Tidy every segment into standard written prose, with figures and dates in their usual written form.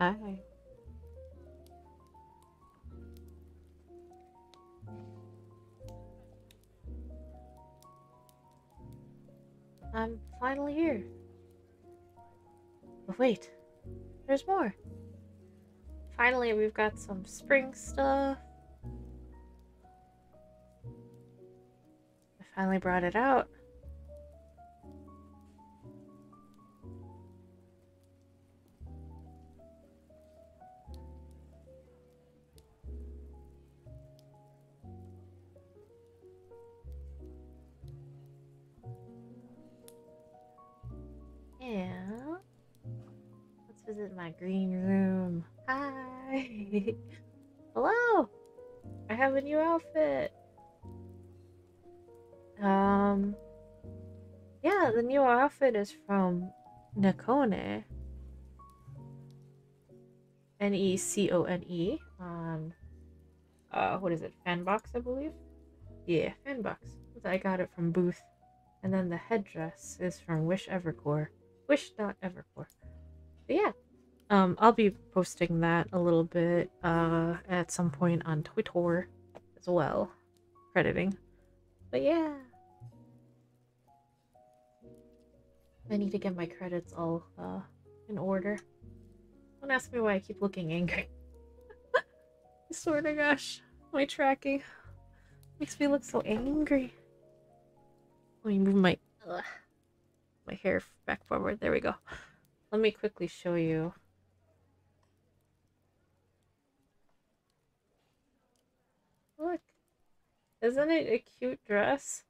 Hi. I'm finally here. But wait, there's more. Finally, we've got some spring stuff. I finally brought it out. Yeah. Let's visit my green room. Hi. Hello. I have a new outfit. Um, yeah, the new outfit is from Necone. Necone. What is it? Fanbox, I believe? Yeah, Fanbox. I got it from Booth. And then the headdress is from Wish Evercore. Wish.evercore. But yeah, I'll be posting that a little bit at some point on Twitter as well, crediting. But yeah, I need to get my credits all in order. Don't ask me why I keep looking angry. I swear to gosh, my tracking makes me look so angry. Let me move my hair back forward. There we go. Let me quickly show you. Look, isn't it a cute dress?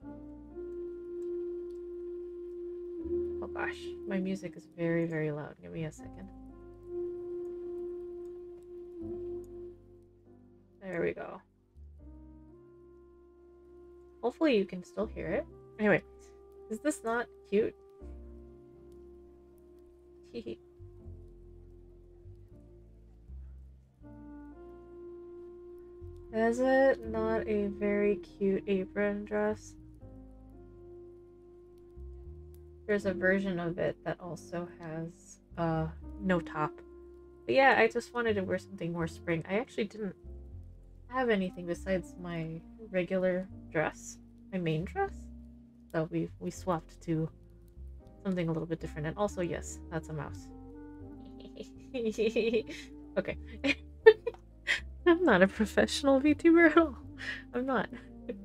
Oh gosh, my music is very, very loud. Give me a second. There we go. Hopefully you can still hear it. Anyway, is this not cute? Is it not a very cute apron dress? There's a version of it that also has no top. But yeah, I just wanted to wear something more spring. I actually didn't have anything besides my regular dress, my main dress. So we swapped to something a little bit different. And also, yes, that's a mouse. Okay. I'm not a professional VTuber at all. I'm not. But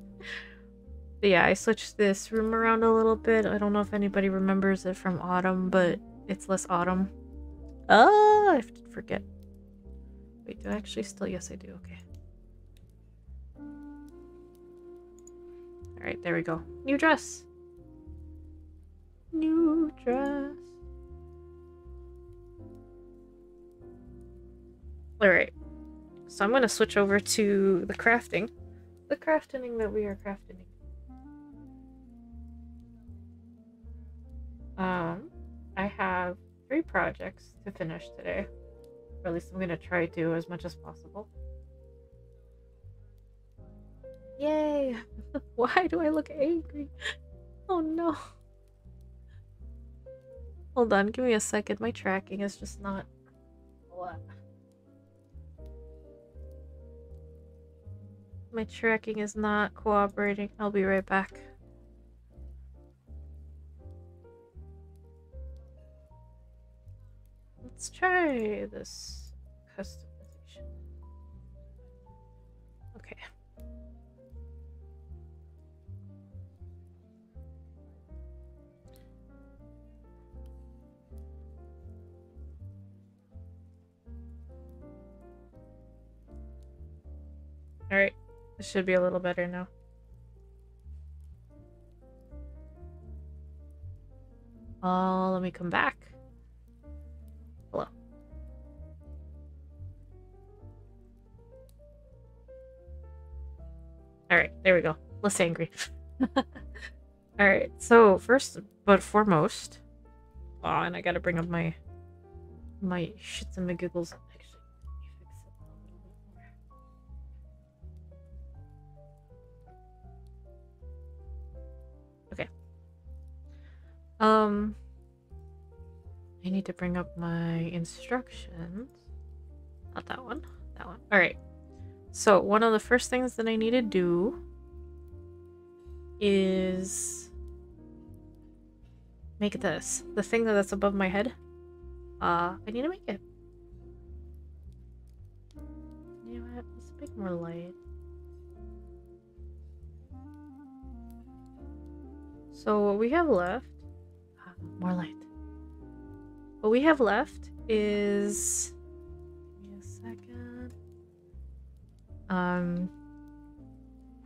yeah, I switched this room around a little bit. I don't know if anybody remembers it from autumn, but it's less autumn. Oh, I forget. Wait, do I actually still? Yes, I do. Okay. Alright, there we go. New dress. New dress. Alright. So I'm gonna switch over to the crafting. The crafting that we are crafting. I have 3 projects to finish today. Or at least I'm gonna try to as much as possible. Yay! Why do I look angry? Oh no. Hold on, give me a second. My tracking is just not. What? My tracking is not cooperating. I'll be right back. Let's try this customization. Okay. Alright. This should be a little better now. Oh, let me come back. Hello. Alright, there we go. Less angry. Alright, so first but foremost. Oh, and I gotta bring up my shits and my giggles. Actually, let me fix it a little bit more. Okay. I need to bring up my instructions. Not that one. That one. Alright. So, one of the first things that I need to do is make this. The thing that's above my head. I need to make it. You know what? Let's make more light. So what we have left... more light. What we have left is... Give me a second.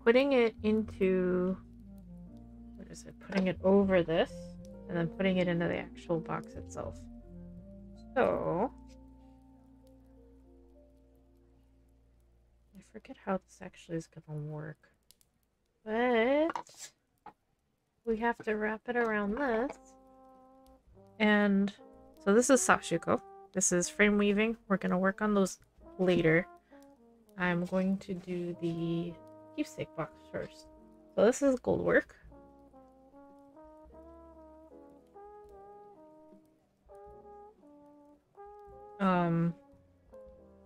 Putting it into... What is it? Putting it over this. And then putting it into the actual box itself. So... I forget how this actually is going to work. But... we have to wrap it around this. And... so this is Sashiko. This is frame weaving. We're going to work on those later. I'm going to do the keepsake box first. So this is gold work.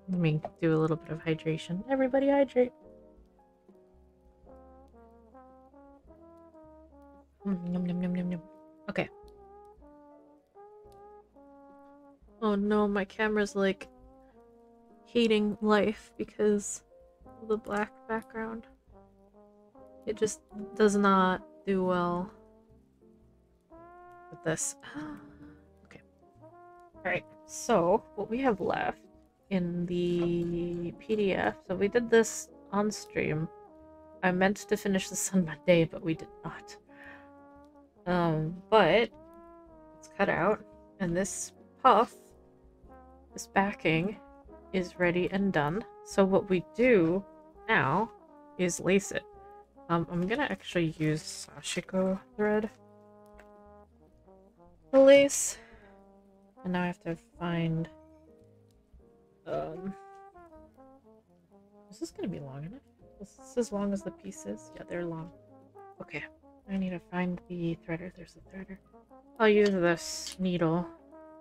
Let me do a little bit of hydration. Everybody hydrate. Yum, yum, yum, yum, yum. Okay. Oh no, my camera's like hating life because of the black background. It just does not do well with this. Okay. Alright, so what we have left in the PDF, so we did this on stream. I meant to finish this on Monday, but we did not. But it's cut out, and this puff, this backing, is ready and done. So what we do now is lace it. I'm gonna actually use Sashiko thread to lace, and now I have to find. Is this gonna be long enough? Is this as long as the pieces? Yeah, they're long. Okay, I need to find the threader. There's the threader. I'll use this needle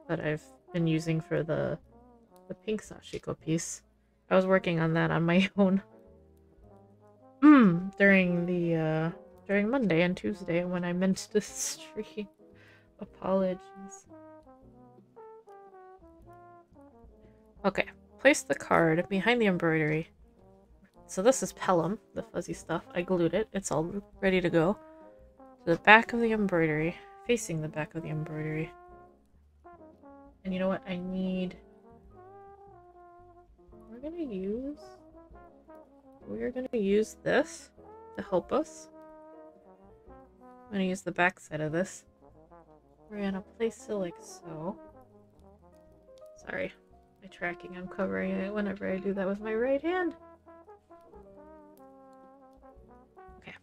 that I've been using for the pink Sashiko piece. I was working on that on my own during Monday and Tuesday when I meant to stream. Apologies. Okay, place the card behind the embroidery. So this is Pelham, the fuzzy stuff. I glued it. It's all ready to go. To the back of the embroidery, facing the back of the embroidery. And you know what? I need... We're gonna use this to help us. I'm gonna use the back side of this. We're gonna place it like so. Sorry, my tracking, I'm covering it whenever I do that with my right hand. Okay.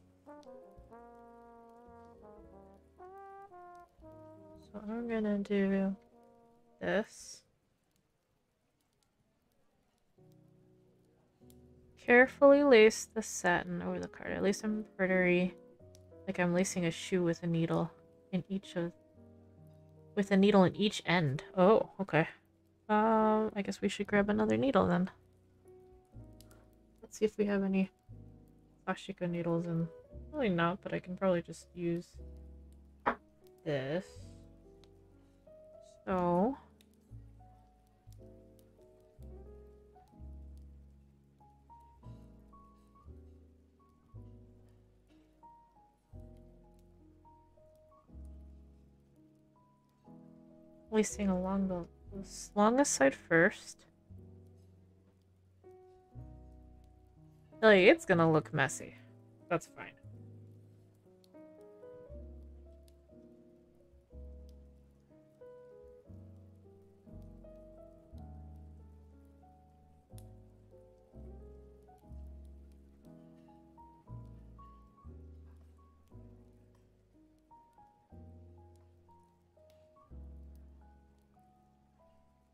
So I'm gonna do this. Carefully lace the satin over the card. I lace embroidery like I'm lacing a shoe with a needle in each of... with a needle in each end. Oh, okay. I guess we should grab another needle then. Let's see if we have any Sashiko needles in. Probably not, but I can probably just use this. So... lacing along the longest side first. Like, it's gonna look messy. That's fine.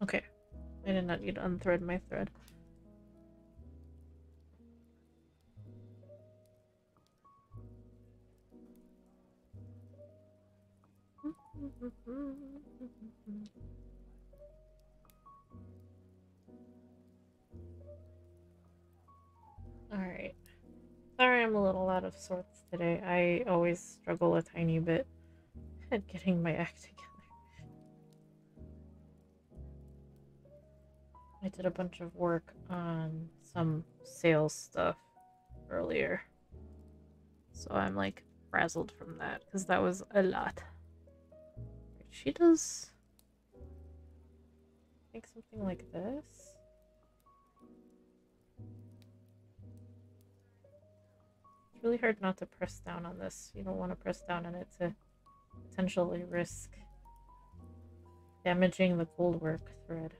Okay. I did not need to unthread my thread. Alright. Sorry I'm a little out of sorts today. I always struggle a tiny bit at getting my act together. I did a bunch of work on some sales stuff earlier. So I'm like frazzled from that because that was a lot. She does, I think, something like this. It's really hard not to press down on this. You don't want to press down on it to potentially risk damaging the gold work thread.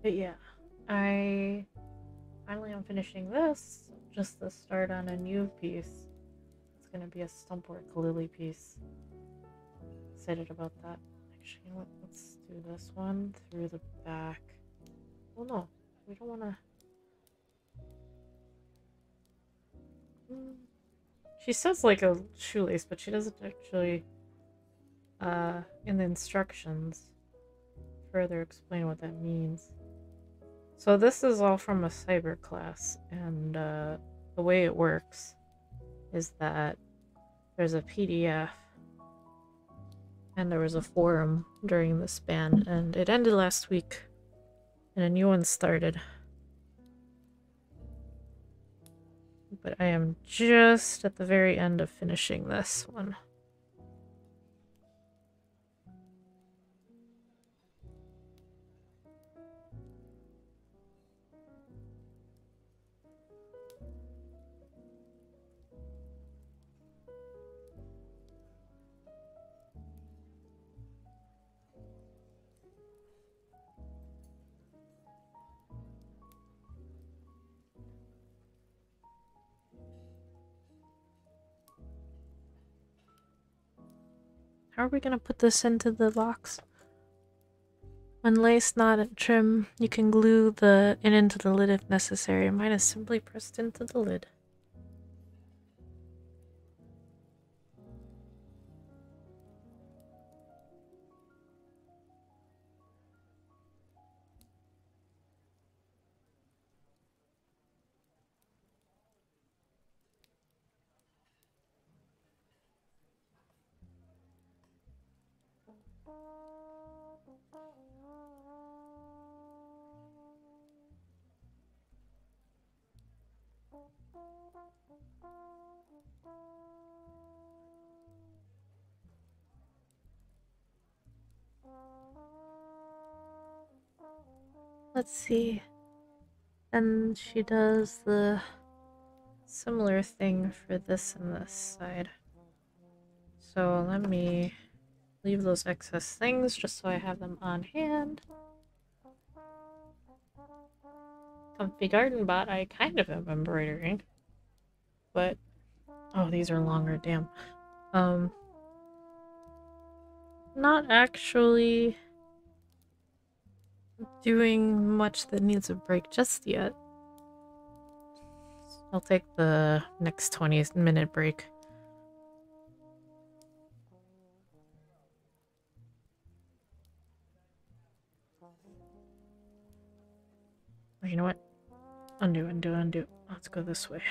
But yeah, I finally am finishing this, just the start on a new piece. It's gonna be a Stumpwork Lily piece. Excited about that. Actually, you know what? Let's do this one through the back. Well, no, we don't want to. She says like a shoelace, but she doesn't actually, in the instructions, further explain what that means. So this is all from a cyber class, and the way it works is that there's a PDF and there was a forum during the span, and it ended last week and a new one started. But I am just at the very end of finishing this one. How are we gonna put this into the box? When lace not at trim, you can glue it into the lid if necessary. Mine is simply pressed into the lid. Let's see. And she does the similar thing for this and this side. So let me leave those excess things just so I have them on hand. Comfy Garden Bot, I kind of am embroidering. But, oh, these are longer, damn. Not actually doing much that needs a break just yet. I'll take the next 20-minute break. Oh, you know what? Undo, undo, undo. Let's go this way.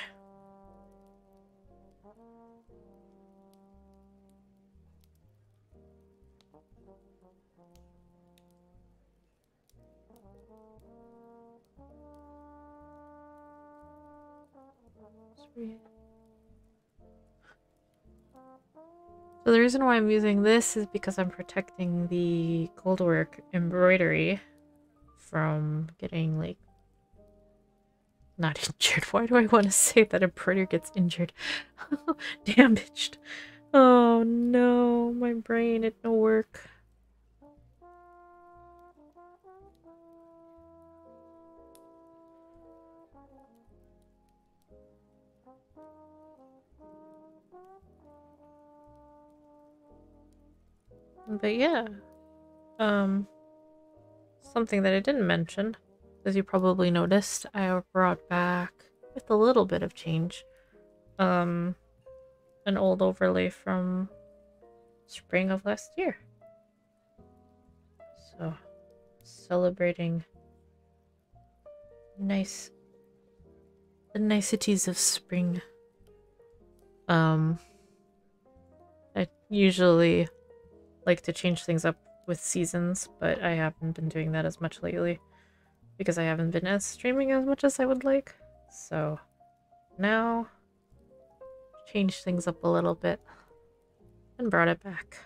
So the reason why I'm using this is because I'm protecting the goldwork embroidery from getting, like, not injured. Why do I want to say that embroidery gets injured? Damaged. Oh no, my brain, it no work. But yeah, something that I didn't mention, as you probably noticed, I brought back, with a little bit of change, an old overlay from spring of last year. So, celebrating the niceties of spring. I usually like to change things up with seasons, but I haven't been doing that as much lately because I haven't been streaming as much as I would like. So now, changed things up a little bit and brought it back.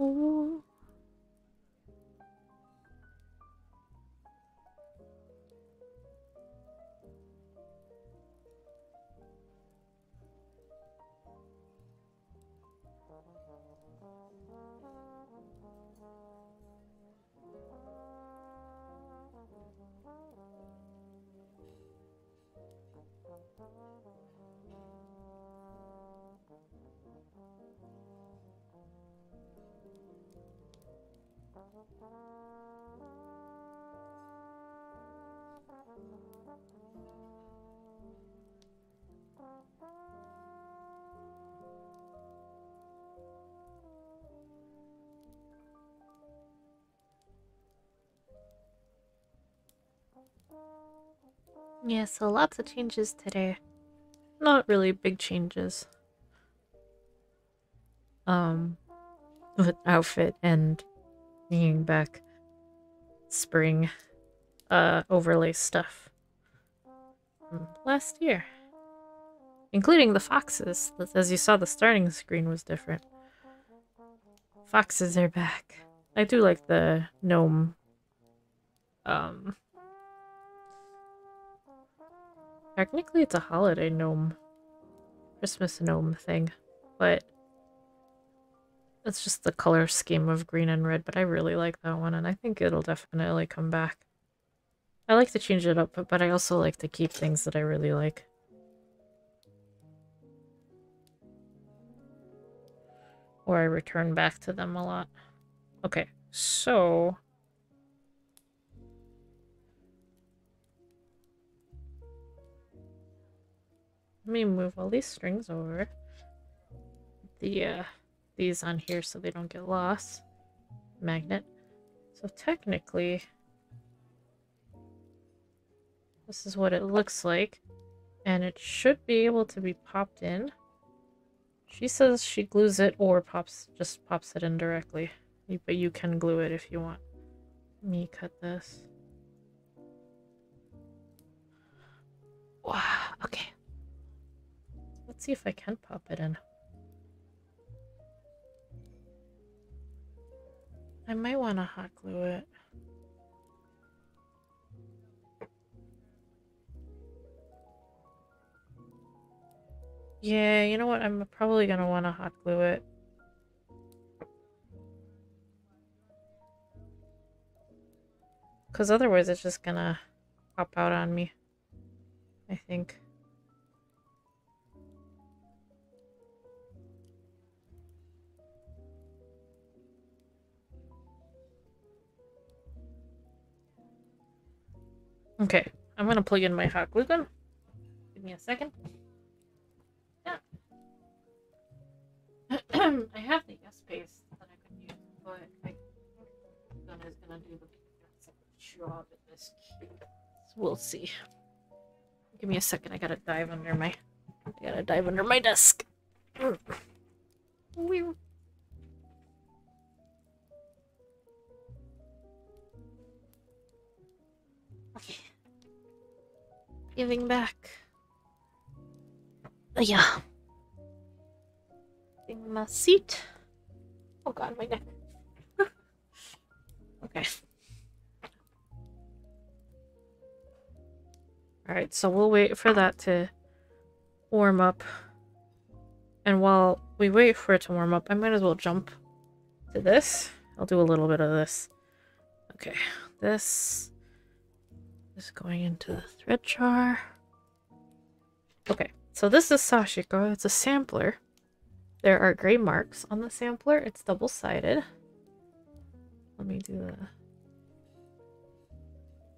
Ooh. Yeah, so lots of changes today. Not really big changes. With outfit and bringing back spring overlay stuff from last year, including the foxes. As you saw, the starting screen was different. Foxes are back. I do like the gnome technically it's a holiday gnome, Christmas gnome thing, but it's just the color scheme of green and red. But I really like that one, and I think it'll definitely come back. I like to change it up, but I also like to keep things that I really like. Or I return back to them a lot. Okay, so... let me move all these strings over. These on here so they don't get lost. Magnet. So technically, this is what it looks like. And it should be able to be popped in. She says she glues it or just pops it in directly. But you can glue it if you want. Let me cut this. Wow, okay. Let's see if I can pop it in. I might want to hot glue it. Yeah, you know what? I'm probably gonna want to hot glue it. Because otherwise it's just gonna pop out on me, I think. Okay, I'm gonna plug in my hot glue gun. Give me a second. Yeah. I have the yes paste that I could use, but I think the gun is gonna do the best job in this case. So we'll see. Give me a second. I gotta dive under my desk. giving back. Yeah. In my seat. Oh god, my neck. Okay. Alright, so we'll wait for that to warm up. And while we wait for it to warm up, I might as well jump to this. I'll do a little bit of this. Okay, this is going into the thread jar. Okay, so this is Sashiko. It's a sampler. There are gray marks on the sampler. It's double-sided. Let me do the...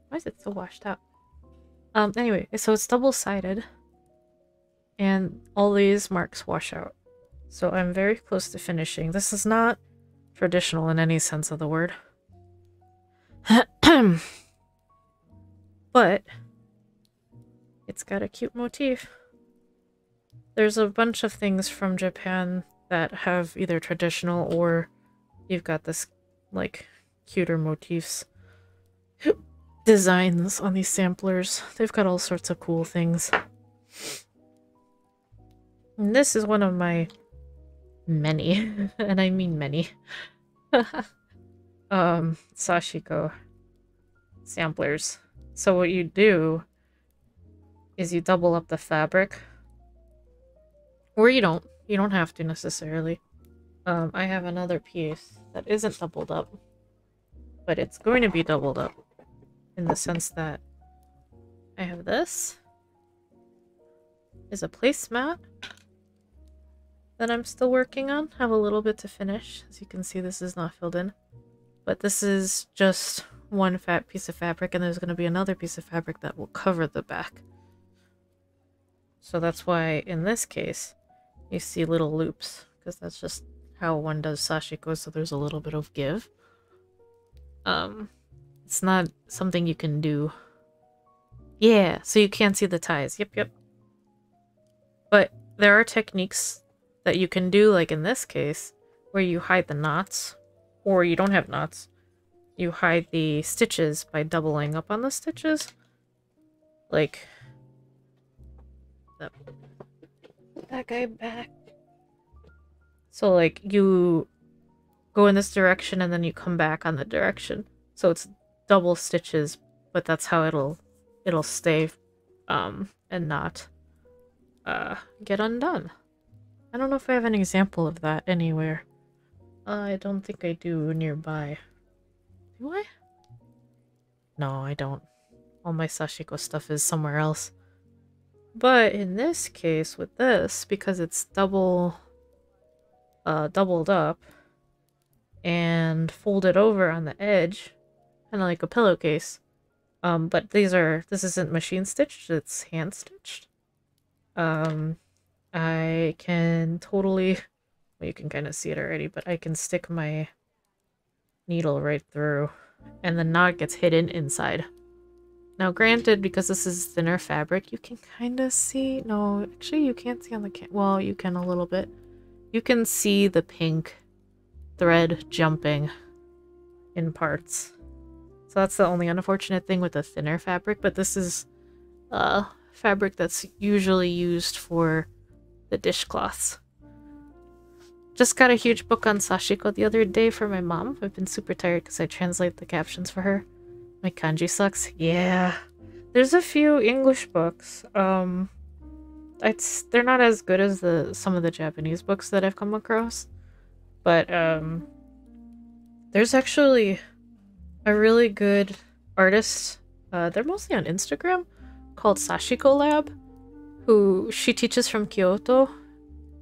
Why is it so washed out? Anyway, so it's double-sided. And all these marks wash out. So I'm very close to finishing. This is not traditional in any sense of the word. But it's got a cute motif. There's a bunch of things from Japan that have either traditional or you've got this like cuter motifs. Designs on these samplers. They've got all sorts of cool things. And this is one of my many, and I mean many, Sashiko samplers. So what you do is you double up the fabric. Or you don't. You don't have to necessarily. I have another piece that isn't doubled up. But it's going to be doubled up. In the sense that I have this. Is a placemat that I'm still working on. I have a little bit to finish. As you can see, this is not filled in. But this is just one fat piece of fabric, and there's going to be another piece of fabric that will cover the back. So that's why, in this case, you see little loops, because that's just how one does sashiko, so there's a little bit of give. It's not something you can do. Yeah, so you can't see the ties. Yep. But there are techniques that you can do, like in this case, where you hide the knots, or you don't have knots. You hide the stitches by doubling up on the stitches. Like that guy back. So like you go in this direction and then you come back on the direction. So it's double stitches, but that's how it'll stay and not get undone. I don't know if I have an example of that anywhere. I don't think I do nearby. Do I? No, I don't. All my sashiko stuff is somewhere else. But in this case, with this, because it's doubled up and folded over on the edge, kind of like a pillowcase. But this isn't machine stitched, it's hand stitched. I can totally, well, you can kind of see it already, but I can stick my needle right through and the knot gets hidden inside. Now granted, because this is thinner fabric, you can kind of see, no, actually you can't see on the well, you can a little bit. You can see the pink thread jumping in parts. So that's the only unfortunate thing with the thinner fabric, but this is fabric that's usually used for the dishcloths. Just got a huge book on sashiko the other day for my mom. I've been super tired because I translate the captions for her. My kanji sucks. Yeah. There's a few English books. They're not as good as some of the Japanese books that I've come across. But there's actually a really good artist. They're mostly on Instagram, called Sashiko Lab, who she teaches from Kyoto.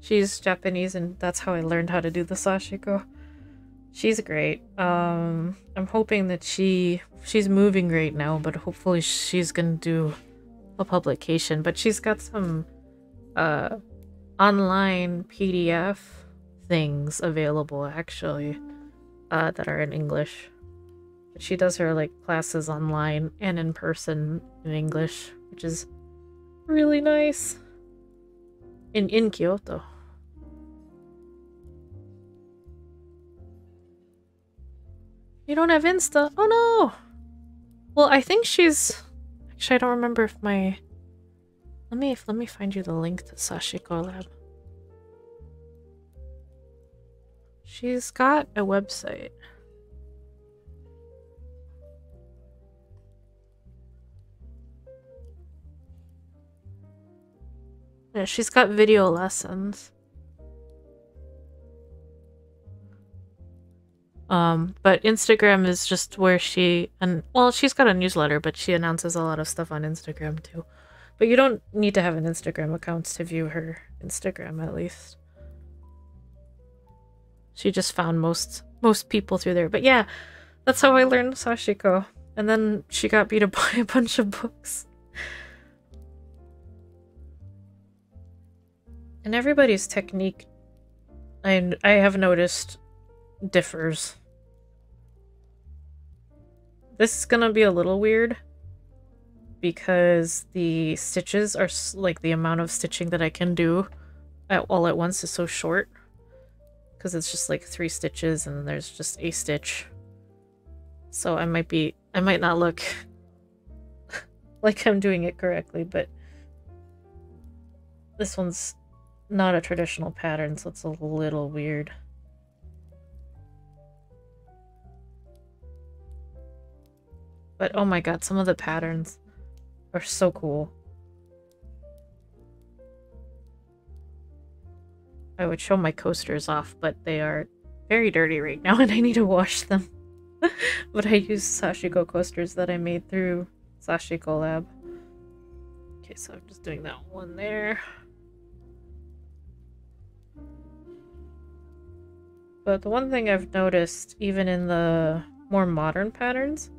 She's Japanese, and that's how I learned how to do the sashiko. She's great. I'm hoping that she's moving right now, but hopefully she's gonna do a publication. But she's got some online PDF things available, actually, that are in English. But she does her like classes online and in person in English, which is really nice. In Kyoto. You don't have Insta? Oh no! Well, I think she's... Actually, I don't remember if my Let me find you the link to Sashiko Lab. She's got a website. Yeah, she's got video lessons. But Instagram is just where well, she's got a newsletter, but she announces a lot of stuff on Instagram too. But you don't need to have an Instagram account to view her Instagram, at least. She just found most people through there. But yeah, that's how I learned Sashiko. And then she got me to buy a bunch of books. And everybody's technique, I have noticed, differs. This is gonna be a little weird because the stitches are like the amount of stitching that I can do all at once is so short. Because it's just like 3 stitches and there's just a stitch. So I might not look like I'm doing it correctly, but this one's not a traditional pattern, so it's a little weird. But oh my god, some of the patterns are so cool. I would show my coasters off, but they are very dirty right now and I need to wash them. But I use Sashiko coasters that I made through Sashiko Lab. Okay, so I'm just doing that one there. But the one thing I've noticed, even in the more modern patterns,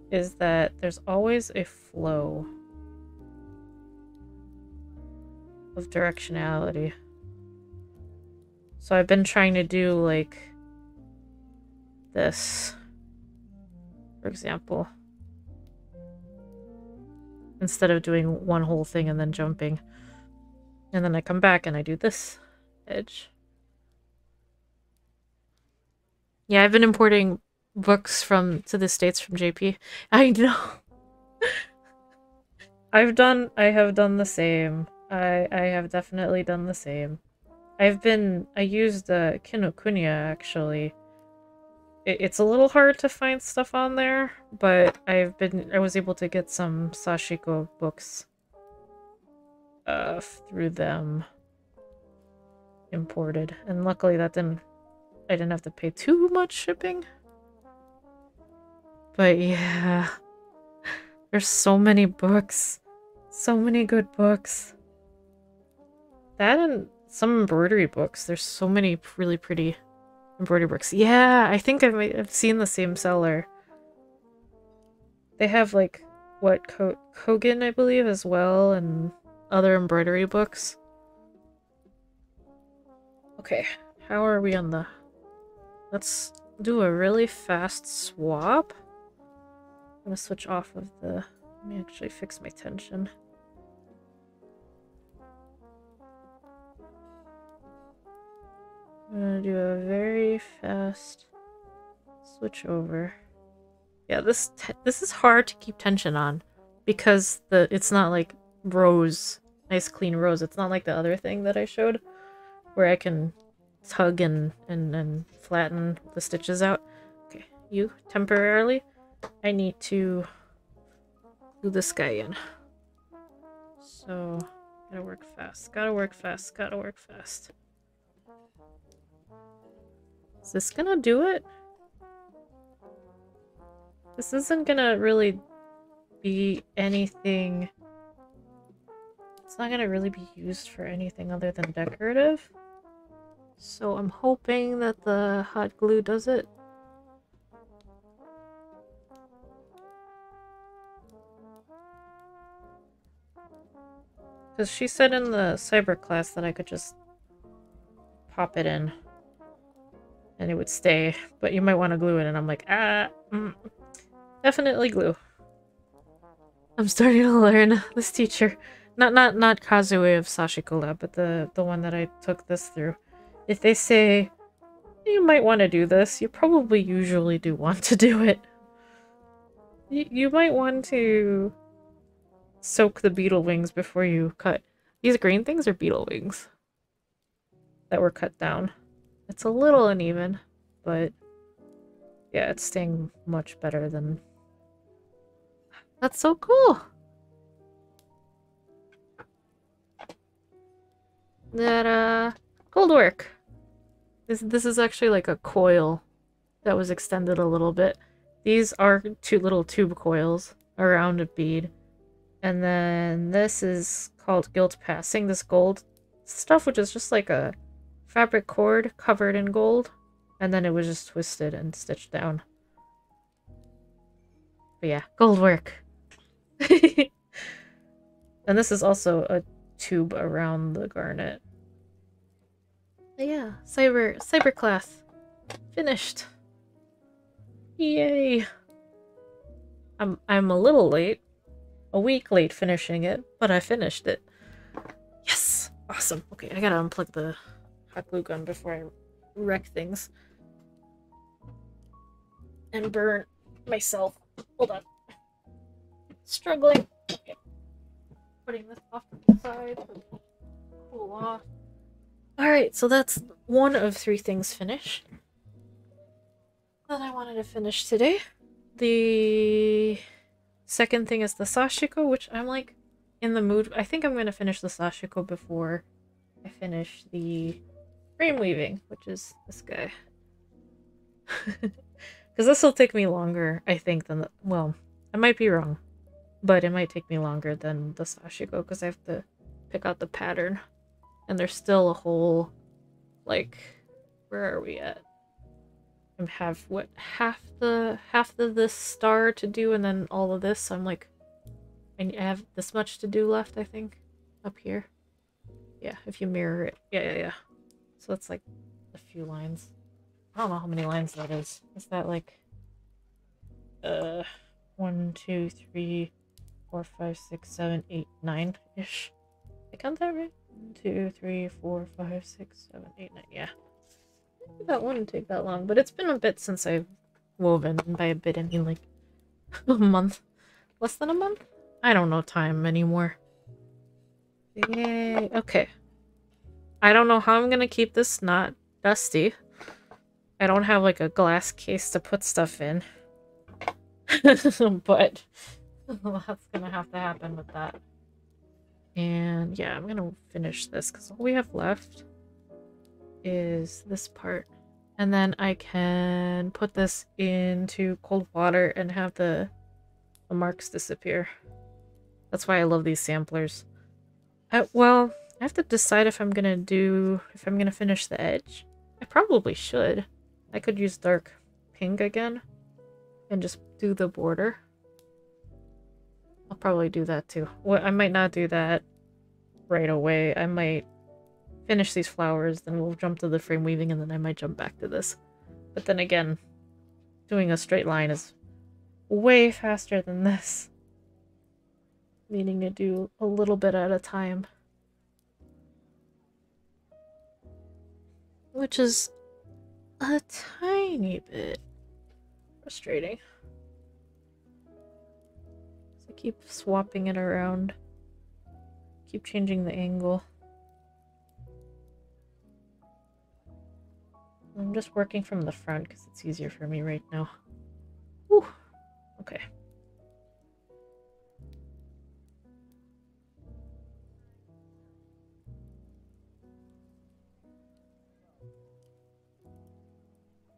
is that there's always a flow of directionality. So I've been trying to do like this, for example, instead of doing one whole thing and then jumping. And then I come back and I do this edge. Yeah, I've been importing books to the States from JP. I know. I have done the same. I have definitely done the same. I used Kinokuniya actually. It's a little hard to find stuff on there, but I was able to get some Sashiko books through them imported, and luckily I didn't have to pay too much shipping. But yeah, there's so many books, so many good books. That and some embroidery books. There's so many really pretty embroidery books. Yeah, I think I've seen the same seller. They have like what Kogan, I believe, as well, and other embroidery books. Okay, how are we on the? Let's do a really fast swap. I'm gonna switch off of the. Let me actually fix my tension. I'm gonna do a very fast switch over. Yeah, this is hard to keep tension on because it's not like rows, nice clean rows. It's not like the other thing that I showed where I can tug and flatten the stitches out. Okay, you temporarily. I need to do this guy in. So, gotta work fast. Gotta work fast. Gotta work fast. Is this gonna do it? This isn't gonna really be anything... It's not gonna really be used for anything other than decorative. So I'm hoping that the hot glue does it. Because she said in the cyber class that I could just pop it in and it would stay, but you might want to glue it, and I'm like, definitely glue. I'm starting to learn. This teacher, not Kazue of Sashiko Lab, but the one that I took this through. If they say you might want to do this, you probably usually do want to do it. You might want to soak the beetle wings before you cut. These green things are beetle wings that were cut down. It's a little uneven, but yeah, it's staying much better than... That's so cool! That, gold work! This is actually like a coil that was extended a little bit. These are two little tube coils around a bead. And then this is called gilt passing, this gold stuff, which is just like a fabric cord covered in gold. And then it was just twisted and stitched down. But yeah, gold work. And this is also a tube around the garnet. But yeah, cyber class. Finished. Yay. I'm a little late. A week late finishing it, but I finished it. Yes! Awesome. Okay, I gotta unplug the hot glue gun before I wreck things. And burn myself. Hold on. Struggling. Okay. Putting this off to the side. Cool off. Alright, so that's one of 3 things finished that I wanted to finish today. The second thing is the sashiko, which I'm like in the mood. I think I'm going to finish the sashiko before I finish the frame weaving, which is this guy. Because this will take me longer, I think, than the... Well, I might be wrong, but it might take me longer than the sashiko because I have to pick out the pattern. And there's still a whole, like, where are we at? I have, what, half the this star to do, and then all of this. So I'm like, I have this much to do left, I think, up here. Yeah, if you mirror it. Yeah. So it's like a few lines. I don't know how many lines that is. Is that like, 1, 2, 3, 4, 5, 6, 7, 8, 9-ish? Did I count that right? 1, 2, 3, 4, 5, 6, 7, 8, 9. Yeah. Maybe that wouldn't take that long, but it's been a bit since I've woven. And by a bit, I mean like a month. Less than a month? I don't know time anymore. Yay. Okay. I don't know how I'm gonna keep this not dusty. I don't have like a glass case to put stuff in. But that's gonna have to happen with that. And yeah, I'm gonna finish this because all we have left is this part. And then I can put this into cold water and have the marks disappear. That's why I love these samplers. Well, I have to decide if I'm gonna finish the edge. I probably should. I could use dark pink again and just do the border. I'll probably do that too. Well, I might not do that right away. I might finish these flowers, then we'll jump to the frame weaving, and then I might jump back to this. But then again, doing a straight line is way faster than this. Meaning to do a little bit at a time. Which is a tiny bit frustrating. So I keep swapping it around. Keep changing the angle. I'm just working from the front because it's easier for me right now. Whew. Okay.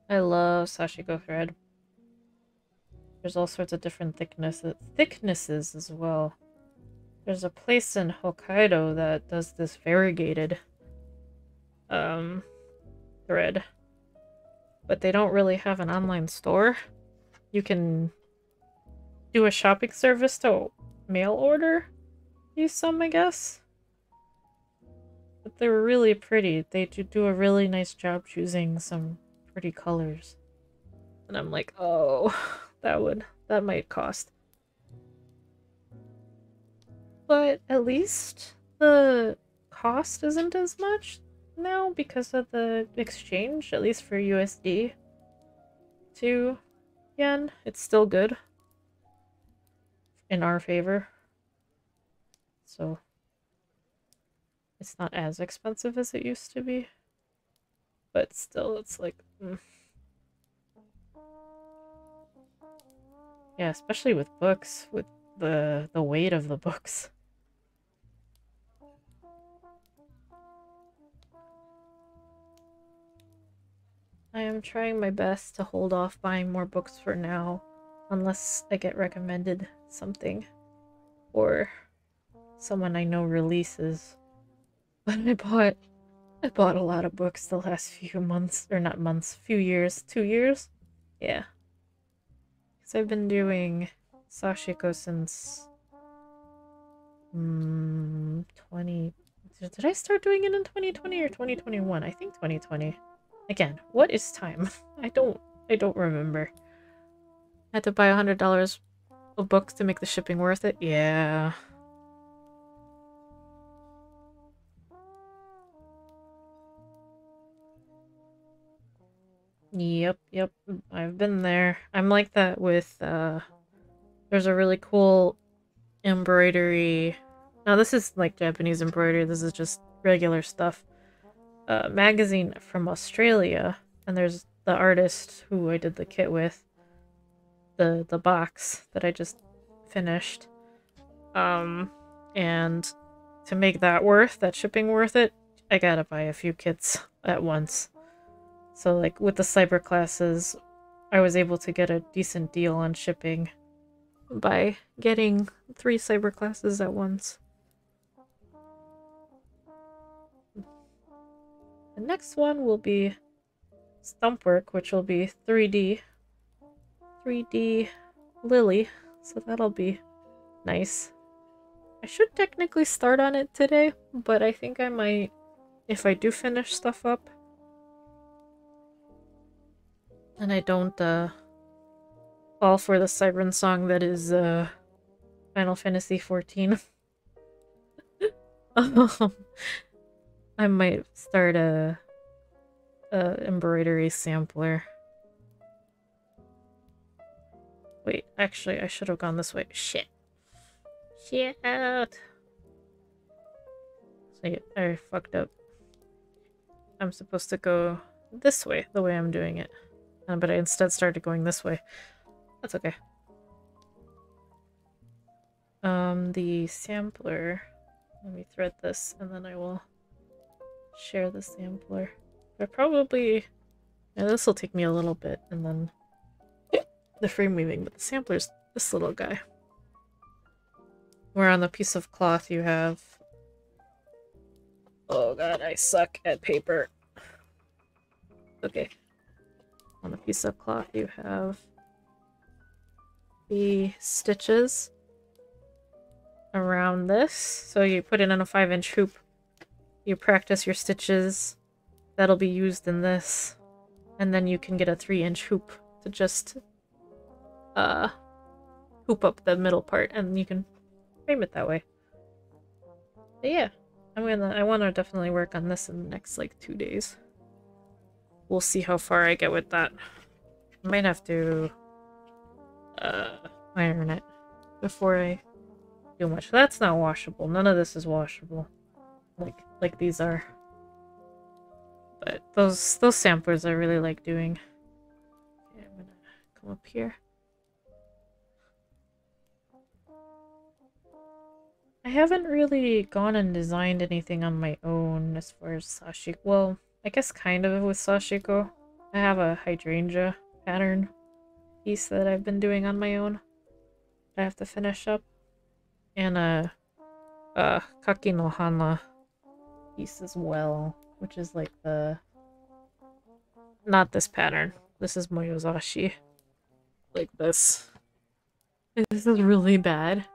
I love sashiko thread. There's all sorts of different thicknesses as well. There's a place in Hokkaido that does this variegated thread. But they don't really have an online store. You can do a shopping service to mail order use some, I guess. But they're really pretty. They do a really nice job choosing some pretty colors. And I'm like, oh, that might cost. But at least the cost isn't as much now because of the exchange, at least for USD to yen. It's still good in our favor. so it's not as expensive as it used to be. But still, it's like, yeah, especially with books, with the weight of the books. I am trying my best to hold off buying more books for now, unless I get recommended something, or someone I know releases. But I bought a lot of books the last few months, or not months, few years, 2 years? Yeah. Because I've been doing Sashiko since 20... Did I start doing it in 2020 or 2021? I think 2020. Again, what is time? I don't remember. I had to buy $100 of books to make the shipping worth it? Yeah. Yep. I've been there. I'm like that with, there's a really cool embroidery. Now, this is like Japanese embroidery. This is just regular stuff. Magazine from Australia. And there's the artist who I did the kit with. The box that I just finished. And to make that shipping worth it, I gotta buy a few kits at once. So, like, with the cyber classes, I was able to get a decent deal on shipping by getting 3 cyber classes at once. The next one will be Stumpwork, which will be 3D Lily, so that'll be nice. I should technically start on it today, but I think I might, if I do finish stuff up, and I don't fall for the Siren song that is Final Fantasy XIV. I might start a embroidery sampler. Wait, actually, I should have gone this way. Shit. So yeah, I fucked up. I'm supposed to go this way, the way I'm doing it. But I instead started going this way. That's okay. The sampler. Let me thread this, and then I will share the sampler. But probably... Yeah, this will take me a little bit, and then the frame weaving, but the sampler's this little guy. Where on the piece of cloth you have... Oh god, I suck at paper. Okay. On the piece of cloth you have the stitches around this. So you put it in a 5-inch hoop. You practice your stitches. That'll be used in this. And then you can get a 3-inch hoop to just hoop up the middle part, and you can frame it that way. But yeah, I want to definitely work on this in the next like 2 days. We'll see how far I get with that. I might have to iron it before I do much. That's not washable. None of this is washable. Like these are. But those samplers I really like doing. Okay, I'm gonna come up here. I haven't really gone and designed anything on my own as far as Sashiko. Well, I guess kind of with Sashiko. I have a hydrangea pattern piece that I've been doing on my own. I have to finish up. And a Kaki no Hana piece as well, which is like the... Not this pattern. This is Moyozashi. Like this. This is really bad.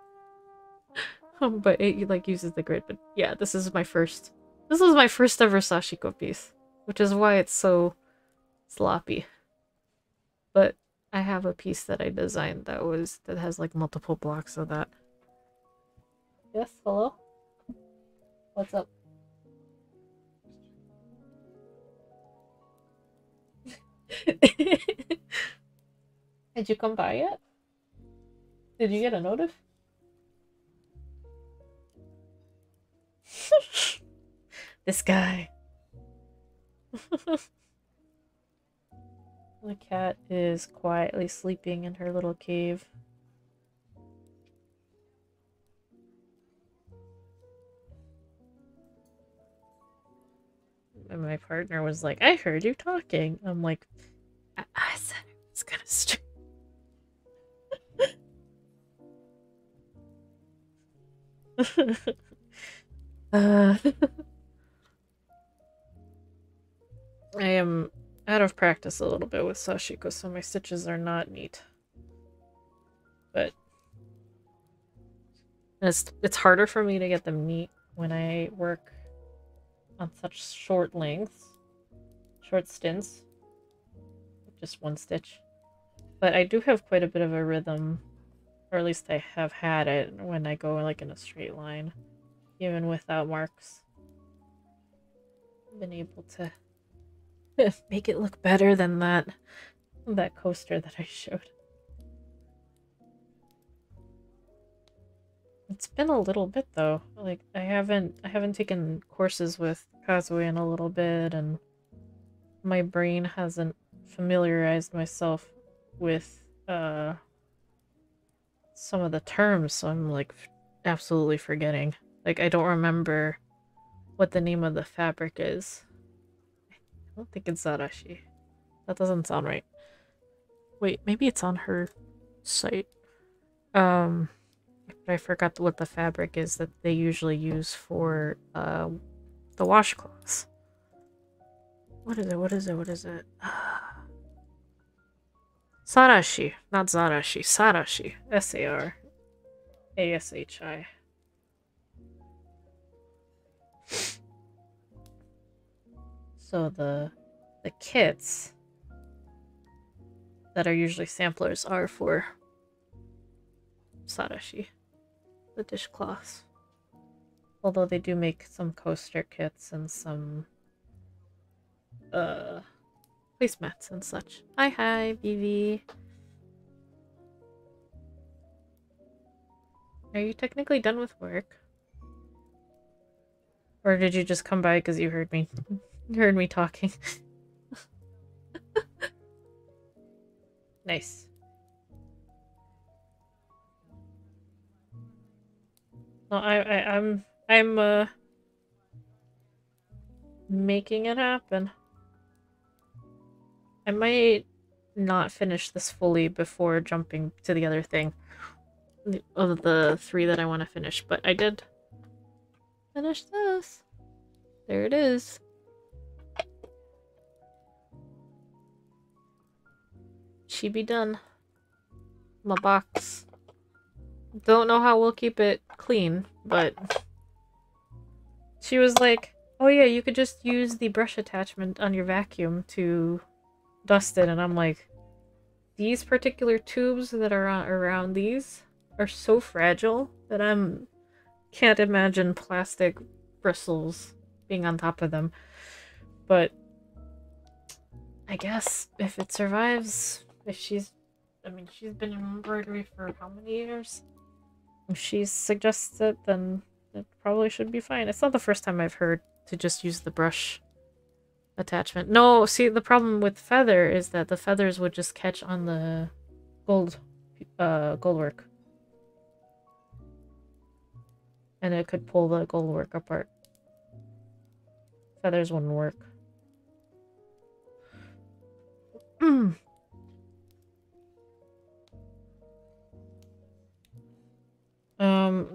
But it like uses the grid. But yeah, this is my first ever Sashiko piece, which is why it's so sloppy. But I have a piece that I designed that has like multiple blocks of that. Yes, hello? What's up? Did you come by yet? Did you get a notif? This guy. The cat is quietly sleeping in her little cave. And my partner was like, I heard you talking. I'm like, I said it's kind of strange. I am out of practice a little bit with Sashiko, so my stitches are not neat. But it's harder for me to get them neat when I work on such short stints, just one stitch. But I do have quite a bit of a rhythm, or at least I have had it when I go like in a straight line, even without marks. I've been able to make it look better than that coaster that I showed. It's been a little bit though. Like I haven't taken courses with Kazue in a little bit, and my brain hasn't familiarized myself with some of the terms, so I'm like absolutely forgetting. Like I don't remember what the name of the fabric is. I don't think it's Zarashi. That doesn't sound right. Wait, maybe it's on her site. But I forgot what the fabric is that they usually use for the washcloths. What is it? What is it? What is it? Sarashi, not Zarashi. Sarashi. S-A-R-A-S-H-I. So the kits that are usually samplers are for Sarashi, the dishcloths. Although they do make some coaster kits and some placemats and such. Hi, BV. Are you technically done with work? Or did you just come by because you heard me talking? Nice. No, I'm making it happen. I might not finish this fully before jumping to the other thing. Of the 3 that I want to finish, but I did finish this. There it is. She be done. My box. Don't know how we'll keep it clean, but she was like, oh yeah, you could just use the brush attachment on your vacuum to dust it, and I'm like, these particular tubes that are around these are so fragile that can't imagine plastic bristles being on top of them. But I guess if it survives, if she's been in embroidery for how many years? If she suggests it, then it probably should be fine. It's not the first time I've heard to just use the brush attachment. No, see, the problem with feather is that the feathers would just catch on the gold work. And it could pull the gold work apart. Feathers wouldn't work.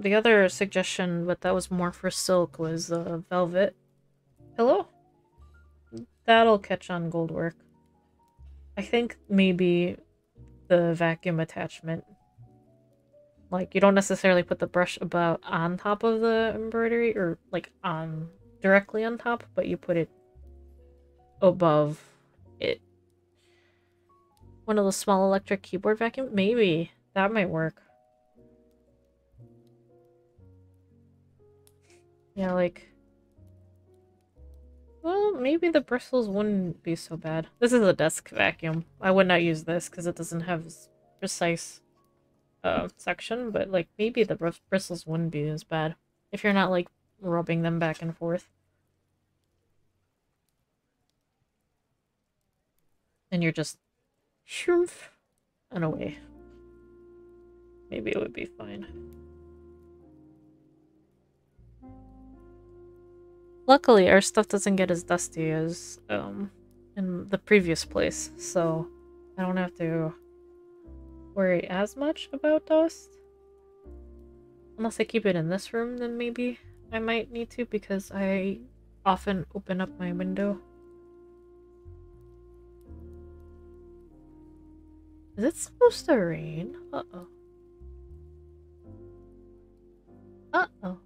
The other suggestion, but that was more for silk, was velvet pillow. That'll catch on gold work. I think maybe the vacuum attachment. Like, you don't necessarily put the brush about on top of the embroidery, or like directly on top, but you put it above it. One of those small electric keyboard vacuum? Maybe. That might work. Yeah, like... Well, maybe the bristles wouldn't be so bad. This is a desk vacuum. I would not use this because it doesn't have precise section, but like maybe the bristles wouldn't be as bad if you're not like rubbing them back and forth. And you're just shoof and away. Maybe it would be fine. Luckily, our stuff doesn't get as dusty as in the previous place, so I don't have to worry as much about dust. Unless I keep it in this room, then maybe I might need to, because I often open up my window. Is it supposed to rain? Uh-oh. Uh-oh.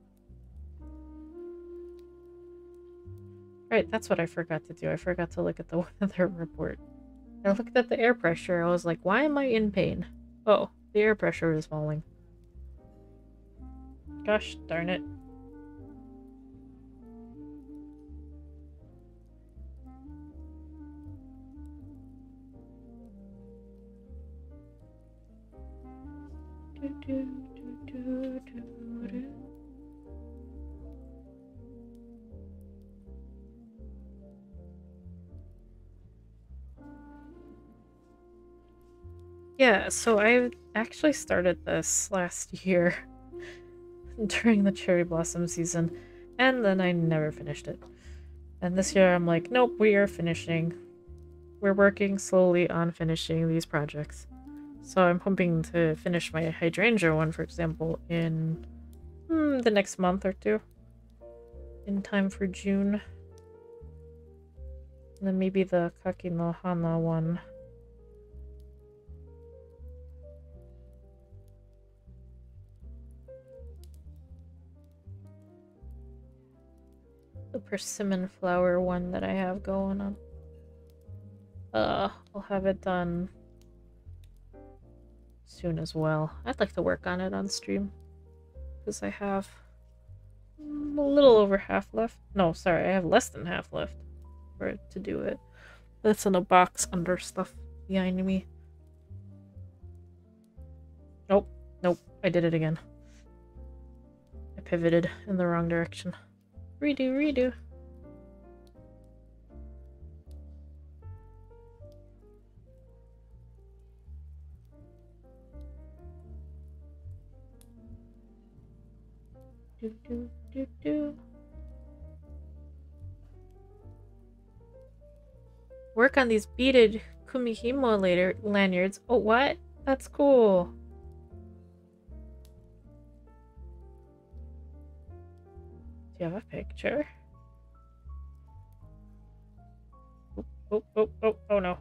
Right, that's what I forgot to do. I forgot to look at the weather report. I looked at the air pressure. I was like, why am I in pain? Oh, the air pressure is falling. Gosh darn it. Yeah, so I actually started this last year during the cherry blossom season, and then I never finished it. And this year I'm like, nope, we are finishing. We're working slowly on finishing these projects. So I'm hoping to finish my hydrangea one, for example, in the next month or two. In time for June. And then maybe the Kakinohana one. The persimmon flower one that I have going on. I'll have it done soon as well. I'd like to work on it on stream. Because I have a little over half left. No, sorry, I have less than half left for it to do it. That's in a box under stuff behind me. Nope, nope, I did it again. I pivoted in the wrong direction. Redo, redo. Do, do, do, do. Work on these beaded Kumihimo later lanyards. Oh, what? That's cool. Do you have a picture? Oh no.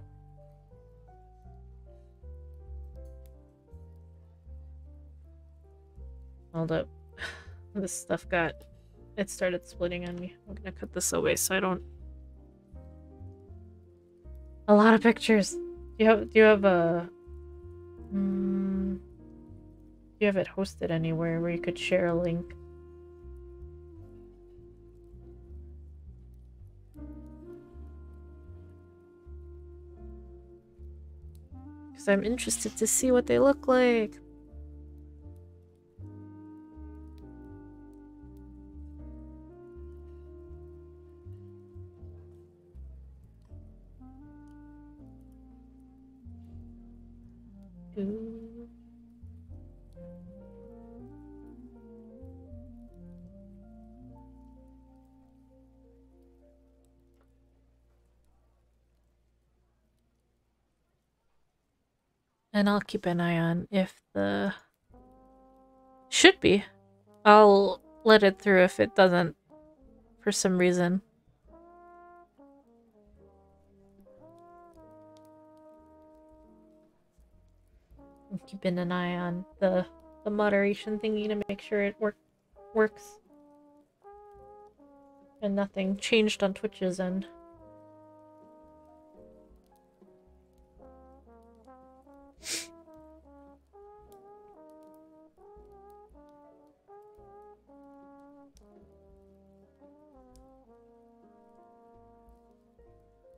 Hold up. This stuff it started splitting on me. I'm gonna cut this away so I don't. A lot of pictures. Do you have a do you have it hosted anywhere where you could share a link? Because I'm interested to see what they look like. And I'll keep an eye on if the... Should be. I'll let it through if it doesn't for some reason. I'm keeping an eye on the moderation thingy to make sure it works. And nothing changed on Twitch's end.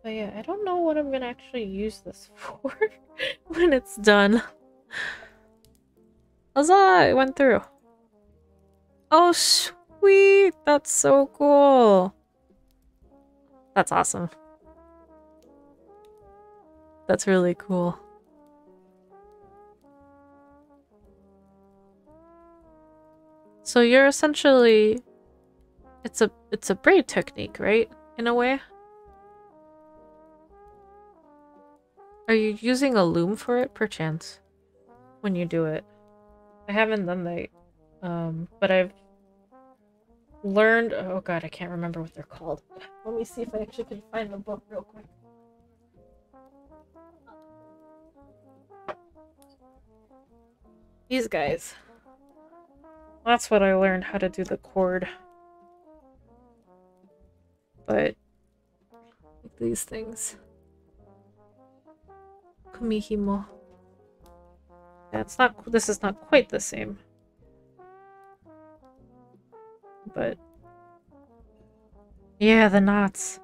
But yeah, I don't know what I'm gonna actually use this for when it's done. Huzzah! It went through. Oh, sweet! That's so cool. That's awesome. That's really cool. So you're essentially it's a braid technique, right? In a way. Are you using a loom for it perchance when you do it? I haven't done that. But I've learned, oh god, I can't remember what they're called. Let me see if I actually can find the book real quick. These guys. That's what I learned, how to do the cord. But like these things. Kumihimo. Yeah, it's not, this is not quite the same. But yeah, the knots.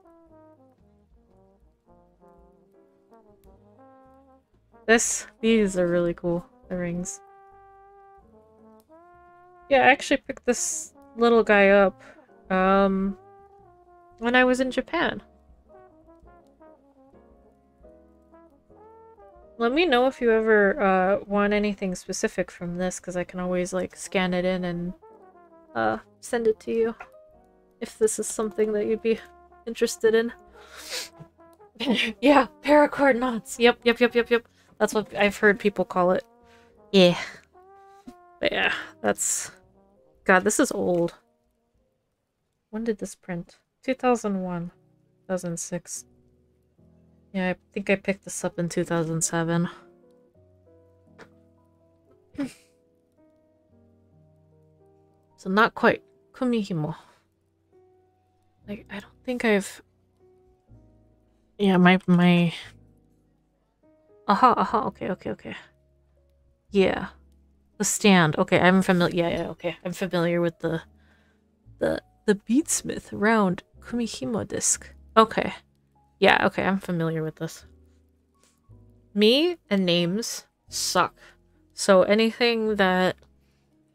These are really cool, the rings. Yeah, I actually picked this little guy up when I was in Japan. Let me know if you ever want anything specific from this, because I can always like scan it in and send it to you if this is something that you'd be interested in. Yeah, paracord knots. Yep. That's what I've heard people call it. Yeah. But yeah, that's... God, this is old. When did this print? 2001. 2006. Yeah, I think I picked this up in 2007. So not quite. Kumihimo. Like, I don't think I've... Yeah, my... Aha, okay. Yeah. The stand. Okay, I'm familiar. Yeah, okay. I'm familiar with the Beatsmith round Kumihimo disc. Okay. Yeah, okay, I'm familiar with this. Me and names suck. So anything that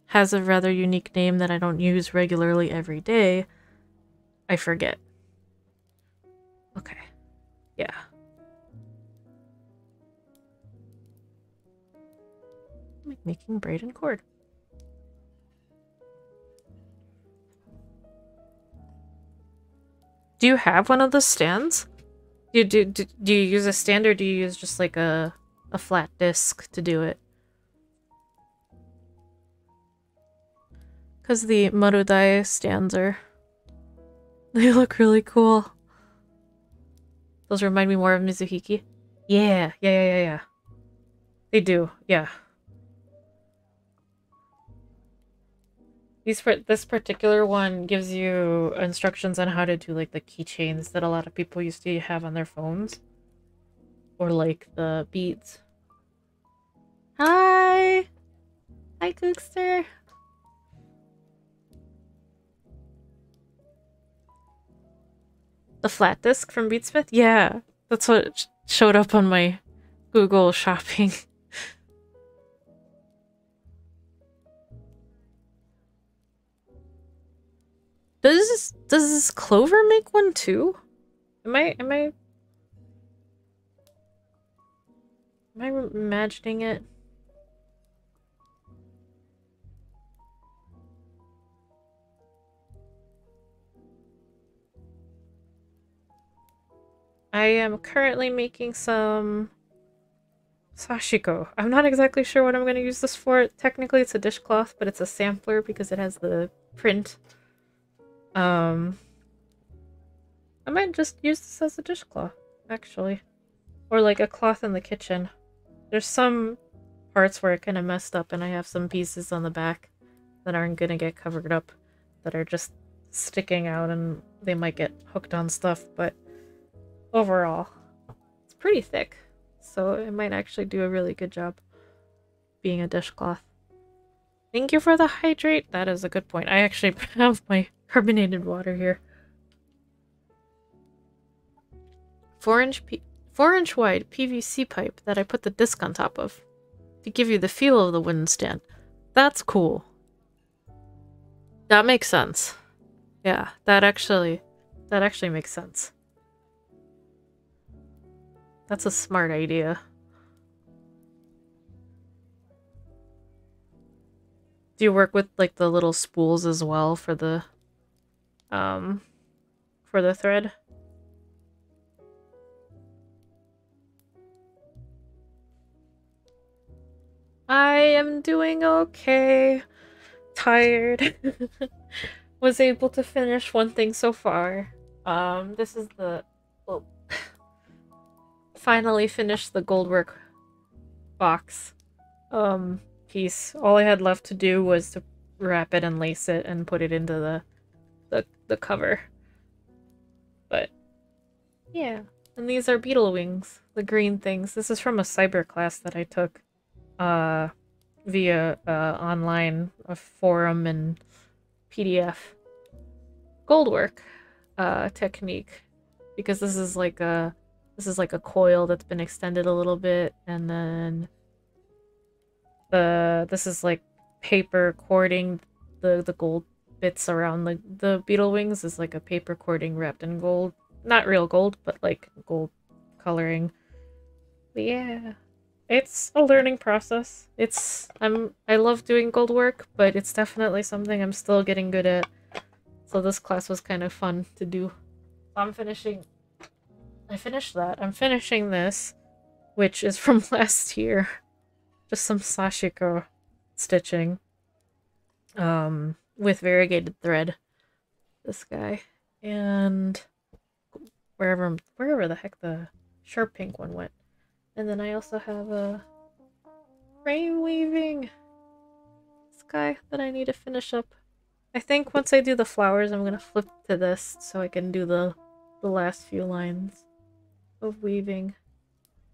has a rather unique name that I don't use regularly every day, I forget. Okay. Yeah. Making braid and cord. Do you have one of the stands? Do you use a stand, or do you use just like a flat disc to do it? Because the Marudai stands are... They look really cool. Those remind me more of Mizuhiki. Yeah. They do, yeah. This particular one gives you instructions on how to do like the keychains that a lot of people used to have on their phones. Or like the beads. Hi! Hi, Cookster! The flat disc from Beatsmith? Yeah, that's what showed up on my Google shopping. Does this Clover make one too? Am I imagining it? I am currently making some sashiko. I'm not exactly sure what I'm going to use this for. Technically it's a dishcloth, but it's a sampler because it has the print. I might just use this as a dishcloth, actually. Or like a cloth in the kitchen. There's some parts where it kind of messed up and I have some pieces on the back that aren't gonna get covered up, that are just sticking out and they might get hooked on stuff, but overall, it's pretty thick. So it might actually do a really good job being a dishcloth. Thank you for the hydrate. That is a good point. I actually have my carbonated water here. 4-inch wide PVC pipe that I put the disc on top of to give you the feel of the wooden stand. That's cool. That makes sense. Yeah, that actually makes sense. That's a smart idea. Do you work with like the little spools as well for the thread? I am doing okay. Tired. Was able to finish one thing so far. This is the well, finally finished the goldwork box piece. All I had left to do was to wrap it and lace it and put it into the cover. But yeah. And these are beetle wings, the green things. This is from a cyber class that I took via online, a forum and PDF. Goldwork technique, because this is like a coil that's been extended a little bit, and then this is like paper cording the gold bits around the beetle wings is like a paper cording wrapped in gold. Not real gold, but like gold coloring. But yeah. It's a learning process. I love doing gold work, but it's definitely something I'm still getting good at. So this class was kind of fun to do. I finished that. I'm finishing this, which is from last year. Just some sashiko stitching. With variegated thread. This guy. And wherever the heck the sharp pink one went. And then I also have a frame weaving. This guy that I need to finish up. I think once I do the flowers, I'm gonna flip to this so I can do the last few lines of weaving.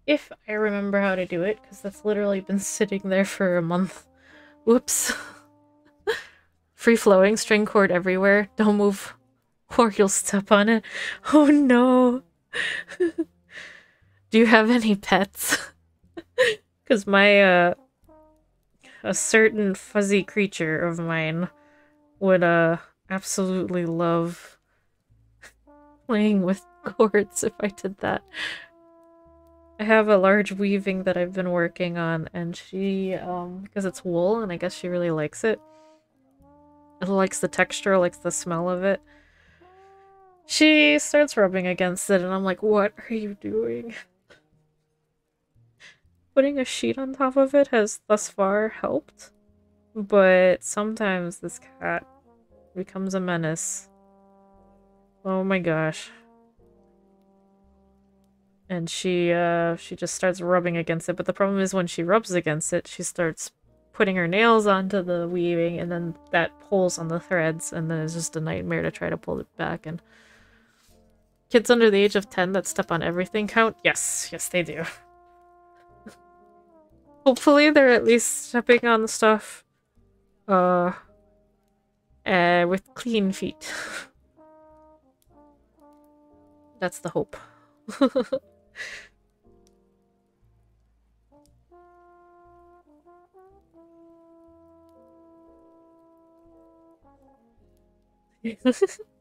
If I remember how to do it, because that's literally been sitting there for a month. Whoops. Free-flowing, string cord everywhere. Don't move or you'll step on it. Oh no. Do you have any pets? Because my, a certain fuzzy creature of mine would, absolutely love playing with cords if I did that. I have a large weaving that I've been working on, and she, because it's wool, and I guess she really likes it. It likes the texture, likes the smell of it. She starts rubbing against it, and I'm like, what are you doing? Putting a sheet on top of it has thus far helped, but sometimes this cat becomes a menace. Oh my gosh. And she just starts rubbing against it, but the problem is when she rubs against it, she starts putting her nails onto the weaving, and then that pulls on the threads, and then it's just a nightmare to try to pull it back. And kids under the age of 10 that step on everything count? Yes, yes they do. Hopefully they're at least stepping on the stuff with clean feet. That's the hope.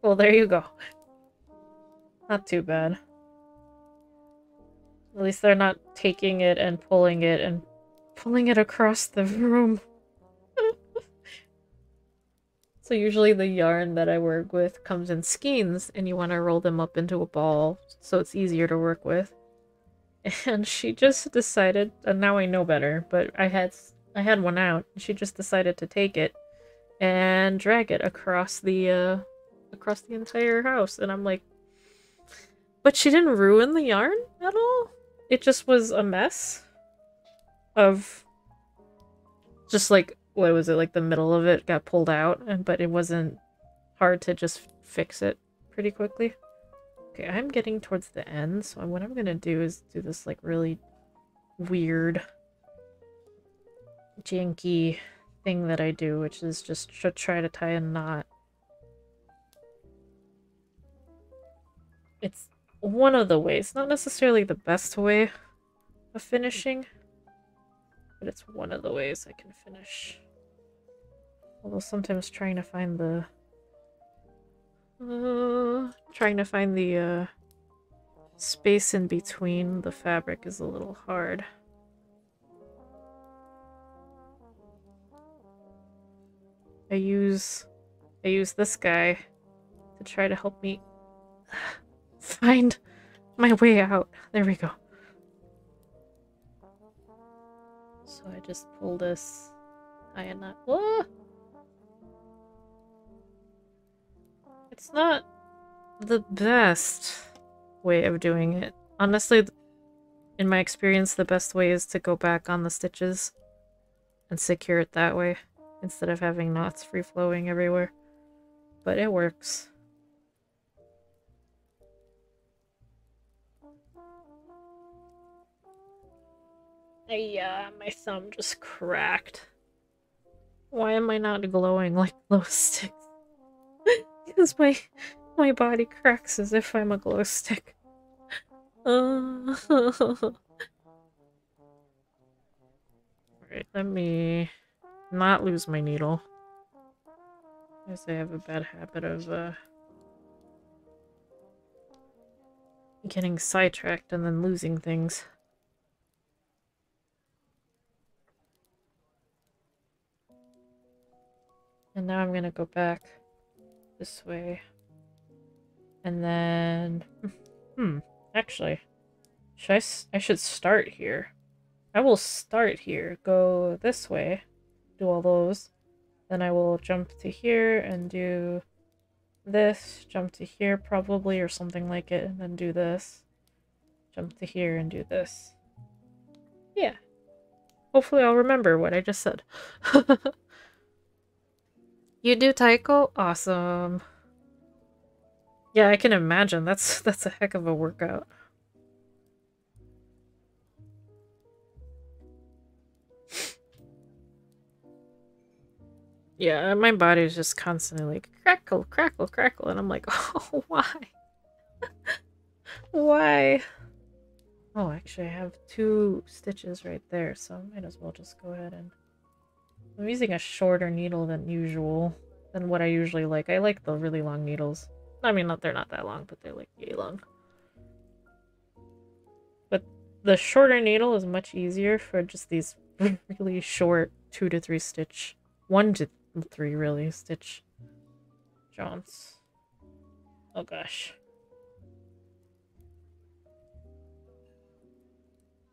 Well, there you go. Not too bad. At least they're not taking it and pulling it across the room. So usually the yarn that I work with comes in skeins, and you want to roll them up into a ball so it's easier to work with. And she just decided, and now I know better, but I had one out, and she just decided to take it and drag it across the entire house, and I'm like, but she didn't ruin the yarn at all? It just was a mess of just like, what was it, like the middle of it got pulled out, but it wasn't hard to just fix it pretty quickly. Okay, I'm getting towards the end, so what I'm gonna do is do this like really weird janky thing that I do, which is just to try to tie a knot. It's one of the ways, not necessarily the best way of finishing, but it's one of the ways I can finish. Although sometimes trying to find the space in between the fabric is a little hard. I use this guy to try to help me find my way out. There we go. So I just pull this high enough. Whoa! It's not the best way of doing it. Honestly, in my experience, the best way is to go back on the stitches and secure it that way, instead of having knots free-flowing everywhere. But it works. Yeah, my thumb just cracked. Why am I not glowing like glow sticks? Because my body cracks as if I'm a glow stick. Alright, let me not lose my needle. Because I have a bad habit of getting sidetracked and then losing things. And now I'm gonna go back this way. And then... actually, I should start here. I will start here, go this way, do all those. Then I will jump to here and do this, jump to here probably, or something like it, and then do this. Jump to here and do this. Yeah. Hopefully I'll remember what I just said. You do taiko? Awesome. Yeah, I can imagine. That's a heck of a workout. Yeah, my body's just constantly like crackle, crackle, crackle, and I'm like, oh, why? Why? Oh, actually, I have 2 stitches right there, so I might as well just go ahead and... I'm using a shorter needle than usual, than what I usually like. I like the really long needles. I mean, they're not that long, but they're like yay long. But the shorter needle is much easier for just these really short 2 to 3 stitch, 1 to 3 really stitch jaunts. Oh gosh.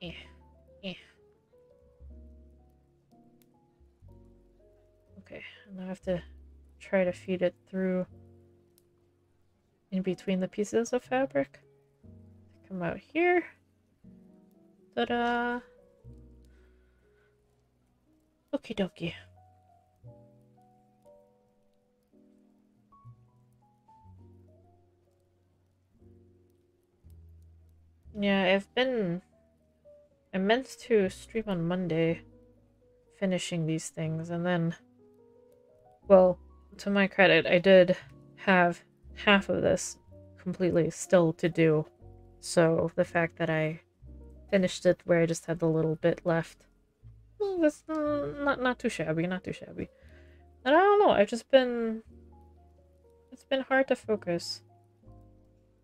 Eh. Okay, and I have to try to feed it through in between the pieces of fabric. Come out here. Ta-da! Okie dokie. Yeah, I meant to stream on Monday finishing these things, and then, well, to my credit, I did have half of this completely still to do. So the fact that I finished it where I just had the little bit left, well, that's not too shabby, not too shabby. And I don't know, it's been hard to focus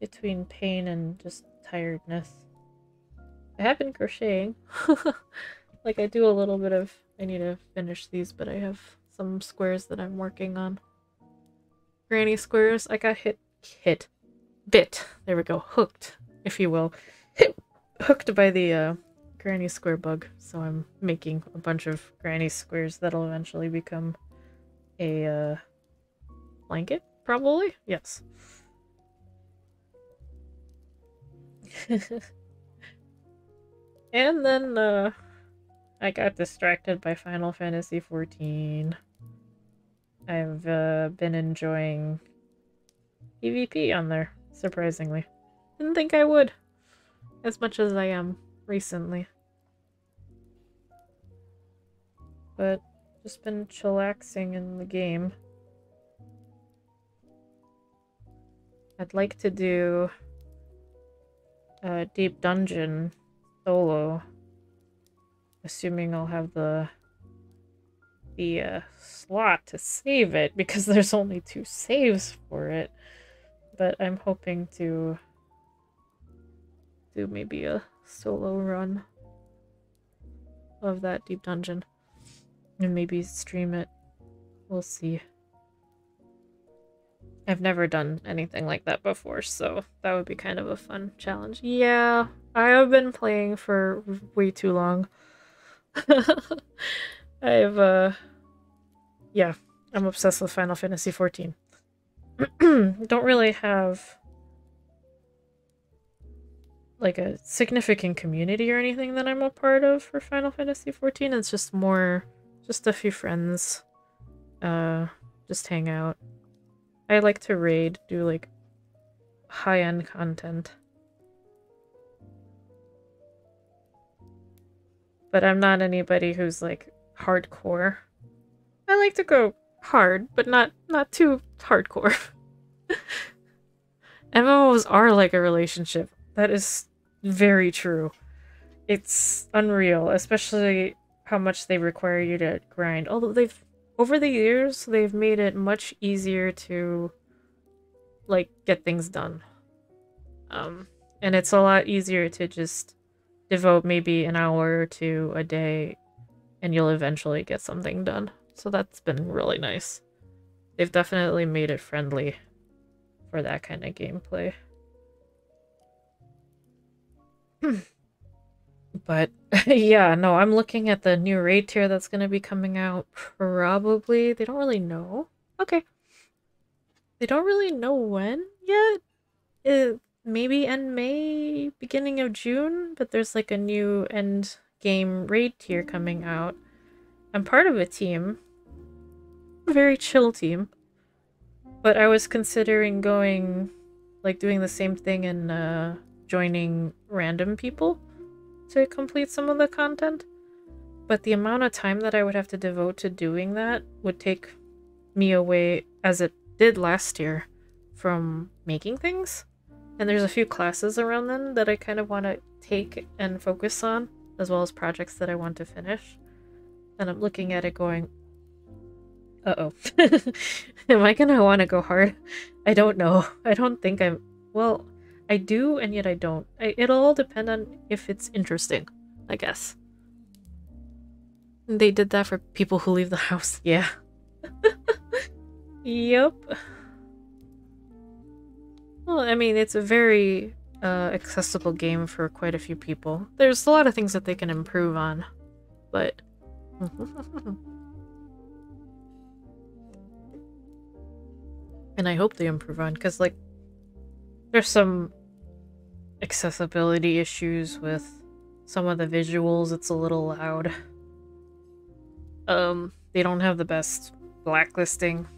between pain and just tiredness. I have been crocheting. Like, I do a little bit of... I need to finish these, but I have some squares that I'm working on. Granny squares. I got bit. There we go. Hooked, if you will. Hooked by the granny square bug. So I'm making a bunch of granny squares that'll eventually become a blanket, probably? Yes. And then I got distracted by Final Fantasy XIV. I've been enjoying PvP on there, surprisingly. Didn't think I would, as much as I am recently. But just been chillaxing in the game. I'd like to do a Deep Dungeon solo, assuming I'll have the slot to save it, because there's only 2 saves for it. But I'm hoping to do maybe a solo run of that deep dungeon. And maybe stream it. We'll see. I've never done anything like that before, so that would be kind of a fun challenge. Yeah, I have been playing for way too long. Yeah, I'm obsessed with Final Fantasy XIV. Don't really have like a significant community or anything that I'm a part of for Final Fantasy XIV. It's just more, just a few friends, just hang out. I like to raid, do like high-end content. But I'm not anybody who's like hardcore. I like to go hard, but not too hardcore. MMOs are like a relationship. That is very true. It's unreal, especially how much they require you to grind. Although over the years, they've made it much easier to, like, get things done. And it's a lot easier to just devote maybe an hour or two a day, and you'll eventually get something done. So that's been really nice. They've definitely made it friendly for that kind of gameplay. But yeah, no, I'm looking at the new raid tier that's going to be coming out probably. They don't really know. Okay. They don't really know when yet. Maybe end May, beginning of June, but there's like a new end game raid tier coming out. I'm part of a team. A very chill team. But I was considering going, like, doing the same thing and joining random people to complete some of the content. But the amount of time that I would have to devote to doing that would take me away, as it did last year, from making things. And there's a few classes around then that I kind of want to take and focus on, as well as projects that I want to finish. And I'm looking at it going, uh-oh. Am I gonna want to go hard? I don't know. I don't think I'm... Well, I do, and yet I don't. It'll all depend on if it's interesting, I guess. They did that for people who leave the house. Yeah. Yep. Well, I mean, it's a very accessible game for quite a few people. There's a lot of things that they can improve on, but... And I hope they improve on, because, like, there's some accessibility issues with some of the visuals. It's a little loud. They don't have the best blacklisting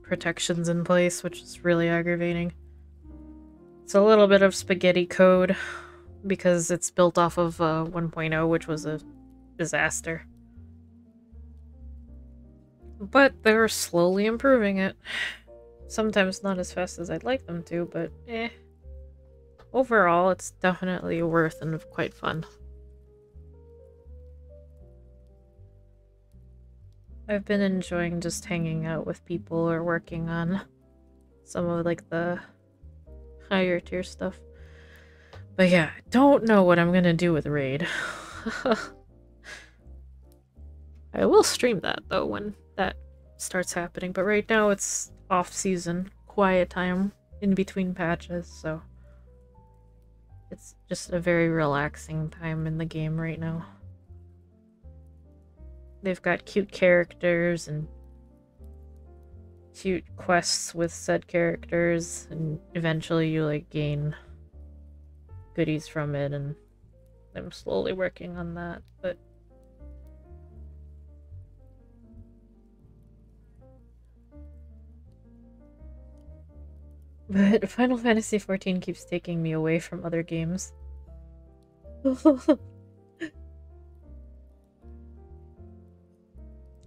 protections in place, which is really aggravating. It's a little bit of spaghetti code because it's built off of 1.0, which was a disaster. But they're slowly improving it. Sometimes not as fast as I'd like them to, but eh. Overall, it's definitely worth and quite fun. I've been enjoying just hanging out with people or working on some of, like, the higher tier stuff. But yeah, I don't know what I'm gonna do with Raid. I will stream that, though, when that starts happening. But right now, it's off-season, quiet time in between patches, so... It's just a very relaxing time in the game right now. They've got cute characters and cute quests with said characters, and eventually you, like, gain goodies from it, and I'm slowly working on that, but... But Final Fantasy XIV keeps taking me away from other games.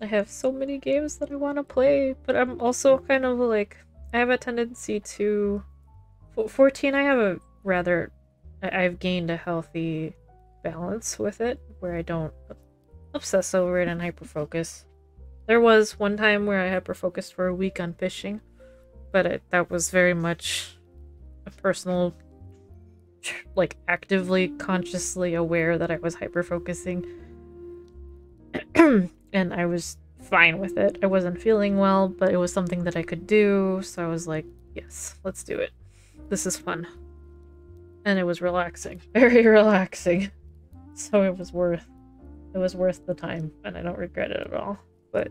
I have so many games that I want to play, but I'm also kind of like... I have a tendency to... 14, I have a rather... I've gained a healthy balance with it, where I don't obsess over it and hyper-focus. There was one time where I hyper-focused for a week on fishing, but that was very much a personal like actively, consciously aware that I was hyper-focusing. And I was fine with it. I wasn't feeling well, but it was something that I could do, so I was like, yes, let's do it. This is fun. And it was relaxing. Very relaxing. So it was worth the time, and I don't regret it at all. But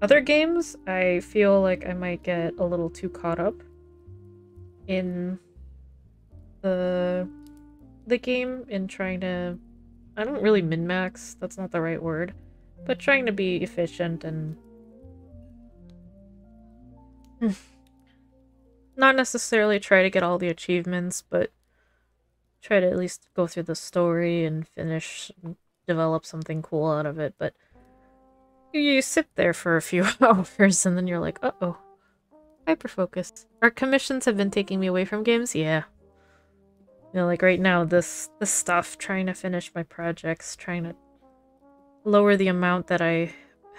other games, I feel like I might get a little too caught up in the game, in trying to, I don't really min-max, that's not the right word, but trying to be efficient and not necessarily try to get all the achievements, but try to at least go through the story and finish and develop something cool out of it. But you sit there for a few hours and then you're like, uh-oh, hyper-focus. Our commissions have been taking me away from games? Yeah. You know, like right now, this stuff, trying to finish my projects, trying to lower the amount that I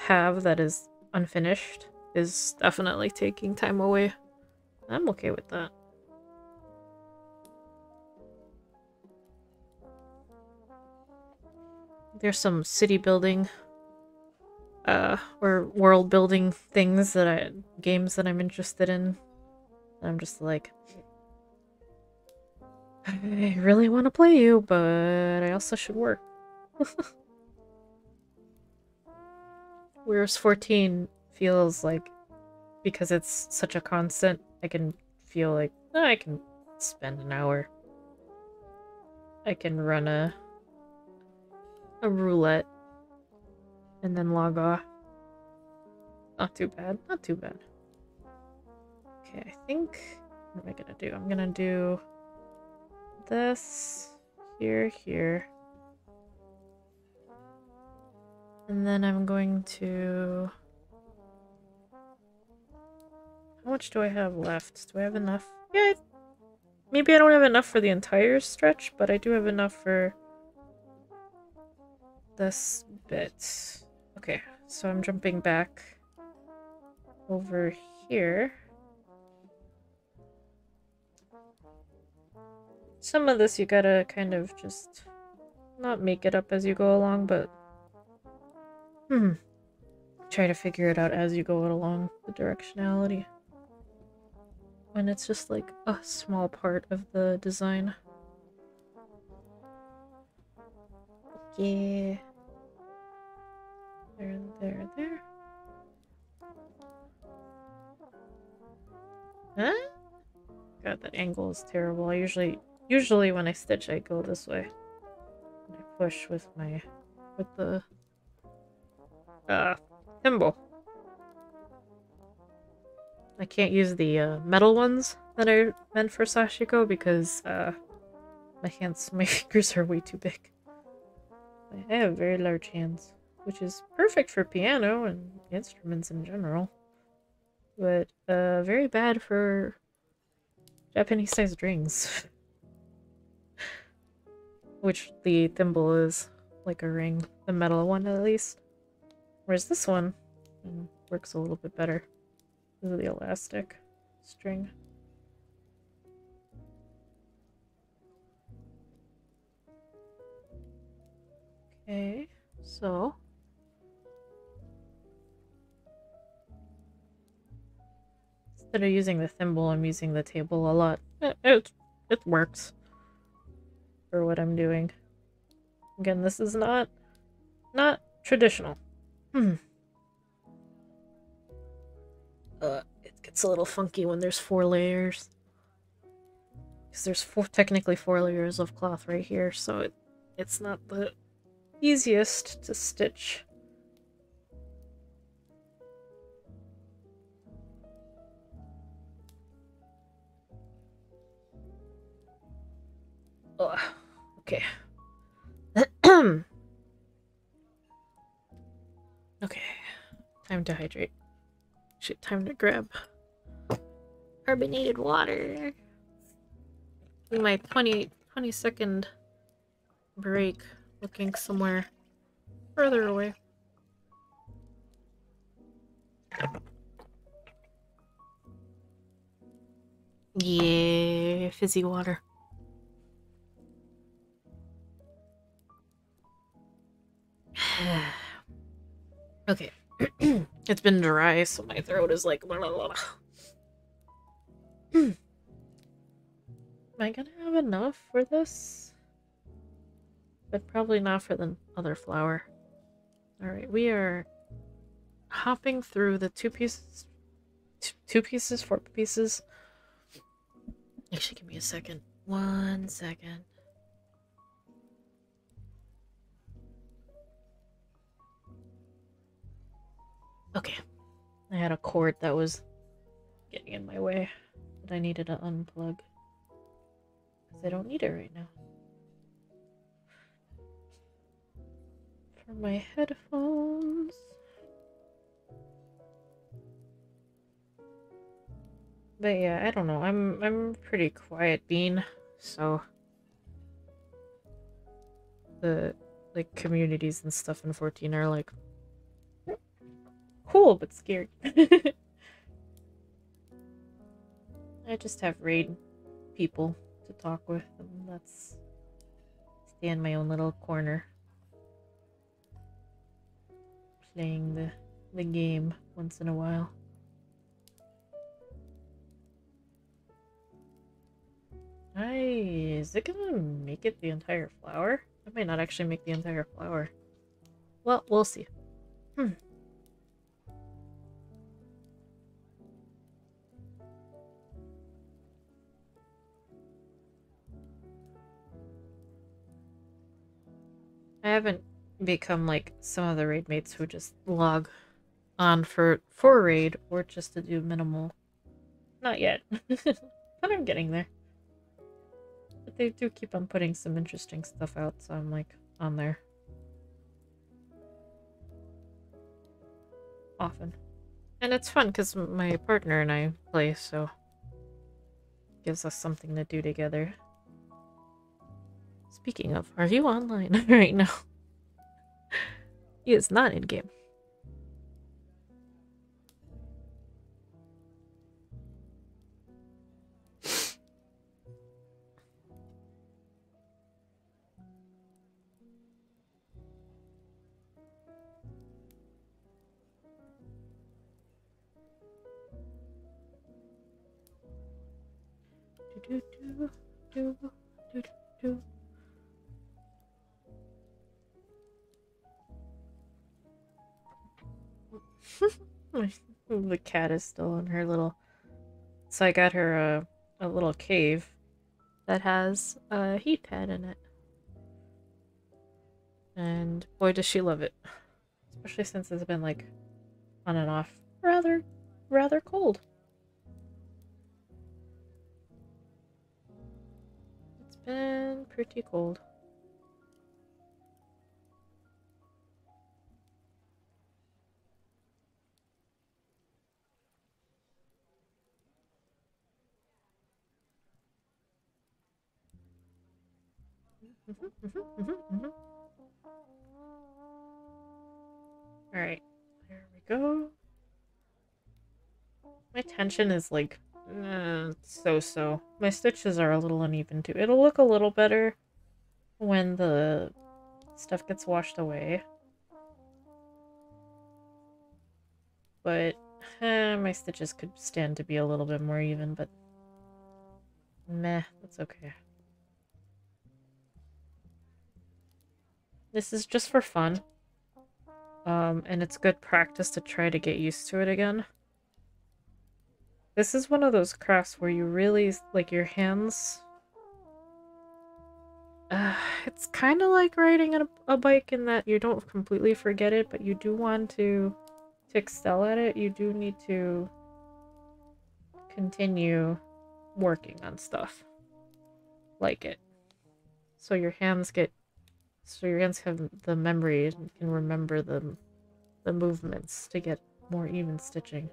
have that is unfinished is definitely taking time away. I'm okay with that. There's some city building, or world building things games that I'm interested in. I'm just like, I really want to play you, but I also should work. Whereas 14 feels like, because it's such a constant, I can feel like, oh, I can spend an hour. I can run a roulette and then log off. Not too bad, not too bad. Okay, I think, what am I gonna do? I'm gonna do this, here. And then I'm going to... How much do I have left? Do I have enough? Yeah, maybe I don't have enough for the entire stretch, but I do have enough for this bit. Okay, so I'm jumping back over here. Some of this you gotta kind of just not make it up as you go along, but try to figure it out as you go along, the directionality. When it's just like a small part of the design. Yeah. There. Huh? God, that angle is terrible. I usually when I stitch, I go this way. And I push with the thimble. I can't use the metal ones that are meant for Sashiko because my fingers are way too big. I have very large hands, which is perfect for piano and instruments in general, but very bad for Japanese-sized rings. Which the thimble is like a ring, the metal one at least. Whereas this one works a little bit better because of the elastic string. Okay, so instead of using the thimble, I'm using the table a lot. It works for what I'm doing. Again, this is not traditional. It gets a little funky when there's 4 layers. Because there's technically 4 layers of cloth right here, so it's not the easiest to stitch. Ugh. Okay. Okay. Time to hydrate. Shit, time to grab carbonated water. Do my 20-second break, looking somewhere further away. Yeah, fizzy water. It's been dry, so my throat is like... Blah, blah, blah. Am I gonna have enough for this? But probably not for the other flower. Alright, we are hopping through the 4 pieces. Actually, give me a second. 1 second. Okay. I had a cord that was getting in my way that I needed to unplug. Because I don't need it right now. For my headphones. But yeah, I don't know. I'm pretty quiet bean, so the like communities and stuff in 14 are like cool but scary. I just have raid people to talk with, and that's stay in my own little corner playing the game once in a while. Is it gonna make it the entire flower? I might not actually make the entire flower. Well, we'll see. I haven't become like some of the raid mates who just log on for raid or just to do minimal. Not yet. But I'm getting there. But they do keep on putting some interesting stuff out, so I'm like on there. Often. And it's fun because my partner and I play, so it gives us something to do together. Speaking of, are you online right now? He is not in game. The cat is still in her little... So I got her a little cave that has a heat pad in it. And boy does she love it. Especially since it's been like on and off rather cold. It's been pretty cold. Alright, there we go. My tension is like so-so. My stitches are a little uneven too. It'll look a little better when the stuff gets washed away. But my stitches could stand to be a little bit more even, but meh, that's okay. This is just for fun. And it's good practice to try to get used to it again. This is one of those crafts where you really, like, your hands... it's kind of like riding a bike in that you don't completely forget it, but you do want to excel at it. You do need to continue working on stuff like it. So your hands have the memory and can remember the movements to get more even stitching.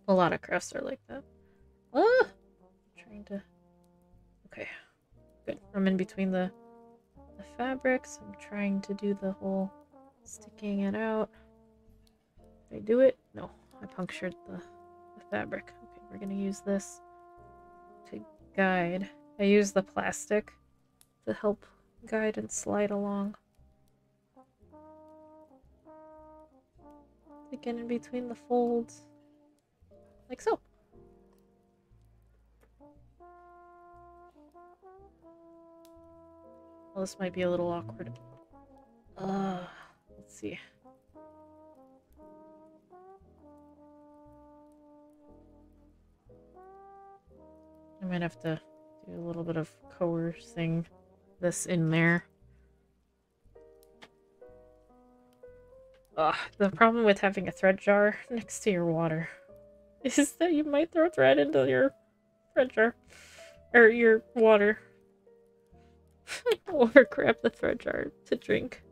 A lot of crafts are like that. Ah! Trying to... Okay. Good. I'm in between the fabrics. I'm trying to do the whole sticking it out. Did I do it? No. I punctured the fabric. Okay, we're gonna use this to guide. I use the plastic to help guide and slide along. Again, in between the folds. Like so. Well, this might be a little awkward. Let's see. I might have to do a little bit of coercing this in there. The problem with having a thread jar next to your water is that you might throw thread into your thread jar. Or your water. Or grab the thread jar to drink.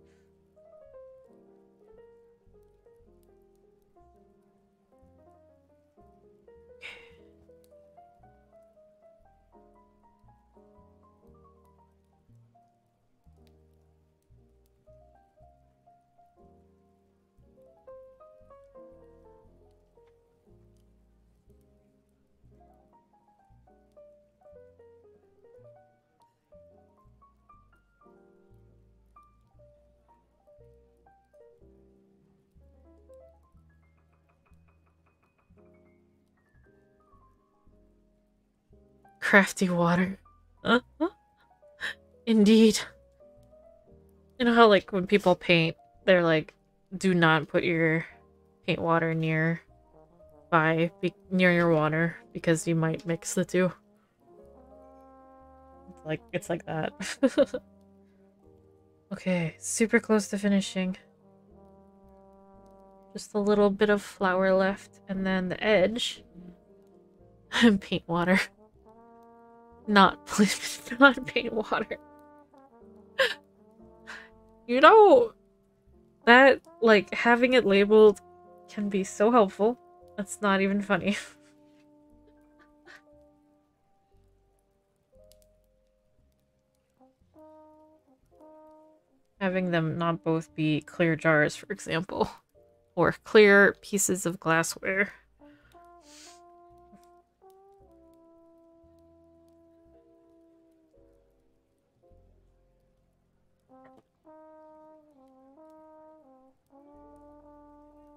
Crafty water. Indeed. You know how, like, when people paint, they're like, do not put your paint water near your water because you might mix the two. It's like that. Okay, super close to finishing. Just a little bit of flour left, and then the edge. Paint water. Not paint water. You know, that, like, having it labeled can be so helpful. That's not even funny. Having them not both be clear jars, for example. Or clear pieces of glassware.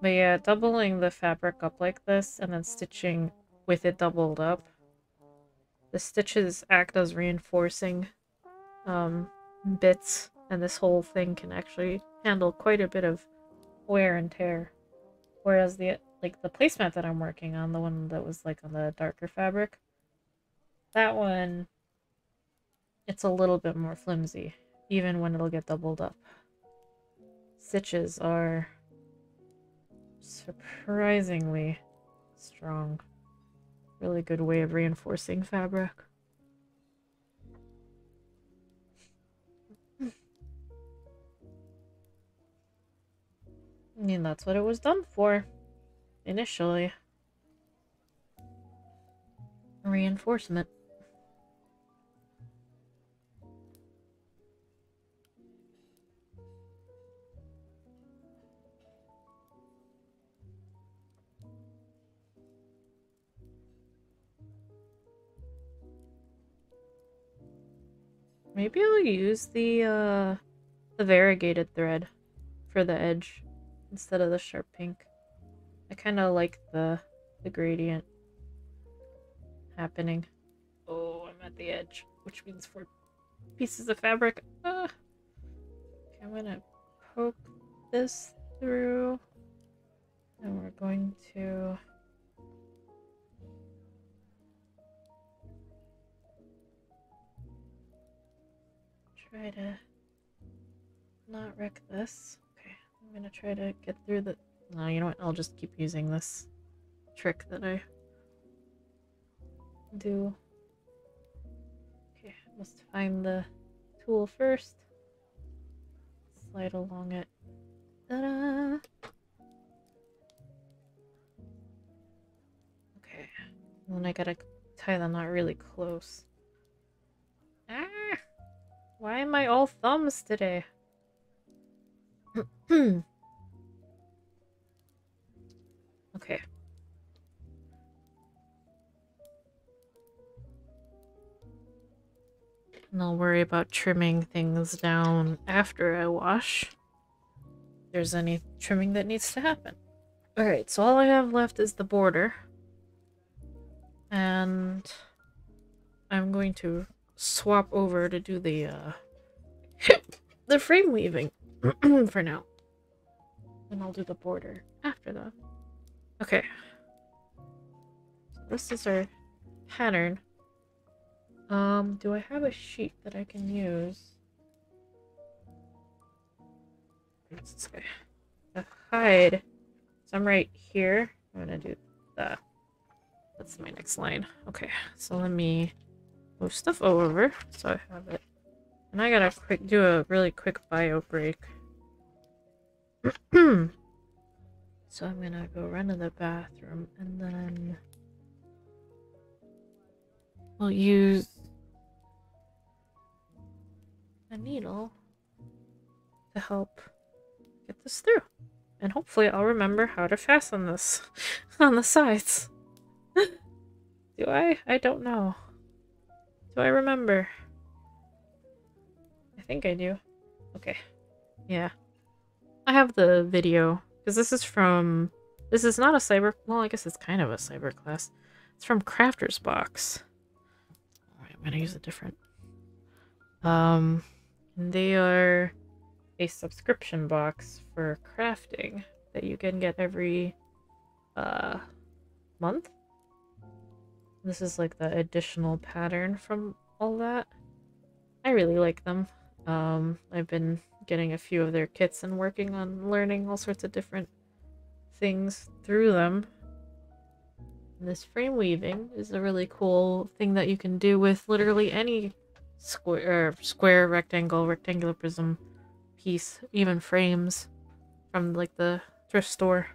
But yeah, doubling the fabric up like this and then stitching with it doubled up. The stitches act as reinforcing bits, and this whole thing can actually handle quite a bit of wear and tear. Whereas the placemat that I'm working on, the one that was like on the darker fabric, that one, it's a little bit more flimsy, even when it'll get doubled up. Stitches are surprisingly strong. Really good way of reinforcing fabric. I mean, that's what it was done for, initially. Reinforcement. Maybe I'll use the variegated thread for the edge instead of the sharp pink. I kind of like the gradient happening. Oh, I'm at the edge, which means 4 pieces of fabric. Okay, I'm gonna poke this through, and we're going to try to not wreck this. Okay, I'm gonna try to get through the... No, you know what? I'll just keep using this trick that I do. Okay, must find the tool first. Slide along it. Ta-da! Okay, and then I gotta tie the knot really close. Ah! Why am I all thumbs today? Okay. And I'll worry about trimming things down after I wash. If there's any trimming that needs to happen. Alright, so all I have left is the border. And I'm going to swap over to do the the frame weaving for now. And I'll do the border after that. Okay. So this is our pattern. Do I have a sheet that I can use? What's this guy? The hide. So I'm right here. I'm gonna do that. That's my next line. Okay, so let me move stuff over so I have it. And I gotta do a really quick bio break. So I'm gonna go run to the bathroom and then we'll use a needle to help get this through. And hopefully I'll remember how to fasten this on the sides. Do I? I don't know. Do I remember? I think I do. Okay. Yeah. I have the video. Because this is from... This is not a cyber... Well, I guess it's kind of a cyber class. It's from Crafter's Box. Alright, I'm gonna use a different... They are a subscription box for crafting that you can get every... month? This is like the additional pattern from all that. I really like them. I've been getting a few of their kits and working on learning all sorts of different things through them. And this frame weaving is a really cool thing that you can do with literally any square, rectangle, rectangular prism piece, even frames from like the thrift store.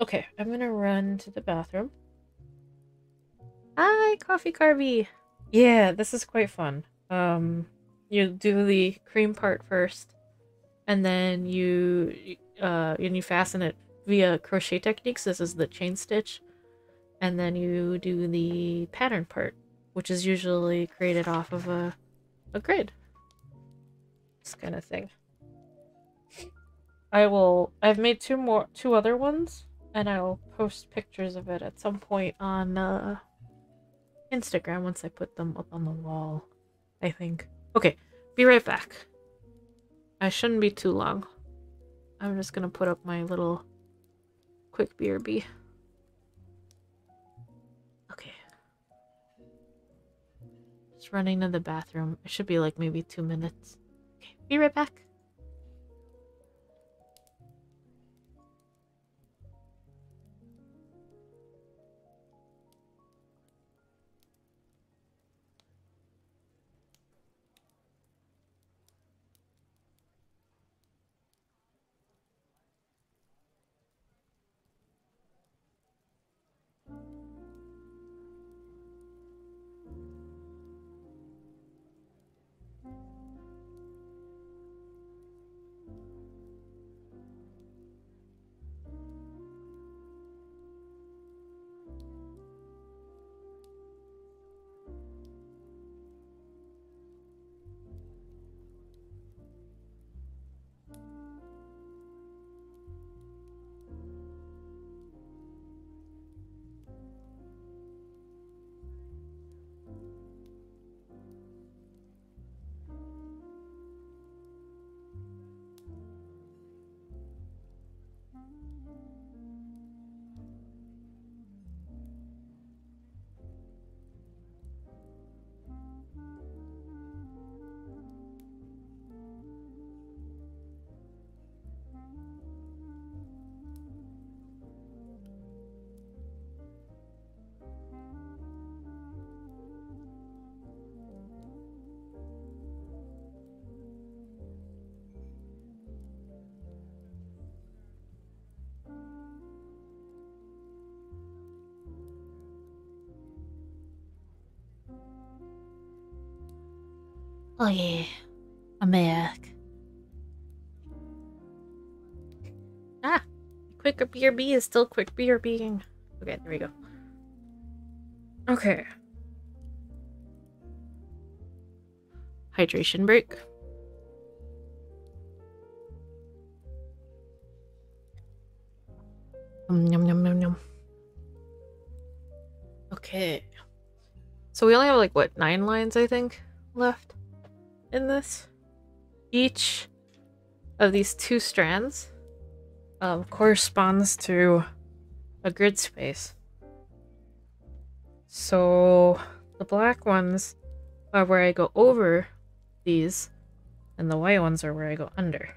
Okay, I'm gonna run to the bathroom. Hi, Coffee Carby! Yeah, this is quite fun. You do the cream part first, and then you fasten it via crochet techniques. This is the chain stitch. And then you do the pattern part, which is usually created off of a grid. This kind of thing. I've made two other ones, and I'll post pictures of it at some point on Instagram once I put them up on the wall, I think. Okay, be right back. I shouldn't be too long. I'm just gonna put up my little quick BRB. Okay. Just running to the bathroom. It should be like maybe 2 minutes. Okay, be right back. Oh yeah, I'm back. Ah, quick BRB is still quick BRBing. Okay, there we go. Okay. Hydration break. Yum, yum, yum, yum. Okay. So we only have like, what, 9 lines, I think, left in this? Each of these 2 strands corresponds to a grid space. So the black ones are where I go over these, and the white ones are where I go under.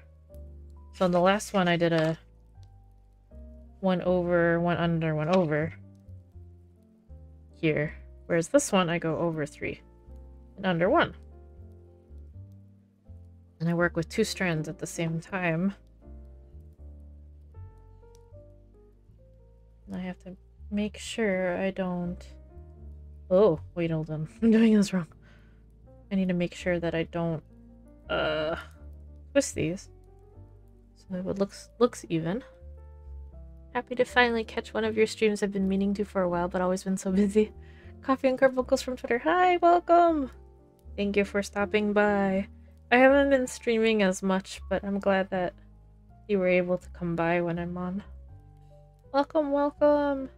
So in the last one I did a 1 over, 1 under, 1 over here. Whereas this one I go over 3 and under 1. And I work with 2 strands at the same time. And I have to make sure I don't... Oh, wait, hold on. I'm doing this wrong. I need to make sure that I don't twist these so it looks even. Happy to finally catch one of your streams. I've been meaning to for a while, but always been so busy. Coffee and Carbuncles from Twitter. Hi, welcome! Thank you for stopping by. I haven't been streaming as much, but I'm glad that you were able to come by when I'm on. Welcome, welcome!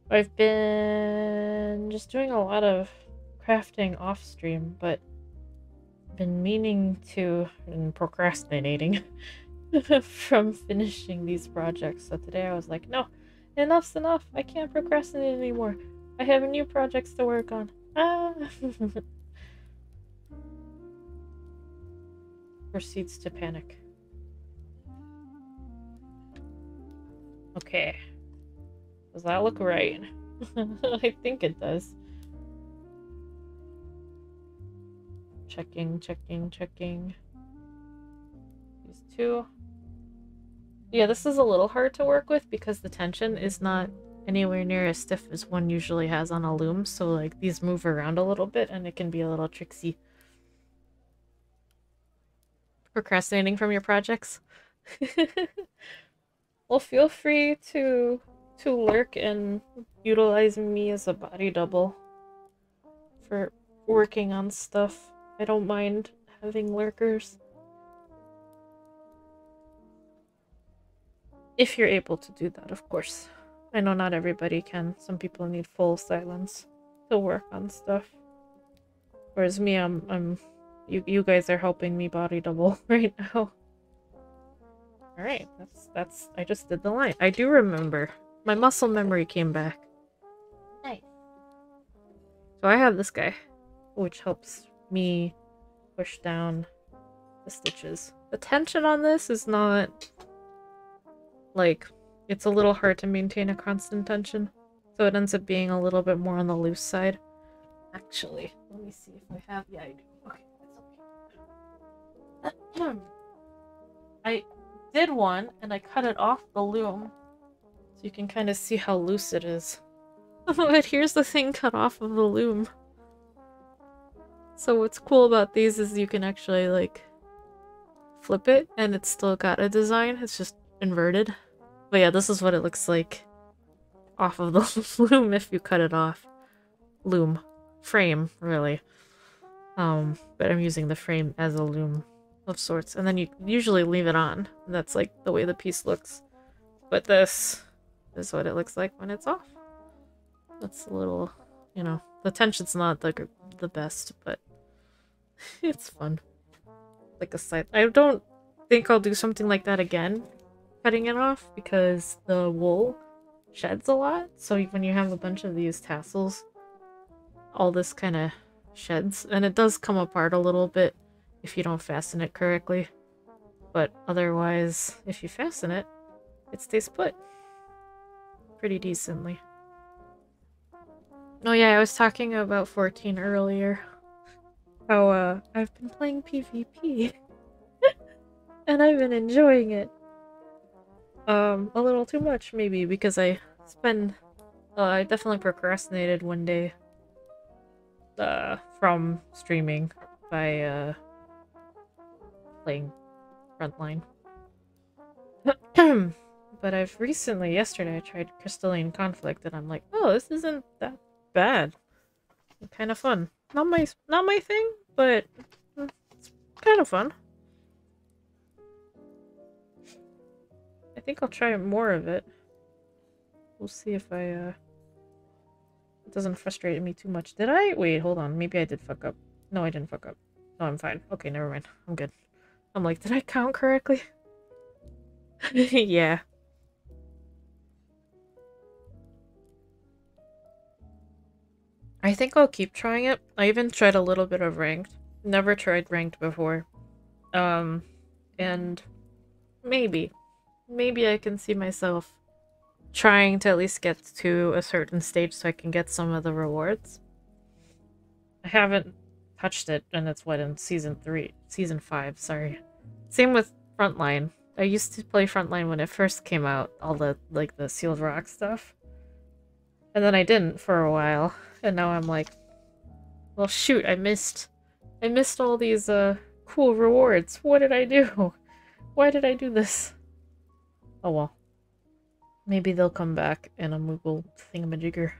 I've been just doing a lot of crafting off stream, but been meaning to and procrastinating from finishing these projects. So today I was like, no, enough's enough. I can't procrastinate anymore. I have new projects to work on. Ah. Proceeds to panic. Okay. Does that look right? I think it does. Checking. These 2. Yeah, this is a little hard to work with because the tension is not anywhere near as stiff as one usually has on a loom, so like these move around a little bit and it can be a little tricksy. Procrastinating from your projects? Well, feel free to lurk and utilize me as a body double for working on stuff. I don't mind having lurkers. If you're able to do that, of course. I know not everybody can. Some people need full silence to work on stuff. Whereas me, you guys are helping me body double right now. Alright, that's I just did the line. I do remember. My muscle memory came back. Nice. So I have this guy, which helps me push down the stitches. The tension on this is not like, it's a little hard to maintain a constant tension, so it ends up being a little bit more on the loose side. Actually, let me see if I have... Yeah, I do. Okay, that's okay. I did one, and I cut it off the loom, so you can kind of see how loose it is. But here's the thing cut off of the loom. So what's cool about these is you can actually, like, flip it, and it's still got a design. It's just inverted. But yeah, this is what it looks like off of the loom if you cut it off. Loom. Frame, really. But I'm using the frame as a loom of sorts. And then you usually leave it on. That's like the way the piece looks. But this is what it looks like when it's off. That's a little, you know, the tension's not the best, but it's fun. Like a side. I don't think I'll do something like that again, cutting it off, because the wool sheds a lot. So when you have a bunch of these tassels, all this kind of sheds, and it does come apart a little bit if you don't fasten it correctly. But otherwise, if you fasten it, it stays put pretty decently. Oh yeah, I was talking about 14 earlier. How I've been playing PvP and I've been enjoying it. A little too much maybe, because I definitely procrastinated one day from streaming by playing Frontline. But I've recently, yesterday, I tried Crystalline Conflict, and I'm like, oh, this isn't that bad. Kind of fun. Not my thing, but it's kind of fun. I think I'll try more of it. We'll see if it doesn't frustrate me too much. Did I? Wait, hold on. Maybe I did fuck up. No, I didn't fuck up. No, I'm fine. Okay, never mind. I'm good. I'm like, did I count correctly? Yeah. I think I'll keep trying it. I even tried a little bit of ranked. Never tried ranked before. And maybe I can see myself trying to at least get to a certain stage so I can get some of the rewards. I haven't touched it, and it's what, in season 5, sorry. Same with Frontline. I used to play Frontline when it first came out, all the, like, the Sealed Rock stuff. And then I didn't for a while, and now I'm like, well shoot, I missed all these, cool rewards. What did I do? Why did I do this? Oh well. Maybe they'll come back in a Moogle thingamajigger.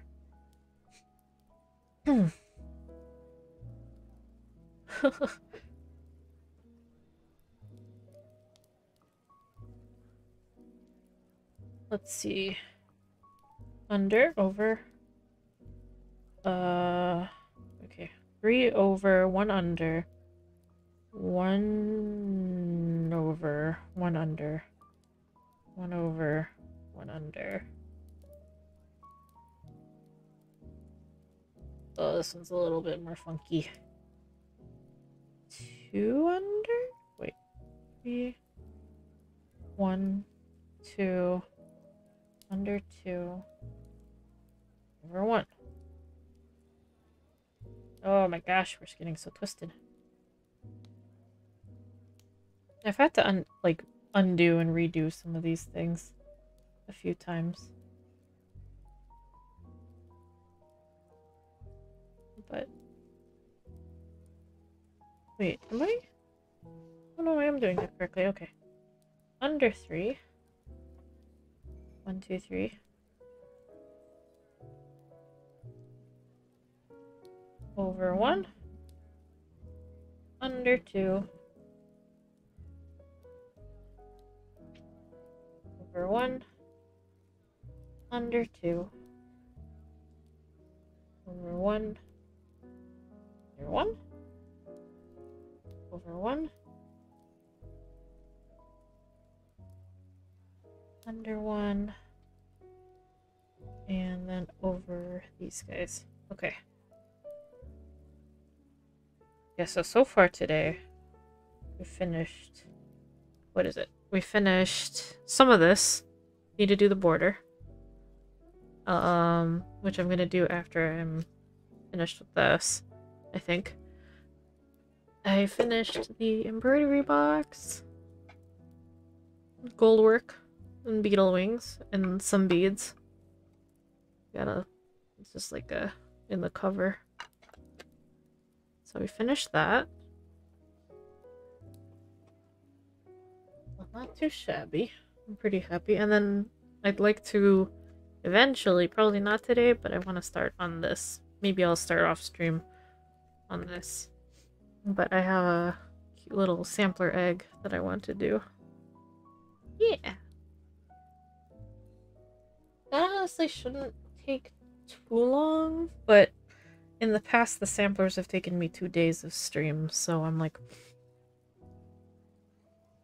Let's see. Under, over. Okay. 3 over, 1 under. 1 over, 1 under. 1 over, 1 under. Oh, this one's a little bit more funky. 2 under? Wait. 3. 1, 2. Under 2. Over 1. Oh my gosh, we're getting so twisted. I've had to undo and redo some of these things a few times. But wait, am I? Oh no, I am doing that correctly. Okay. Under 3. 1, 2, 3. Over 1. Under 2. Over 1. Under 2. Over 1. Under 1. Over 1. Under 1. And then over these guys. Okay. Yeah, so far today, we finished... What is it? We finished some of this. Need to do the border. Which I'm gonna do after I'm finished with this, I think. I finished the embroidery box. Gold work. And beetle wings. And some beads. It's just like in the cover. So we finished that. Well, not too shabby. I'm pretty happy. And then I'd like to eventually, probably not today, but I want to start on this. Maybe I'll start off stream on this. But I have a cute little sampler egg that I want to do. Yeah. That honestly shouldn't take too long, but in the past the samplers have taken me 2 days of stream, so I'm like,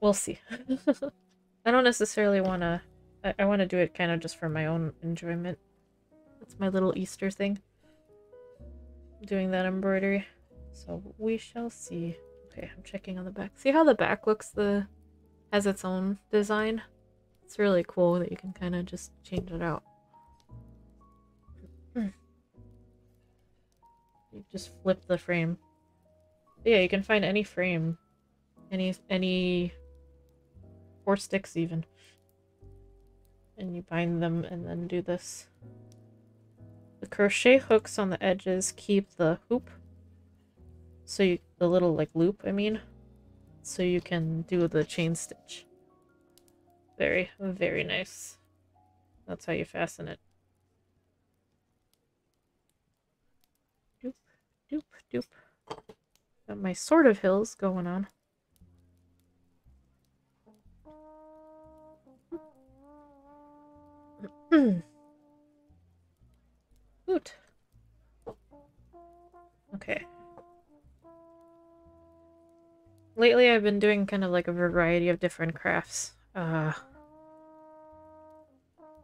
we'll see. I don't necessarily want to... I want to do it kind of just for my own enjoyment. That's my little Easter thing. Doing that embroidery. So we shall see. Okay, I'm checking on the back. See how the back looks? Has its own design? It's really cool that you can kind of just change it out. You just flip the frame. But yeah, you can find any frame. Any 4 sticks even. And you bind them and then do this. The crochet hooks on the edges keep the hoop. So the little like loop, I mean. So you can do the chain stitch. Very, very nice. That's how you fasten it. Doop, doop, doop. Got my sort of hills going on. Hoot. Okay. Lately I've been doing kind of like a variety of different crafts.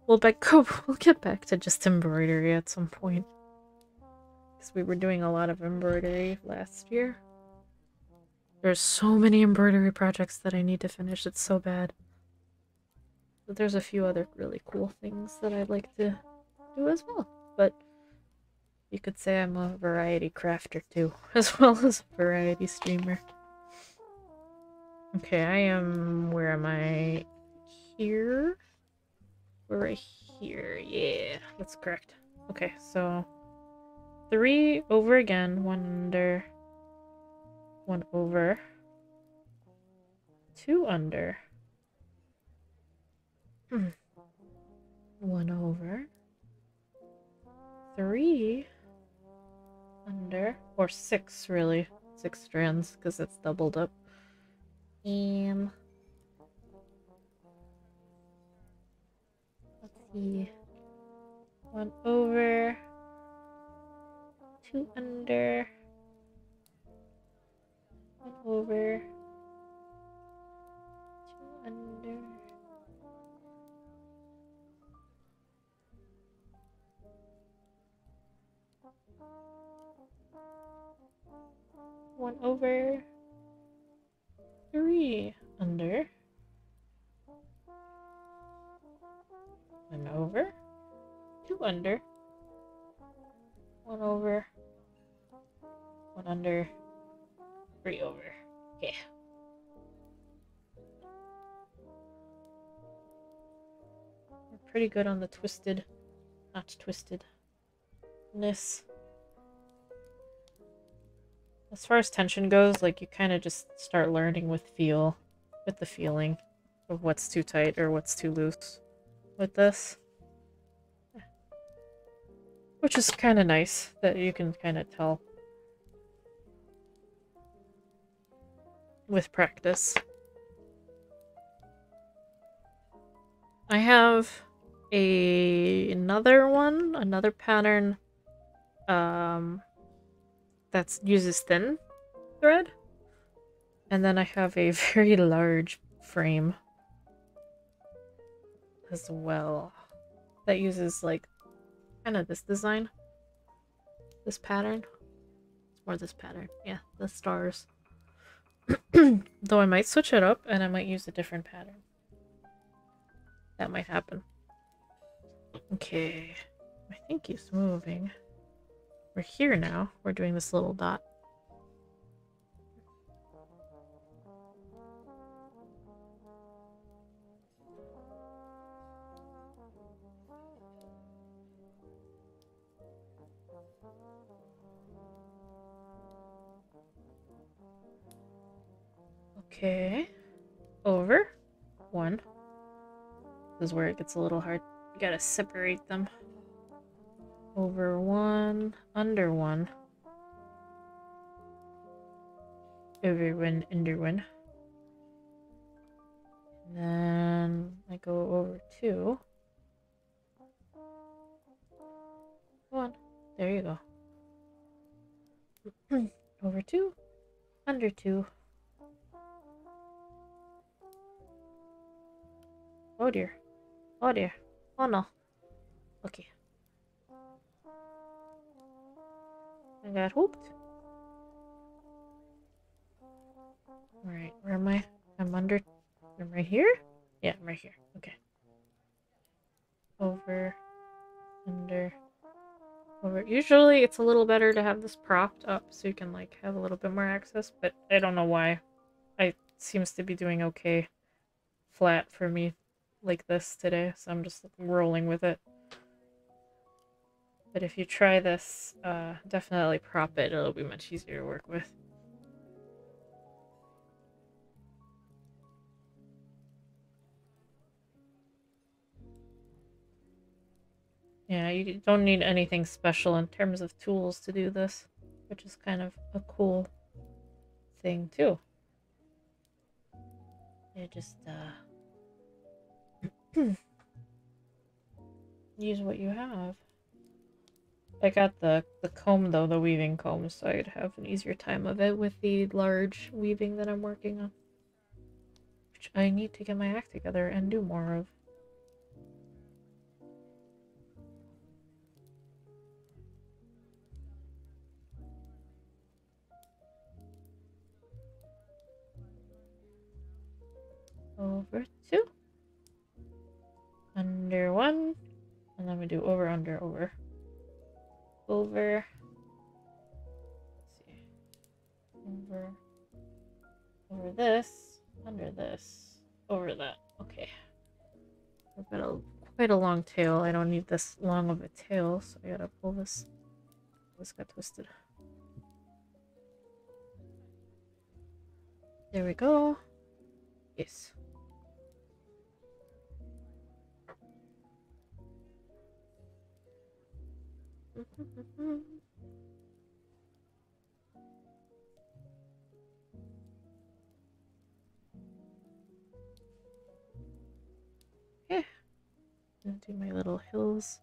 We'll get back to just embroidery at some point. Because we were doing a lot of embroidery last year. There's so many embroidery projects that I need to finish, it's so bad. But there's a few other really cool things that I'd like to do as well. But you could say I'm a variety crafter too, as well as a variety streamer. Okay, I am... where am I? Here? We're right here, yeah, that's correct. Okay, so 3 over again, 1 under, 1 over, 2 under, 1 over, 3 under, or 6 really, 6 strands because it's doubled up. Let's see, 1 over, 2 under, 1 over, 2 under, 1 over, 3 under, 1 over, 2 under, 1 over, 1 under, 3 over. Okay. We're pretty good on the twisted, not twistedness. As far as tension goes, like, you kind of just start learning with the feeling of what's too tight or what's too loose with this. Which is kind of nice that you can kind of tell with practice. I have another pattern that uses thin thread, and then I have a very large frame as well that uses like kind of this design, this pattern. It's more this pattern, yeah, the stars. Though I might switch it up and I might use a different pattern. That might happen. Okay, I think he's moving. We're here now. We're doing this little dot. Okay. Over. 1. This is where it gets a little hard. You gotta separate them. Over 1, under 1. Over 1, under 1. And then I go over 2. 1. There you go. Over 2, under 2. Oh dear. Oh dear. Oh no. Okay. I got hooped. Alright, where am I? I'm right here? Yeah, I'm right here. Okay. Over, under, over. Usually it's a little better to have this propped up so you can like have a little bit more access, but I don't know why. It seems to be doing okay flat for me like this today, so I'm just rolling with it. But if you try this, definitely prop it. It'll be much easier to work with. Yeah, you don't need anything special in terms of tools to do this, which is kind of a cool thing too. You just use what you have. I got the comb though, the weaving comb, so I'd have an easier time of it with the large weaving that I'm working on. Which I need to get my act together and do more of. Over 2. Under 1. And then we do over, under, over. Over. Let's see. Over this. Under this. Over that. Okay. I've got quite a long tail. I don't need this long of a tail, so I gotta pull this. This got twisted. There we go. Yes. Okay. Gonna do my little hills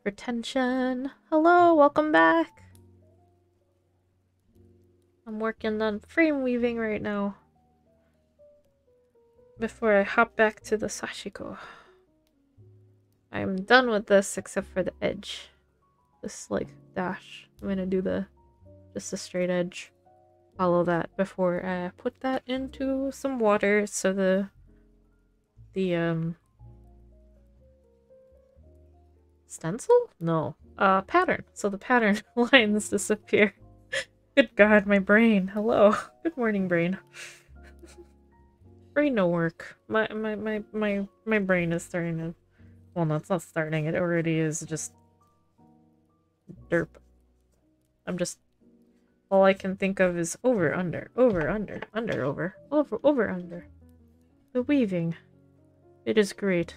for tension. Hello, welcome back. I'm working on frame weaving right now. Before I hop back to the Sashiko. I'm done with this except for the edge. This like dash. I'm gonna do just a straight edge. Follow that before I put that into some water so the stencil? No. Pattern. So the pattern lines disappear. Good God, my brain. Hello. Good morning, brain. Brain no work. My brain is starting to, well, no, it's not starting. It already is just derp. I'm just, all I can think of is over, under, over, under, under, over, under. The weaving. It is great.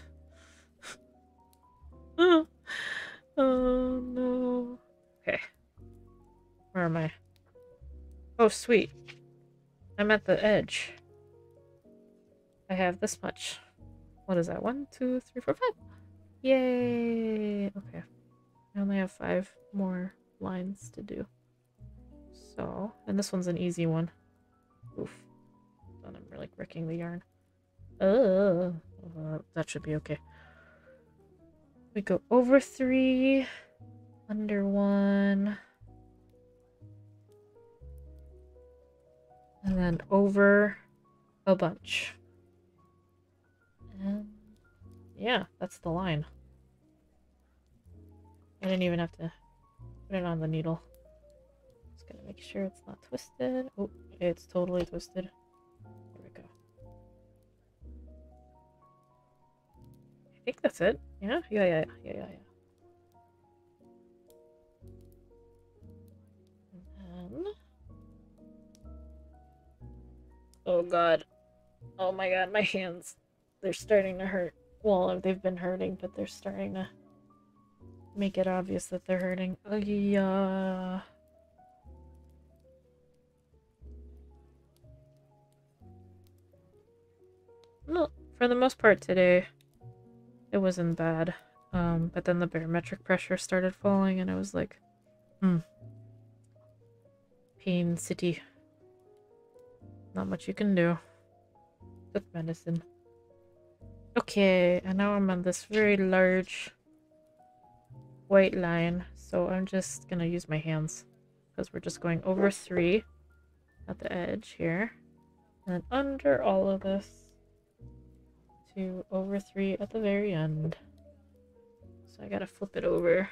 Oh no. Okay. Where am I? Oh, sweet. I'm at the edge. I have this much. What is that? 1, 2, 3, 4, 5. Yay! Okay. I only have 5 more lines to do. So, and this one's an easy one. Oof. Then I'm really wrecking the yarn. That should be okay. We go over 3, under 1, and then over a bunch. And yeah, that's the line. I didn't even have to put it on the needle. Just gotta make sure it's not twisted. Oh, it's totally twisted. There we go. I think that's it. Yeah? Yeah. And then... oh god. Oh my god, my hands. They're starting to hurt. Well, they've been hurting, but they're starting to make it obvious that they're hurting. Yeah. No, for the most part today, it wasn't bad. But then the barometric pressure started falling, and I was like, pain city. Not much you can do. Took medicine. Okay, and now I'm on this very large white line, so I'm just gonna use my hands because we're just going over 3 at the edge here, and then under all of this to over 3 at the very end. So I gotta flip it over,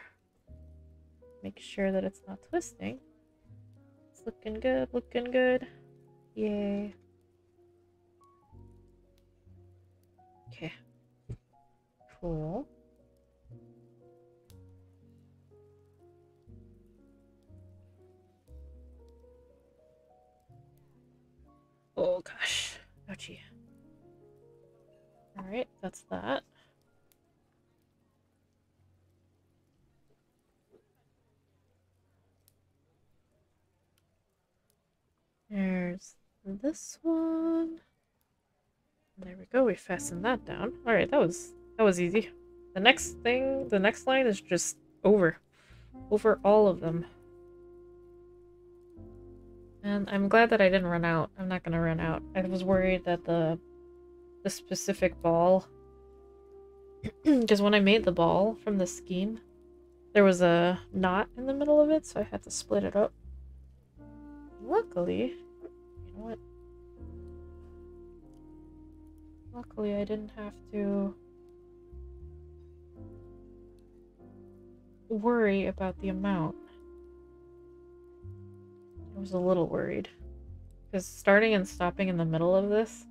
make sure that it's not twisting. It's looking good, looking good. Yay. Okay. Cool. Oh gosh. Ouchie. Alright, that's that. there's this one. There we go, we fastened that down. Alright, that was easy. The next line is just over all of them. And I'm glad that I didn't run out. I'm not gonna run out. I was worried that the specific ball, because when I made the ball from the skein, there was a knot in the middle of it, so I had to split it up. Luckily, you know what? Luckily, I didn't have to worry about the amount. I was a little worried. Because starting and stopping in the middle of this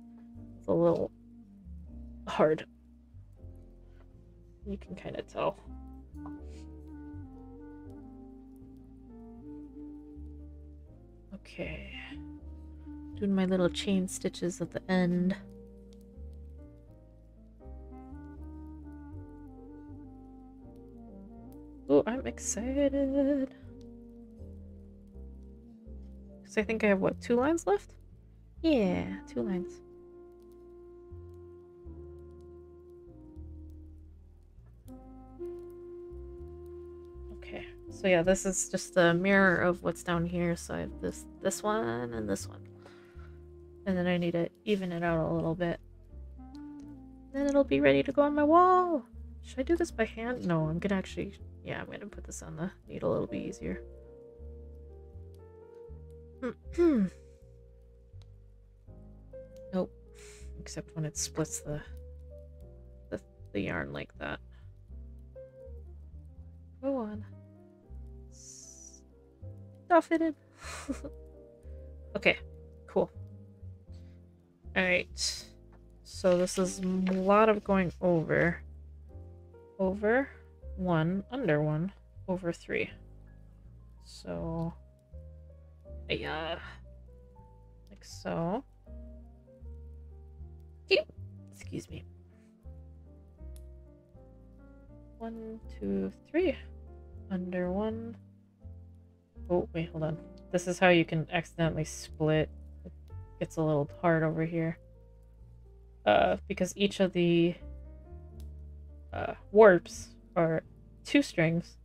is a little hard. You can kind of tell. Okay. Doing my little chain stitches at the end. Oh, I'm excited. Because I think I have, what, 2 lines left? Yeah, 2 lines. Okay, so yeah, this is just a mirror of what's down here. So I have this one and this one. And then I need to even it out a little bit. Then it'll be ready to go on my wall. Should I do this by hand? No, I'm gonna actually... Yeah, I'm gonna put this on the needle. It'll be easier. Nope. Except when it splits the yarn like that. Go on. Stuff it in. Okay, cool. Alright. So this is a lot of going over. Over 1, under 1, over 3. So, yeah, like so. Excuse me. 1, 2, 3, under 1. Oh, wait, hold on. This is how you can accidentally split. It gets a little hard over here. Because each of the warps are 2 strings.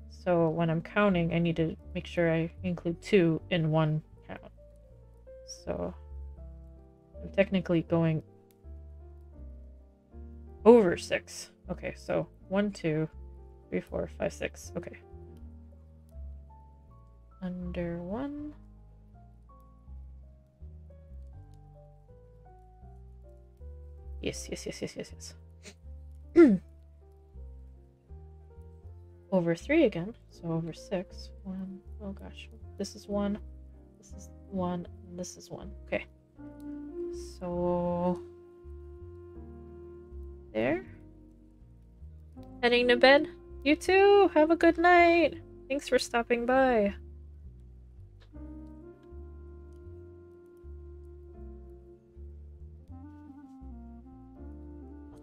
So when I'm counting, I need to make sure I include 2 in one count. So I'm technically going over 6. Okay, so 1, 2, 3, 4, 5, 6. Okay. Under 1. Yes. Over 3 again, so over 6. 1, oh gosh, this is 1, this is 1, and this is 1. Okay, so there. Heading to bed. You too. Have a good night. Thanks for stopping by.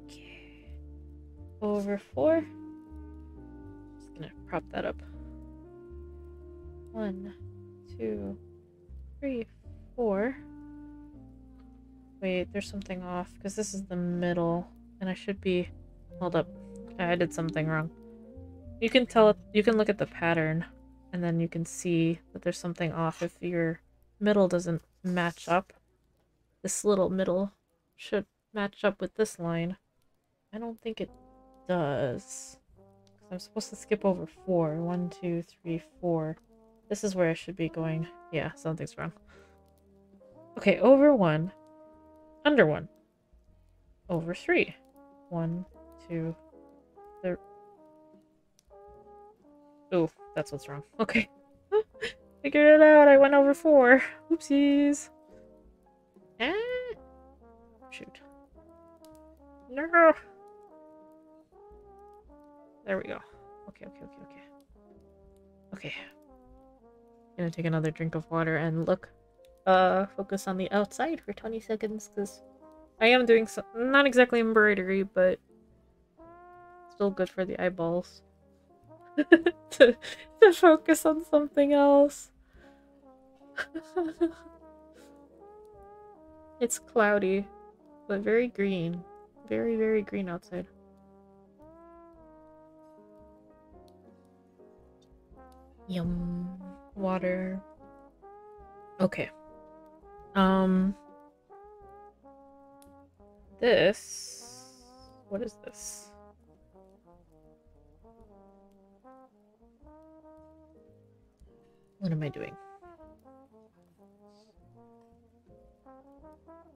Okay. Over 4. Just gonna prop that up. 1, 2, 3, 4. Wait, there's something off because this is the middle, and I should be. Hold up, I did something wrong. You can tell. You can look at the pattern, and then you can see that there's something off if your middle doesn't match up. This little middle should match up with this line. I don't think it does. I'm supposed to skip over 4. 1, 2, 3, 4. This is where I should be going. Yeah, something's wrong. Okay, over 1. Under 1. Over 3. 1, 2, 3. Oh, that's what's wrong. Okay. Figured it out. I went over 4. Oopsies. Ah. Shoot. No. There we go. Okay. Okay. Gonna take another drink of water and look. Focus on the outside for 20 seconds, because I am doing some, not exactly embroidery, but still good for the eyeballs. to focus on something else. It's cloudy, but very green. Very, very green outside. Yum. Water. Okay. This... What is this? What am I doing?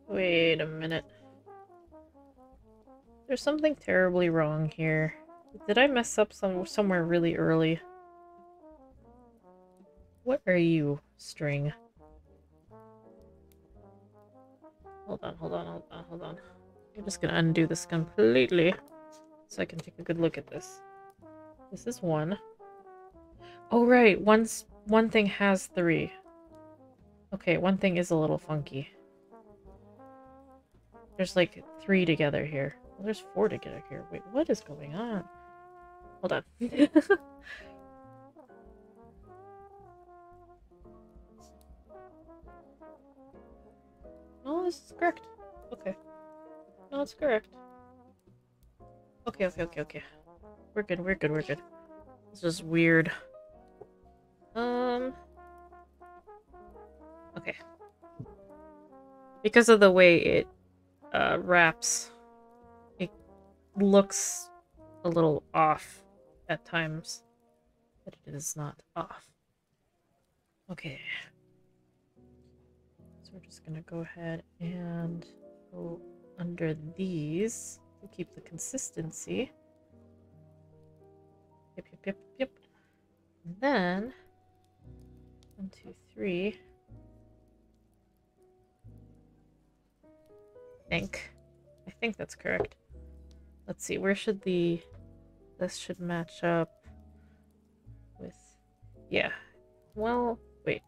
Wait a minute. There's something terribly wrong here. Did I mess up somewhere really early? What are you, string? Hold on. I'm just gonna undo this completely so I can take a good look at this. This is 1. Oh right, one thing has 3. Okay, one thing is a little funky. There's like 3 together here. Well, there's 4 together here. Wait, what is going on? Hold on. No, this is correct. Okay. No, it's correct. Okay. We're good. It's just weird. Okay. Because of the way it wraps, it looks a little off at times, but it is not off. Okay. So we're just gonna go ahead and go under these to keep the consistency. Yep. And then 1, 2, 3. I think that's correct. Let's see, where should this should match up with, yeah. Well, wait.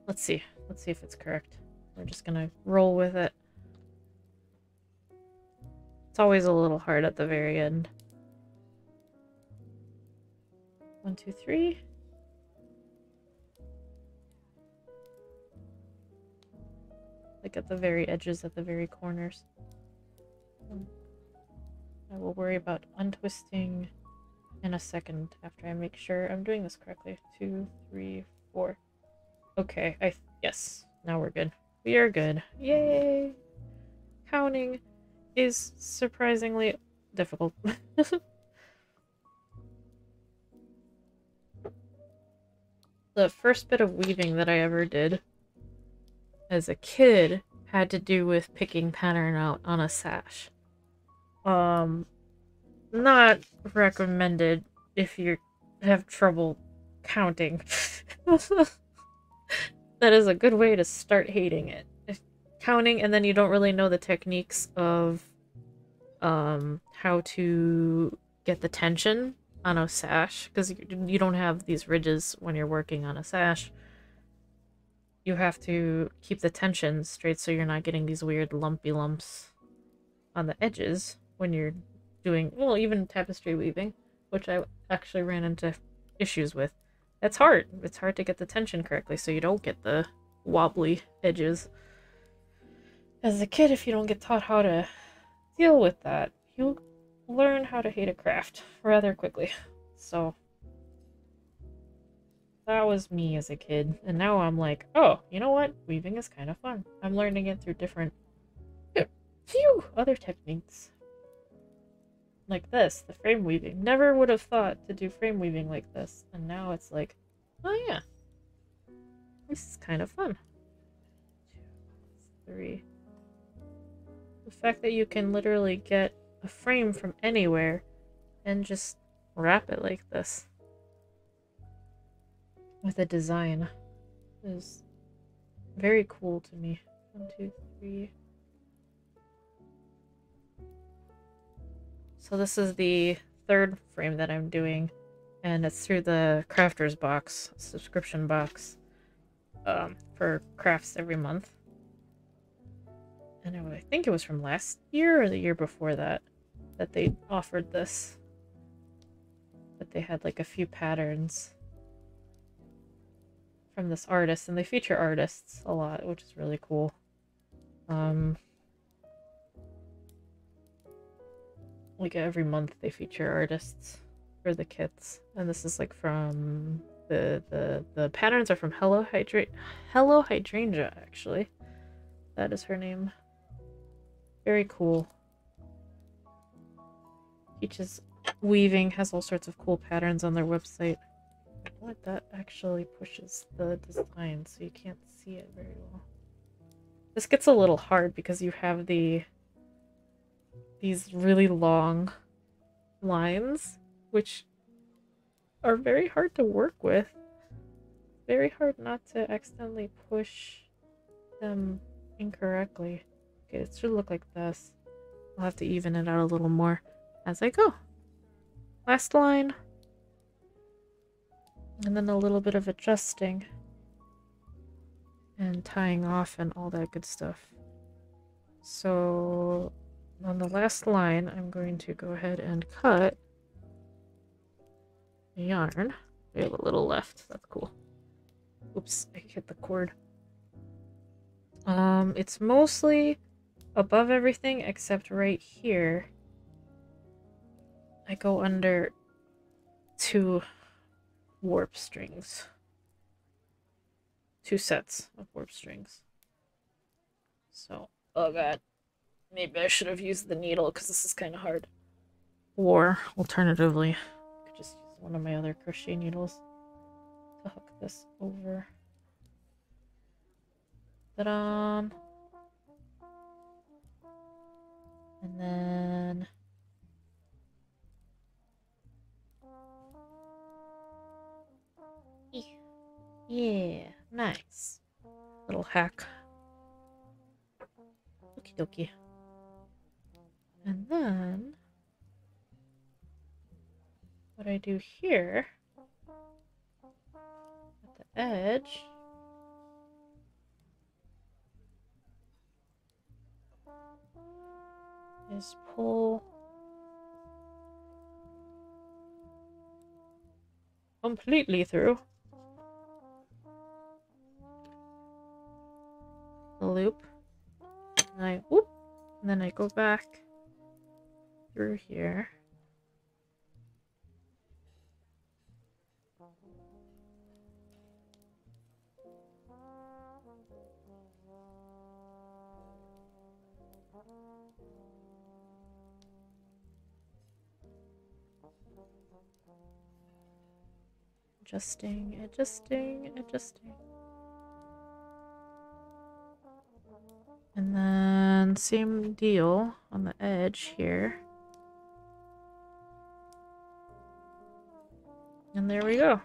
Let's see if it's correct. We're just gonna roll with it. It's always a little hard at the very end. 1, 2, 3. Like at the very edges, at the very corners. I will worry about untwisting in a second after I make sure I'm doing this correctly. 2, 3, 4. Okay, yes. Now we're good. We are good. Yay! Counting is surprisingly difficult. The first bit of weaving that I ever did as a kid had to do with picking pattern out on a sash. Not recommended if you have trouble counting. That is a good way to start hating it. If counting and then you don't really know the techniques of how to get the tension on a sash, because you don't have these ridges when you're working on a sash. You have to keep the tension straight so you're not getting these weird lumpy lumps on the edges when you're doing, well, even tapestry weaving, which I actually ran into issues with. That's hard. It's hard to get the tension correctly so you don't get the wobbly edges. As a kid, if you don't get taught how to deal with that, you'll learn how to hate a craft rather quickly. So that was me as a kid, and now I'm like, oh, you know what? Weaving is kind of fun. I'm learning it through different other techniques. Like this, the frame weaving. Never would have thought to do frame weaving like this, and now it's like, oh yeah, this is kind of fun. 2, 3. The fact that you can literally get a frame from anywhere and just wrap it like this with a design is very cool to me. 1, 2, 3. So this is the 3rd frame that I'm doing, and it's through the Crafters box, subscription box, for crafts every month. And I think it was from last year or the year before that they offered this. that they had like a few patterns from this artist, and they feature artists a lot, which is really cool. Like every month they feature artists for the kits, and this is like from the patterns are from Hello Hydrangea, actually. That is her name. Very cool. Peaches Weaving has all sorts of cool patterns on their website. What, that actually pushes the design so you can't see it very well. This gets a little hard because you have these really long lines, which are very hard to work with. Very hard not to accidentally push them incorrectly. Okay, it should look like this. I'll have to even it out a little more as I go. Last line. And then a little bit of adjusting. And tying off and all that good stuff. So on the last line, I'm going to go ahead and cut the yarn. We have a little left. That's cool. Oops, I hit the cord. It's mostly above everything except right here. I go under 2 warp strings. 2 sets of warp strings. So, oh god. Maybe I should have used the needle because this is kind of hard. Or, alternatively, I could just use one of my other crochet needles to hook this over. Ta-da! And then... yeah, nice. Little hack. Okie dokie. And then... what I do here... at the edge... is pull completely through the loop, and I whoop, and then I go back through here. Adjusting, adjusting, adjusting. And then same deal on the edge here. And there we go.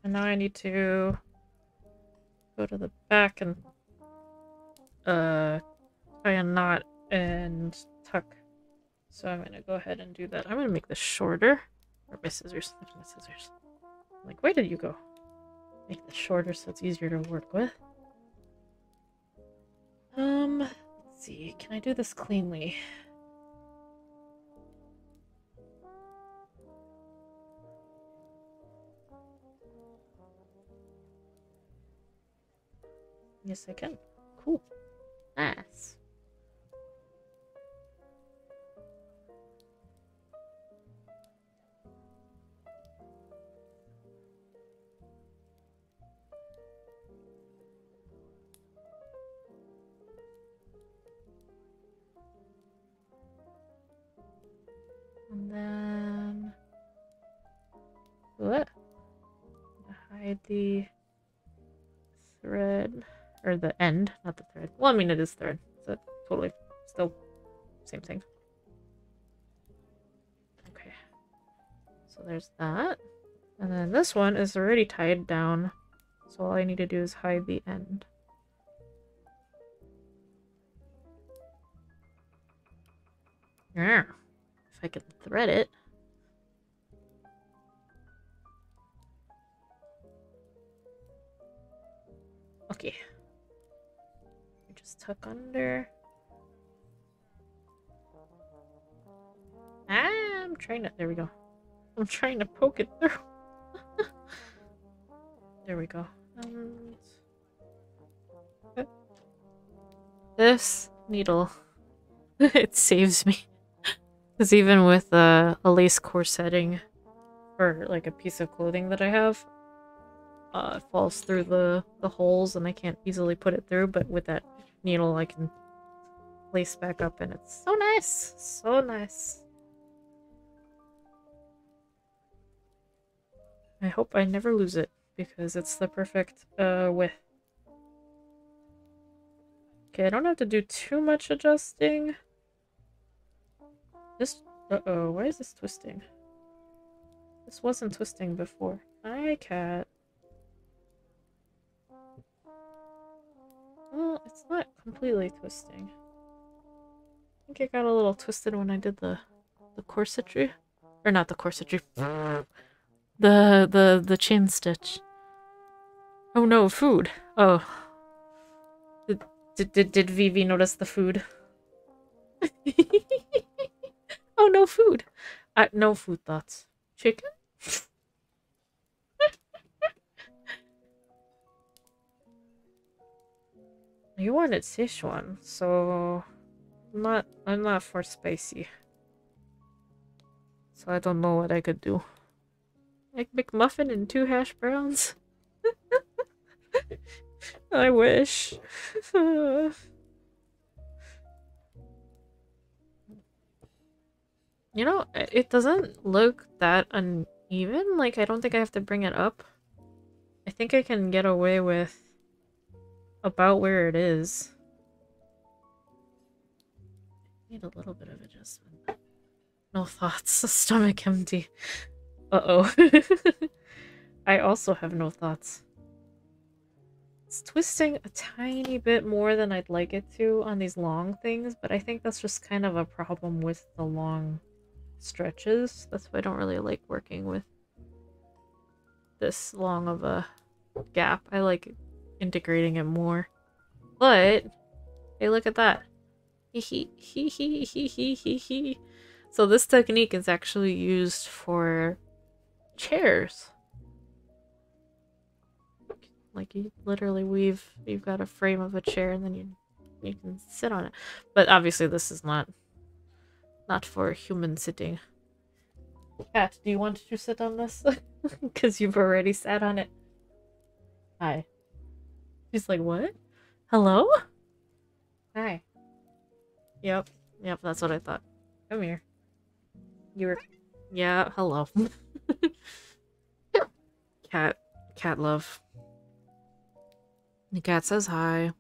And now I need to go to the back and tie a knot and tuck. So I'm gonna go ahead and do that. I'm gonna make this shorter. Or my scissors. There's my scissors. Like, where did you go? Make this shorter so it's easier to work with. Let's see. Can I do this cleanly? Yes, I can. Cool. Nice. And then... what? Hide the thread. Or the end, not the thread. Well, I mean, it is thread. So totally still same thing. Okay. So there's that. And then this one is already tied down. So all I need to do is hide the end. Yeah. If I can thread it. Okay. Just tuck under. I'm trying to. There we go. I'm trying to poke it through. There we go. This needle, it saves me. Because even with a lace corsetting for like a piece of clothing that I have, it falls through the holes and I can't easily put it through, but with that needle I can lace back up and it's so nice. So nice. I hope I never lose it because it's the perfect width. Okay, I don't have to do too much adjusting. This uh-oh, why is this twisting? This wasn't twisting before. Hi, cat. Well, it's not completely twisting. I think it got a little twisted when I did the corsetry. Or not the corsetry. The chin stitch. Oh no, food. Oh. Did Vivi notice the food? Oh, no food. No food thoughts. Chicken? You wanted Sichuan, so I'm not for spicy. So I don't know what I could do. Egg McMuffin and 2 hash browns? I wish. You know, it doesn't look that uneven. Like, I don't think I have to bring it up. I think I can get away with about where it is. Need a little bit of adjustment. No thoughts. Stomach empty. Uh-oh. I also have no thoughts. It's twisting a tiny bit more than I'd like it to on these long things, but I think that's just kind of a problem with the long stretches. That's why I don't really like working with this long of a gap. I like integrating it more. But, hey, look at that. So this technique is actually used for chairs. Like, you literally weave, you've got a frame of a chair and then you can sit on it. But obviously this is not for human sitting. Cat, do you want to sit on this? Because you've already sat on it. Hi. She's like, what? Hello? Hi. Yep, that's what I thought. Come here. You're... Yeah, hello. Cat love. The cat says hi.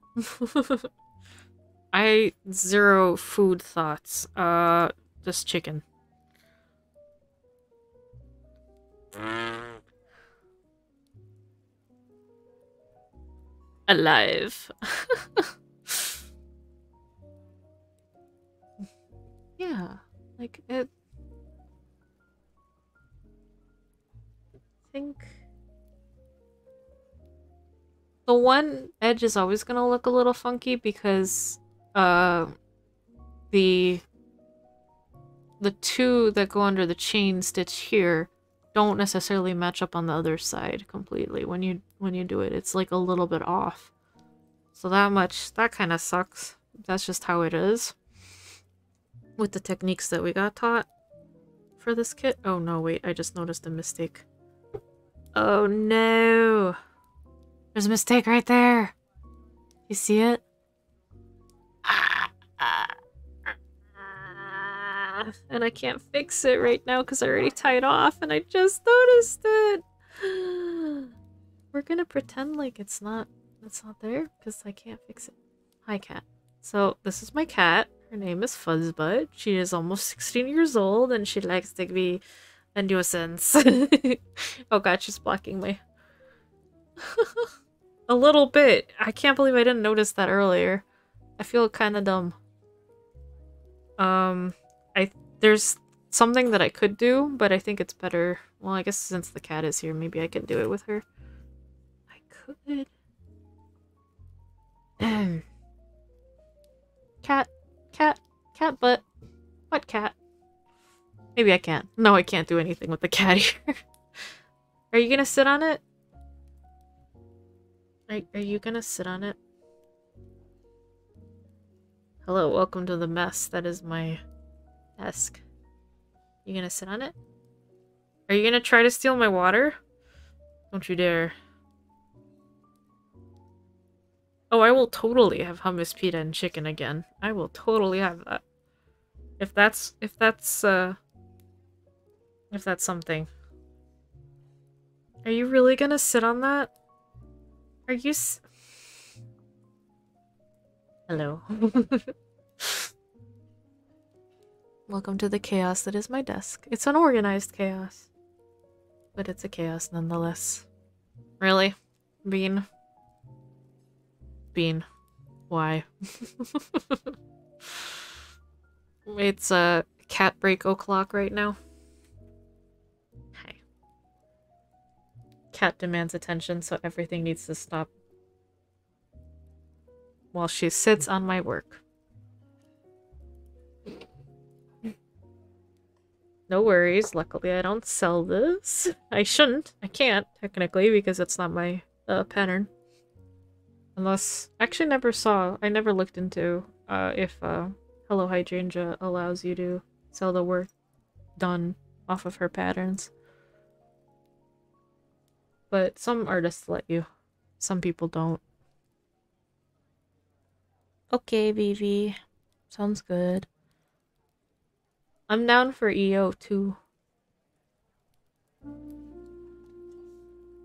I zero food thoughts. Just chicken. Alive. Yeah, like it. I think the one edge is always gonna look a little funky because the two that go under the chain stitch here don't necessarily match up on the other side completely when you do it. It's like a little bit off. So that kind of sucks. That's just how it is with the techniques that we got taught for this kit. Oh no, wait, I just noticed a mistake. Oh no! There's a mistake right there! You see it? And I can't fix it right now because I already tied off and I just noticed it! We're gonna pretend like it's not there because I can't fix it. Hi, cat. So, this is my cat. Her name is Fuzzbutt. She is almost 16 years old and she likes to be a nuisance. Oh god, she's blocking me. A little bit. I can't believe I didn't notice that earlier. I feel kind of dumb. There's something that I could do, but I think it's better. Well, I guess since the cat is here, maybe I can do it with her. I could. Cat butt. What cat? Maybe I can't. No, I can't do anything with the cat here. Are you gonna sit on it? Are you gonna sit on it? Hello, welcome to the mess that is my desk. You gonna sit on it? Are you gonna try to steal my water? Don't you dare. Oh, I will totally have hummus, pita, and chicken again. I will totally have that. If that's something. Are you really gonna sit on that? Are you Hello. Welcome to the chaos that is my desk. It's an organized chaos. But it's a chaos nonetheless. Really? Bean? Bean. Why? It's a cat break o'clock right now. Hey. Cat demands attention, so everything needs to stop. While she sits on my work. No worries, luckily I don't sell this. I shouldn't. I can't, technically, because it's not my pattern. Unless... Actually I never looked into if Hello Hydrangea allows you to sell the work done off of her patterns. But some artists let you. Some people don't. Okay, Vivi. Sounds good. I'm down for EO too.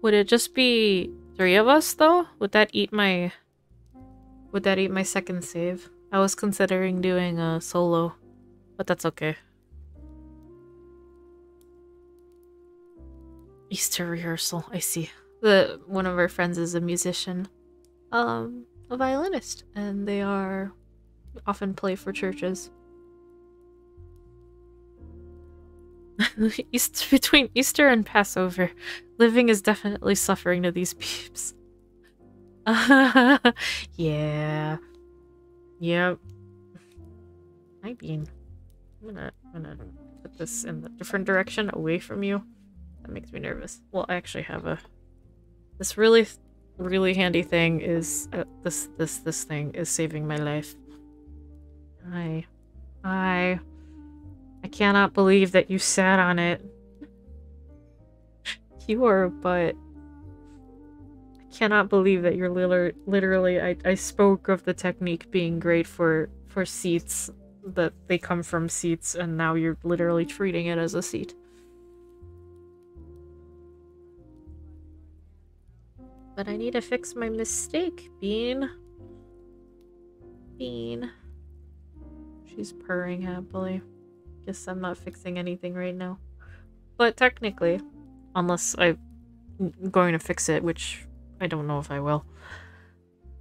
Would it just be 3 of us though? Would that eat my second save? I was considering doing a solo, but that's okay. Easter rehearsal, I see. One of our friends is a musician. A violinist, and they often play for churches. Between Easter and Passover, living is definitely suffering to these peeps. Yeah. Yep. Hi, Bean. I'm gonna put this in the different direction, away from you. That makes me nervous. Well, I actually have this really handy thing is this thing is saving my life. I cannot believe that you sat on it. You are a butt. I cannot believe that you're literally I spoke of the technique being great for seats, that they come from seats, and now you're literally treating it as a seat. But I need to fix my mistake, Bean. Bean. She's purring happily. Guess I'm not fixing anything right now. But technically, unless I'm going to fix it, which I don't know if I will,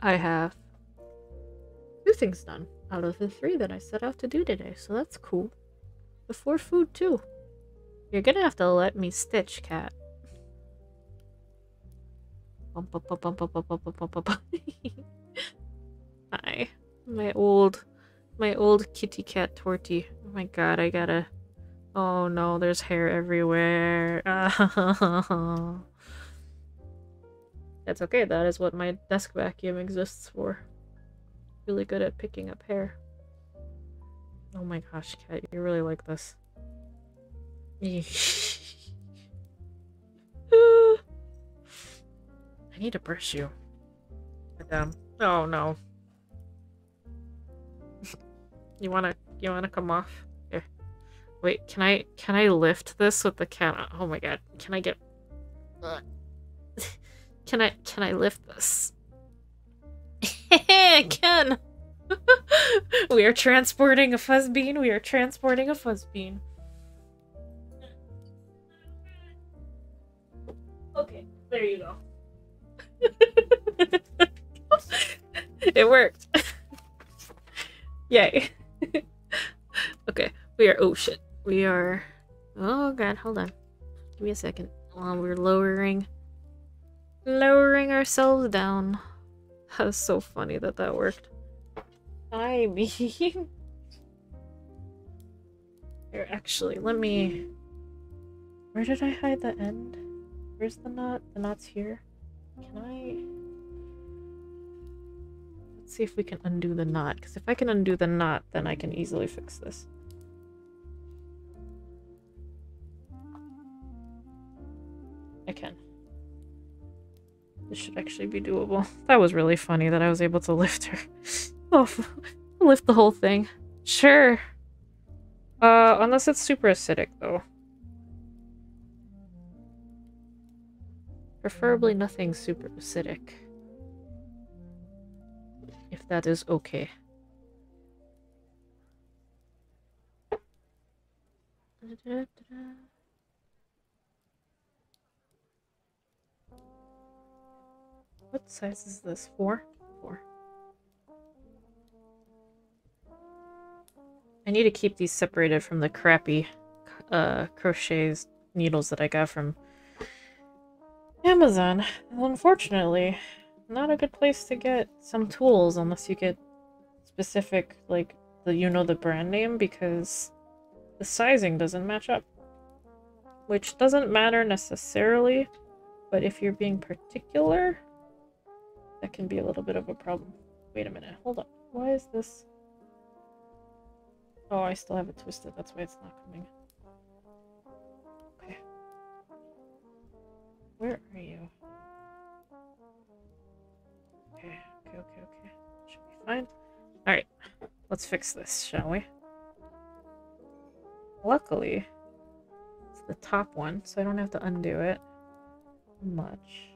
I have 2 things done out of the 3 that I set out to do today, so that's cool. Before food, too. You're gonna have to let me stitch, cat. Hi. My old kitty cat Torty. Oh my god, I gotta... Oh no, there's hair everywhere. That's okay, that is what my desk vacuum exists for. Really good at picking up hair. Oh my gosh, cat, you really like this. I need to brush you. Madam. Oh no. You wanna come off? Here. Wait, can I lift this with the cat? Oh my god. Can I get Can I lift this? I can. We are transporting a fuzzbean. We are transporting a fuzzbean. Okay, there you go. It worked. Yay. Okay, we are... Oh shit. We are... Oh god, hold on. Give me a second. We're lowering ourselves down. That was so funny that worked. Hi, Bean. Here, actually, let me... Where did I hide the end? Where's the knot? The knot's here. Can I... Let's see if we can undo the knot, because if I can undo the knot, then I can easily fix this. I can. This should actually be doable. That was really funny that I was able to lift her. Oh, lift the whole thing. Sure. Unless it's super acidic, though. Preferably nothing super acidic. If that is okay. What size is this? 4? 4. I need to keep these separated from the crappy crochets needles that I got from Amazon. Unfortunately, not a good place to get some tools unless you get specific, like, the brand name, because the sizing doesn't match up. Which doesn't matter necessarily, but if you're being particular, that can be a little bit of a problem. Wait a minute, hold on. Why is this? Oh, I still have it twisted, that's why it's not coming. Okay. Where are you? Okay. Should be fine. Alright, let's fix this, shall we? Luckily, it's the top one, so I don't have to undo it much.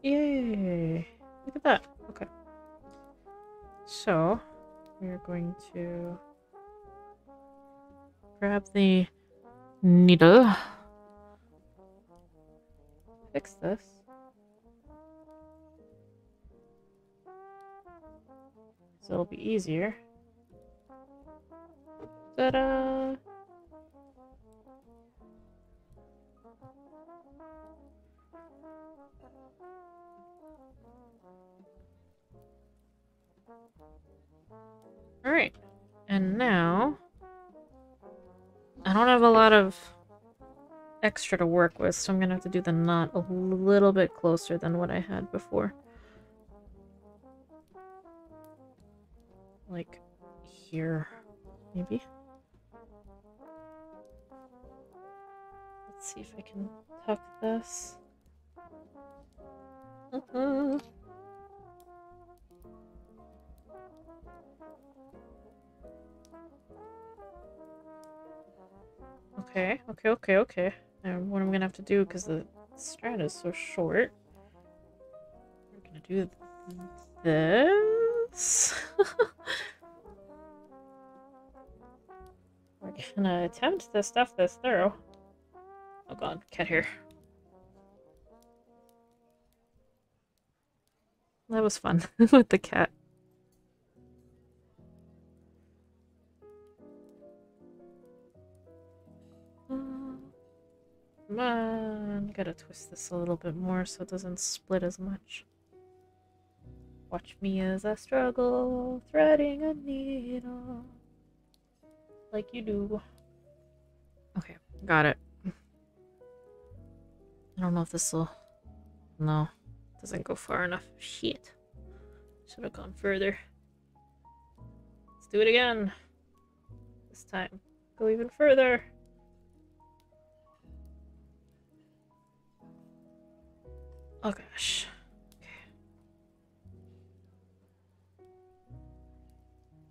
Yay! Look at that. Okay. So, we're going to grab the needle, fix this. So it'll be easier. Ta-da! Alright, and now I don't have a lot of extra to work with, so I'm gonna have to do the knot a little bit closer than what I had before. Like here, maybe. Let's see if I can tuck this. Okay. And what I'm gonna have to do, because the strand is so short, we're gonna do this. We're gonna attempt to stuff this through. Oh god, cat hair. That was fun with the cat. Come on, gotta twist this a little bit more so it doesn't split as much. Watch me as I struggle, threading a needle. Like you do. Okay, got it. I don't know if this will... No, doesn't go far enough. Shit. Should have gone further. Let's do it again. This time, go even further. Oh gosh. Okay.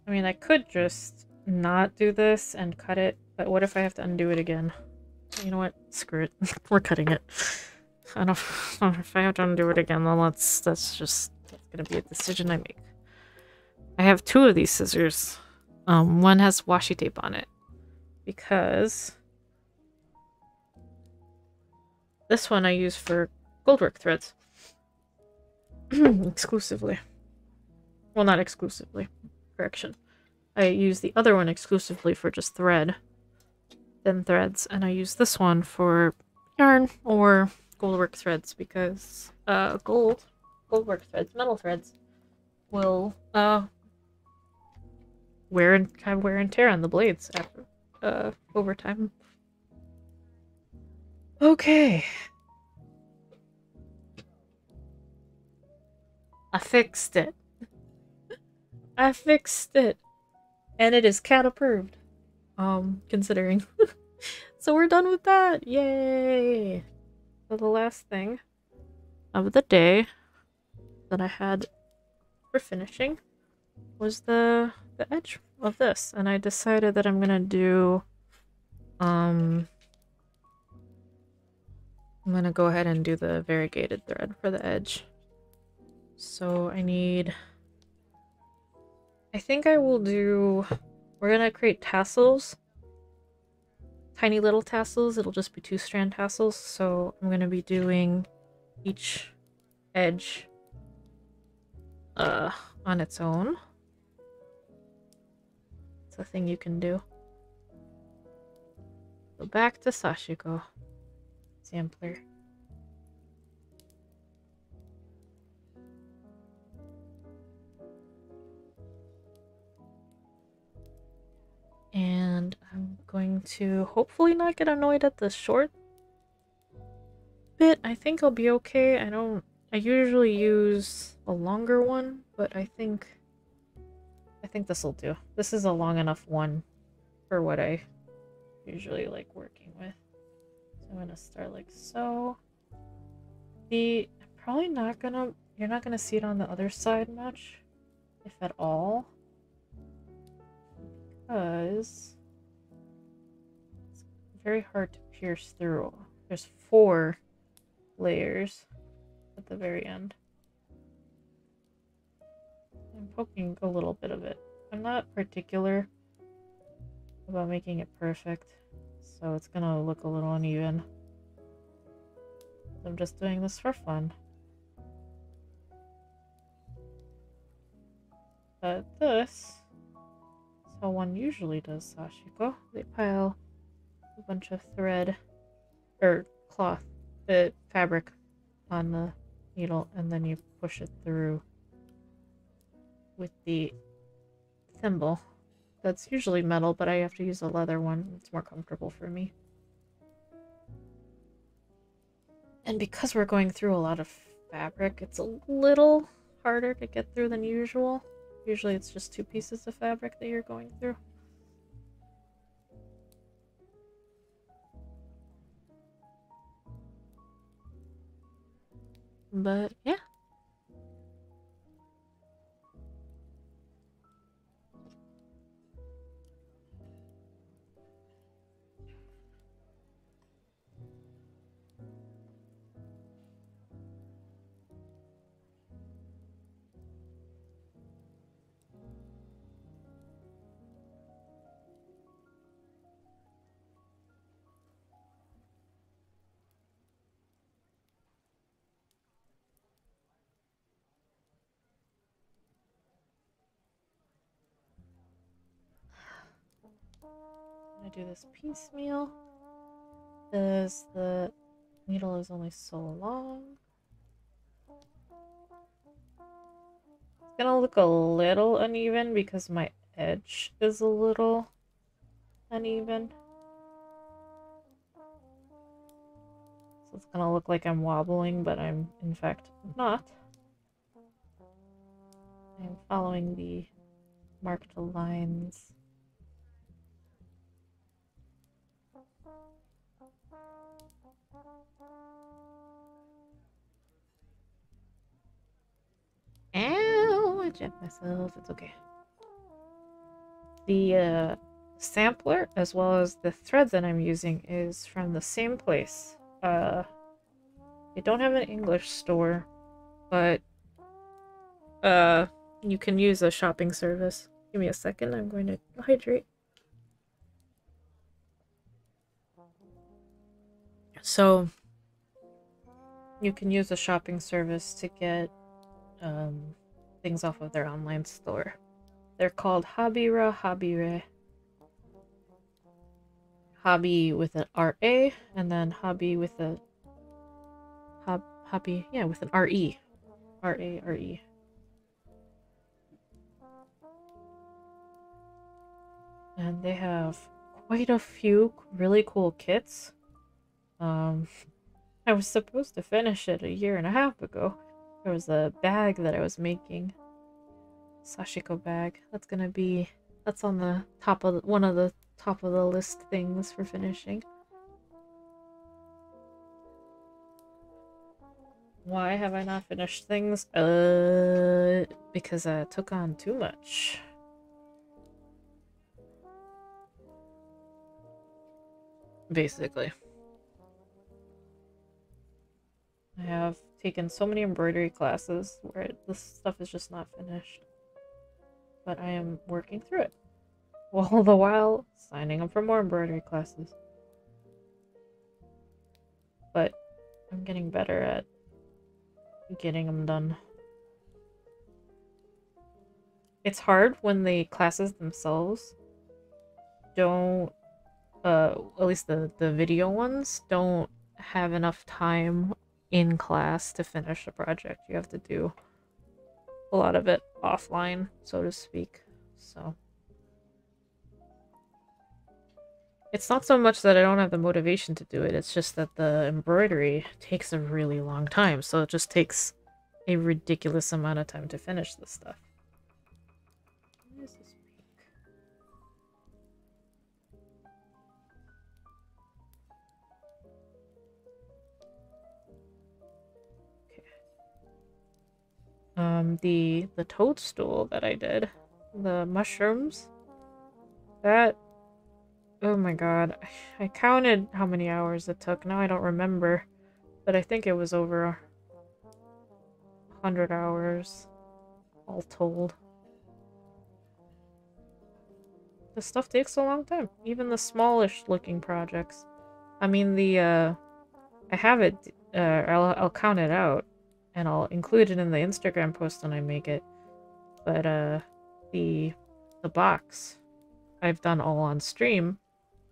I mean, I could just not do this and cut it, but what if I have to undo it again? You know what? Screw it. We're cutting it. I don't know if I have to undo it again, then that's gonna be a decision I make. I have 2 of these scissors. One has washi tape on it. Because this one I use for goldwork threads. Exclusively. Well, not exclusively. Correction. I use the other one exclusively for just thread. Thin threads. And I use this one for yarn or goldwork threads because goldwork threads, metal threads, will have wear and tear on the blades after over time. Okay. I fixed it. I fixed it. And it is cat approved. Considering. So we're done with that. Yay! So the last thing of the day that I had for finishing was the edge of this, and I decided that I'm gonna do I'm gonna go ahead and do the variegated thread for the edge. So I think I will do, we're gonna create tassels, tiny little tassels. It'll just be 2-strand tassels, so I'm gonna be doing each edge on its own. It's a thing you can do. Go back to Sashiko sampler. And I'm going to hopefully not get annoyed at the short bit. I think I'll be okay. I usually use a longer one, but I think this will do. This is a long enough one for what I usually like working with. So I'm gonna start like so. You're not gonna see it on the other side much, if at all, because it's very hard to pierce through. There's 4 layers at the very end. I'm poking a little bit of it. I'm not particular about making it perfect, so it's gonna look a little uneven. I'm just doing this for fun. But this is how one usually does sashiko. They pile a bunch of thread, or cloth, fabric on the needle, and then you push it through with the thimble. That's usually metal, but I have to use a leather one. It's more comfortable for me. And because we're going through a lot of fabric, it's a little harder to get through than usual. Usually it's just 2 pieces of fabric that you're going through. But yeah. I'm gonna do this piecemeal because the needle is only so long. It's gonna look a little uneven because my edge is a little uneven. So it's gonna look like I'm wobbling, but I'm in fact not. I'm following the marked lines. Ow! I jabbed myself. It's okay. The sampler, as well as the thread that I'm using, is from the same place. They don't have an English store, but you can use a shopping service. Give me a second, I'm going to hydrate. So you can use a shopping service to get things off of their online store. They're called Habire. Hobby with an R-A, and then hobby with a hobby, yeah, with an R-E. R-A-R-E. And they have quite a few really cool kits. I was supposed to finish it a year and a half ago. There was a bag that I was making. Sashiko bag. That's on the top of one of the top of the list things for finishing. Why have I not finished things? Because I took on too much. Basically. I have taken so many embroidery classes where this stuff is just not finished. But I am working through it. All the while signing up for more embroidery classes. But I'm getting better at getting them done. It's hard when the classes themselves don't, at least the video ones, don't have enough time in class to finish a project. You have to do a lot of it offline, so to speak. So it's not so much that I don't have the motivation to do it, it's just that the embroidery takes a really long time, so it just takes a ridiculous amount of time to finish this stuff. What is this pink? Okay. The toadstool that I did, the mushrooms, that, oh my god, I counted how many hours it took. Now I don't remember, but I think it was over 100 hours all told. This stuff takes a long time, even the smallish looking projects. I mean, I have it, I'll count it out, and I'll include it in the Instagram post when I make it. But, the box, I've done all on stream,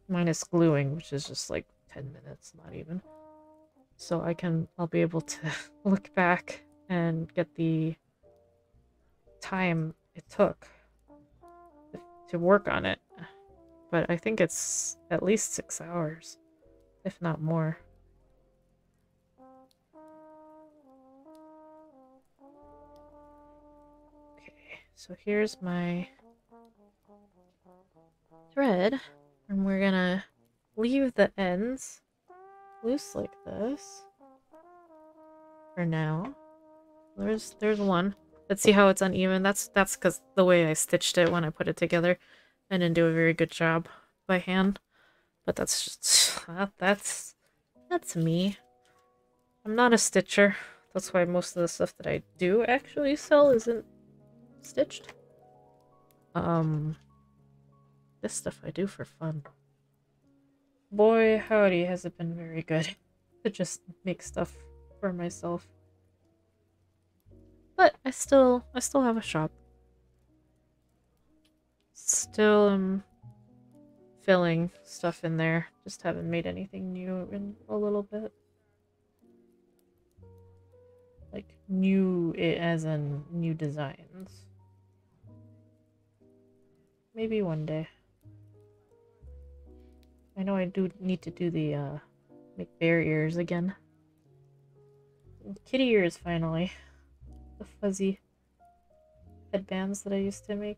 minus gluing, which is just like 10 minutes, not even. So I'll be able to look back and get the time it took to work on it. But I think it's at least 6 hours, if not more. Okay, so here's my thread, and we're gonna leave the ends loose like this for now. There's one. Let's see how it's uneven. That's because the way I stitched it when I put it together, I didn't do a very good job by hand. But that's just that's me. I'm not a stitcher. That's why most of the stuff that I do actually sell isn't stitched. This stuff I do for fun. Boy, howdy, has it been very good to just make stuff for myself. But I still have a shop. Still am filling stuff in there. Just haven't made anything new in a little bit. Like, new as in new designs. Maybe one day. I know I do need to do the, make bear ears again. Kitty ears, finally. The fuzzy headbands that I used to make.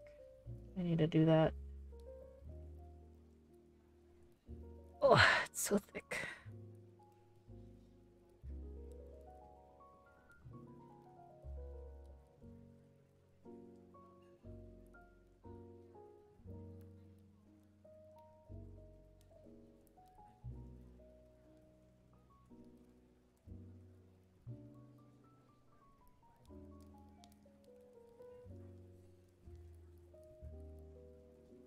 I need to do that. Oh, it's so thick.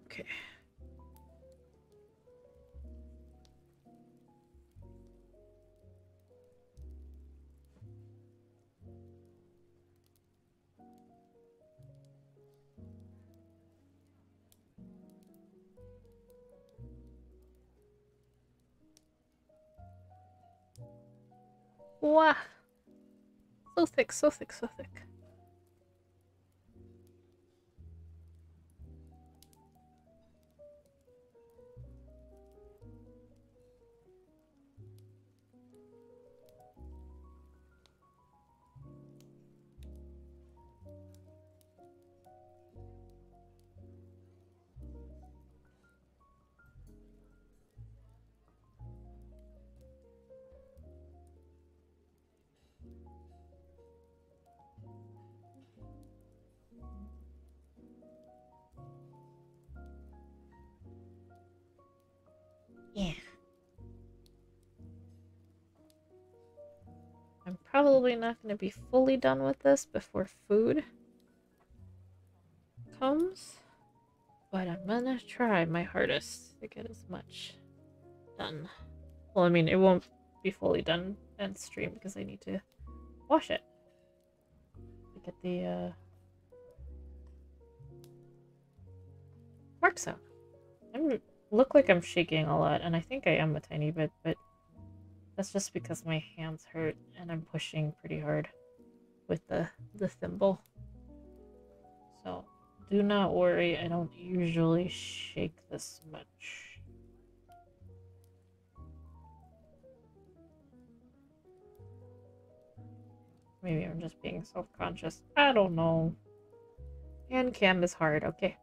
Okay. Wow. So thick, so thick, so thick. Yeah. I'm probably not going to be fully done with this before food comes, but I'm gonna try my hardest to get as much done. Well, I mean, it won't be fully done and stream because I need to wash it to get the marks out. I look like I'm shaking a lot, and I think I am a tiny bit, but that's just because my hands hurt and I'm pushing pretty hard with the thimble. So do not worry, I don't usually shake this much. Maybe I'm just being self-conscious. I don't know. Hand cam is hard, okay.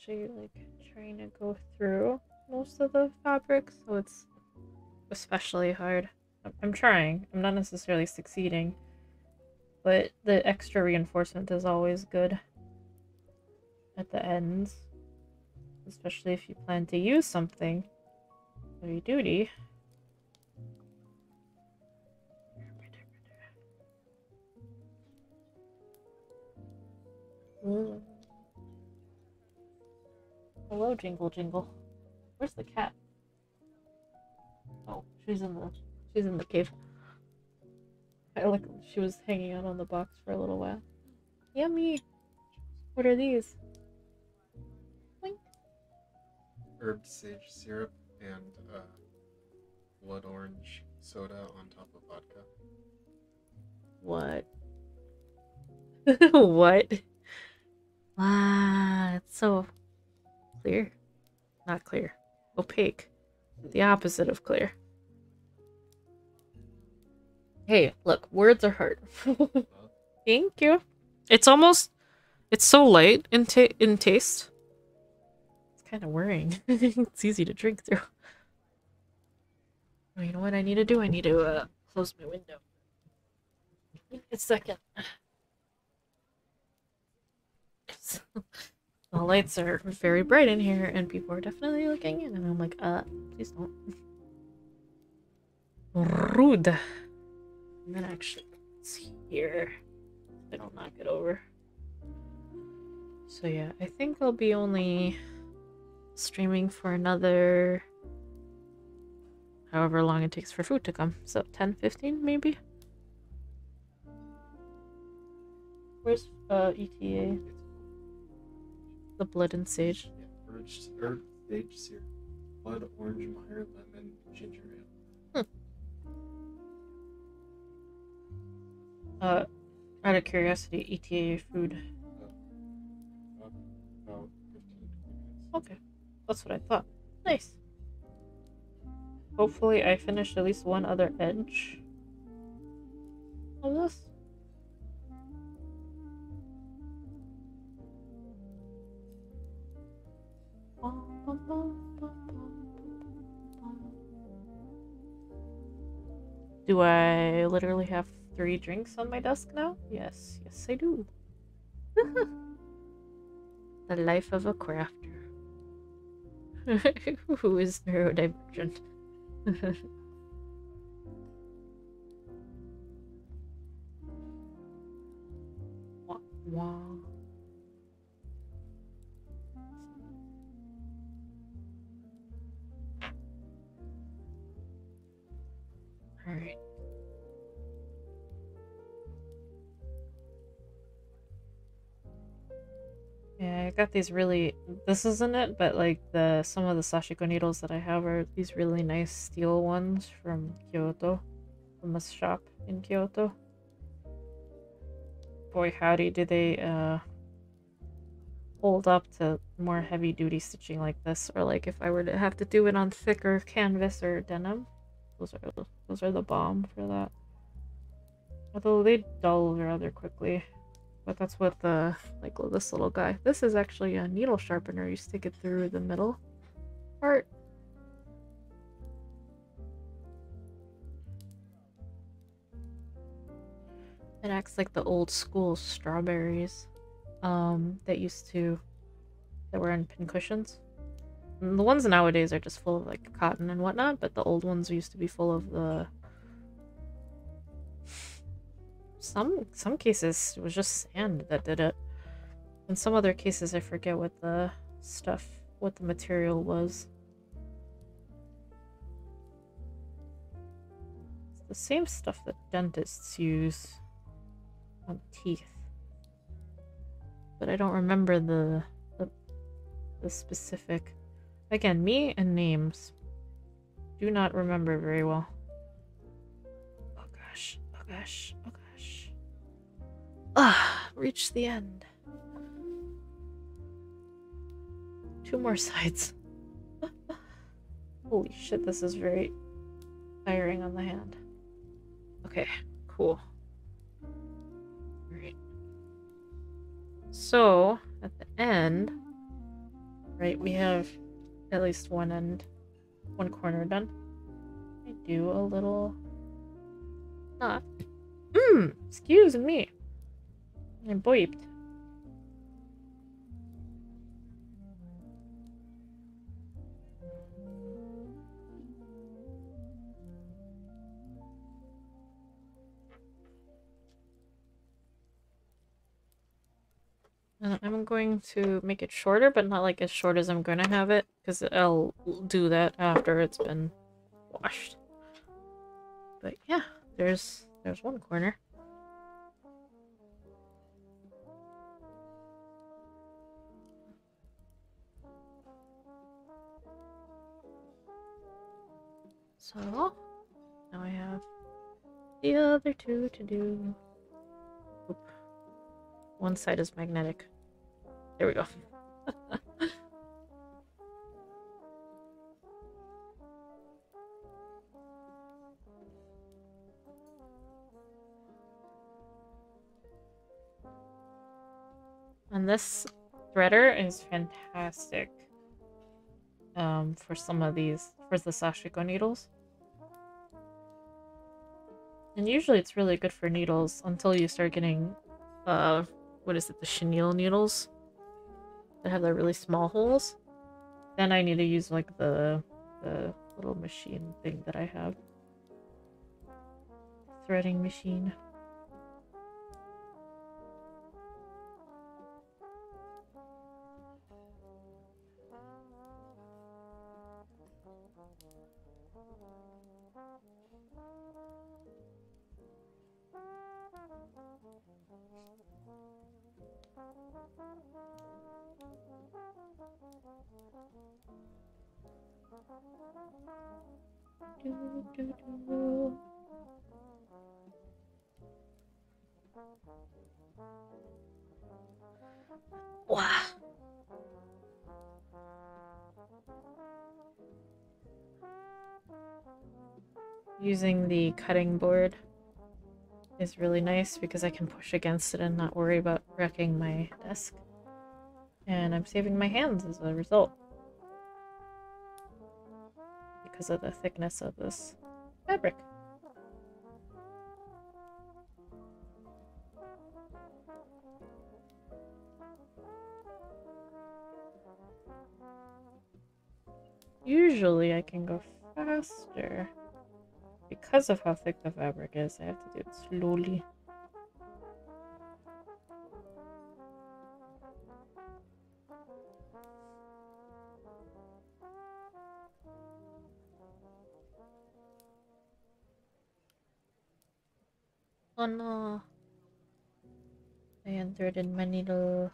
Actually, like, trying to go through most of the fabric, so it's especially hard. I'm trying. I'm not necessarily succeeding, but the extra reinforcement is always good at the ends, especially if you plan to use something heavy duty. Ooh. Hello, Jingle Jingle. Where's the cat? Oh, she's in the cave. I like she was hanging out on the box for a little while. Yummy. What are these? Boink. Herb sage syrup and blood orange soda on top of vodka. What? What? Wow, it's so clear. Not clear. Opaque. The opposite of clear. Hey, look, words are hard. Thank you. It's so light in taste. It's kind of worrying. It's easy to drink through. Oh, you know what I need to do? I need to close my window. A second. The lights are very bright in here, and people are definitely looking in, and I'm like, please don't. Rude. And then actually, it's here. I don't knock it over. So yeah, I think I'll be only streaming for another however long it takes for food to come. So 10-15 maybe? Where's ETA? The blood and sage. Yeah, herb sage syrup, blood orange Meyer, lemon, ginger ale. Out of curiosity, ETA food. About 15 minutes. Okay, that's what I thought. Nice. Hopefully I finished at least one other edge of this. Do I literally have 3 drinks on my desk now? Yes, yes I do. The life of a crafter. Who is neurodivergent. Wah, wah. Alright. Yeah, I got these really... This isn't it, but like some of the sashiko needles that I have are these really nice steel ones from Kyoto. From a shop in Kyoto. Boy howdy, do they hold up to more heavy duty stitching like this, or like if I were to have to do it on thicker canvas or denim. Those are the bomb for that. Although they dull rather quickly. But that's what the, like this little guy. This is actually a needle sharpener. You stick it through the middle part. It acts like the old school strawberries that were in pincushions. And the ones nowadays are just full of like cotton and whatnot, but the old ones used to be full of the some cases it was just sand that did it. In some other cases I forget what the material was. It's the same stuff that dentists use on teeth. But I don't remember the specific. Again, me and names do not remember very well. Oh gosh, oh gosh, oh gosh. Ah, reached the end. 2 more sides. Holy shit, this is very tiring on the hand. Okay, cool. Alright. So, at the end, right, we have at least one corner done. I do a little knot. Excuse me. I boiped. And I'm going to make it shorter, but not like as short as I'm gonna have it, because I'll do that after it's been washed. But yeah, there's one corner. So now I have the other 2 to do. Oop. One side is magnetic. There we go. And this threader is fantastic for some of these, for the Sashiko needles. And usually it's really good for needles until you start getting, what is it, the chenille needles that have the really small holes. Then I need to use like the little machine thing that I have. Threading machine. Wow. Using the cutting board is really nice because I can push against it and not worry about wrecking my desk. And I'm saving my hands as a result. Because of the thickness of this fabric. Usually I can go faster. Because of how thick the fabric is, I have to do it slowly. Oh no. I entered in my needle.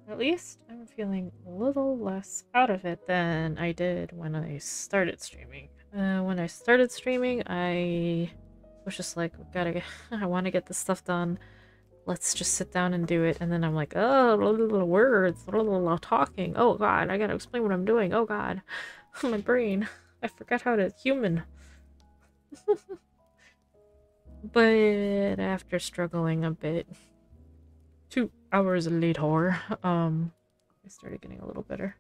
At least I'm feeling a little less out of it than I did when I started streaming. When I started streaming, I was just like, I want to get this stuff done. Let's just sit down and do it. And then I'm like, oh, words, talking. Oh god, I gotta explain what I'm doing. Oh god, my brain. I forgot how to human. But after struggling a bit, 2 hours later, I started getting a little better.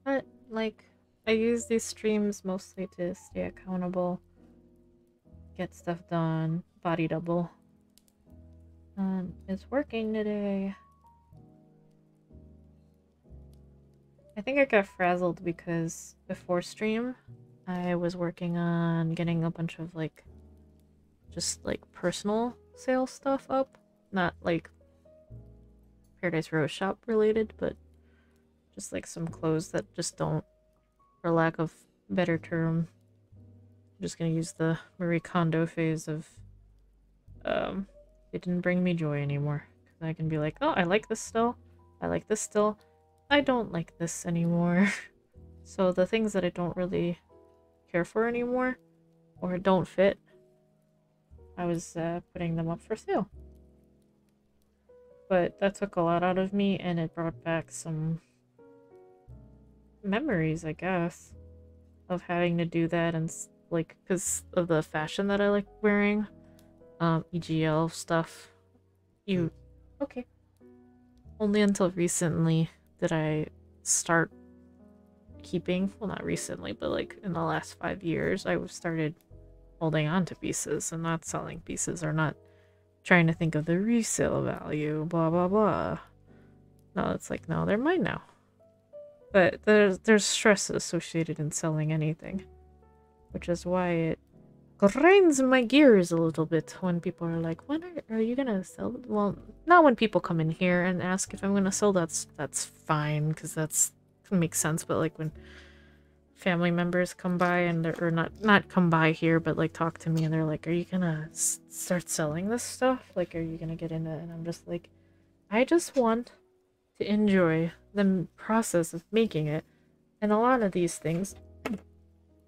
But, like, I use these streams mostly to stay accountable, get stuff done, body double. It's working today. I think I got frazzled because before stream, I was working on getting a bunch of, like, just, like, personal sale stuff up. Not, like, Paradise Rose Shop related, but just, like, some clothes that just don't, for lack of better term, I'm just gonna use the Marie Kondo phase of, it didn't bring me joy anymore. I can be like, oh, I like this still. I like this still. I don't like this anymore. So the things that I don't really care for anymore, or don't fit, I was putting them up for sale. But that took a lot out of me, and it brought back some memories, I guess, of having to do that, and like, because of the fashion that I like wearing, EGL stuff. Okay. Only until recently did I start keeping, well, not recently, but like in the last 5 years, I started holding on to pieces and not selling pieces, or not trying to think of the resale value, blah blah blah. No, it's like, no, they're mine now. But there's stress associated in selling anything, which is why it grinds my gears a little bit when people are like, when are you gonna sell? Well, not when people come in here and ask if I'm gonna sell. That's fine, because that's makes sense. But like when family members come by and or not come by here, but like talk to me, and they're like, are you gonna start selling this stuff? Like, are you gonna get into it? And I'm just like, I just want to enjoy the process of making it, and a lot of these things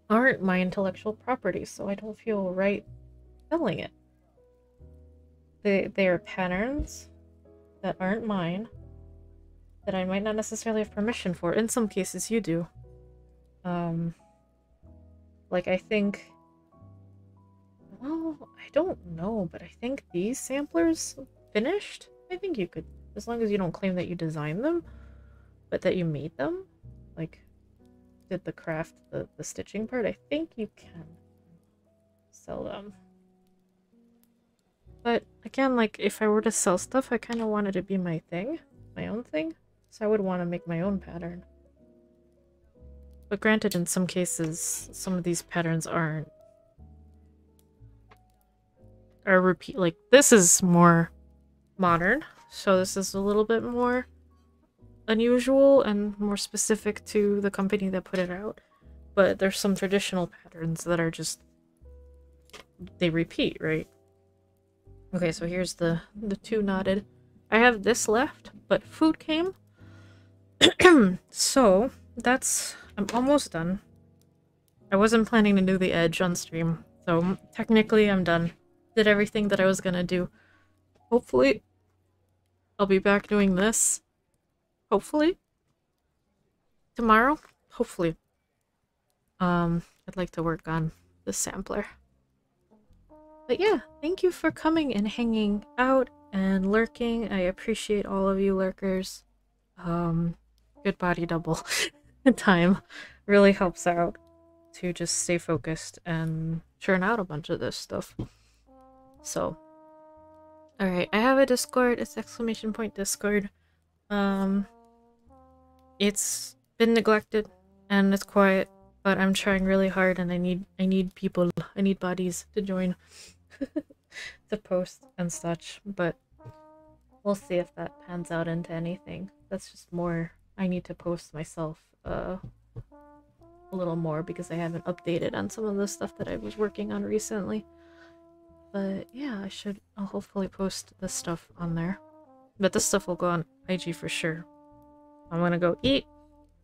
aren't my intellectual property, so I don't feel right selling it. They are patterns that aren't mine, that I might not necessarily have permission for. In some cases you do. Like, I think, well, I don't know, but I think these samplers finished. I think you could, as long as you don't claim that you designed them, but that you made them, like did the craft, the stitching part, I think you can sell them. But again, like, if I were to sell stuff, I kind of want it to be my thing, my own thing, so I would want to make my own pattern. But granted, in some cases, some of these patterns are repeat, like, this is more modern, so this is a little bit more unusual and more specific to the company that put it out. But there's some traditional patterns that are just, they repeat, right? Okay, so here's the two knotted. I have this left, but food came. So that's, I'm almost done. I wasn't planning to do the edge on stream, so technically I'm done. Did everything that I was gonna do. Hopefully I'll be back doing this. Hopefully tomorrow. Hopefully. I'd like to work on the sampler. But yeah, thank you for coming and hanging out and lurking. I appreciate all of you lurkers. Good body double time really helps out to just stay focused and churn out a bunch of this stuff. So, Alright, I have a Discord. It's !Discord. It's been neglected and it's quiet, but I'm trying really hard and I need people. I need bodies to join to post and such, but we'll see if that pans out into anything. That's just more I need to post myself a little more because I haven't updated on some of the stuff that I was working on recently. But yeah, I'll hopefully post this stuff on there. But this stuff will go on IG for sure. I'm gonna go eat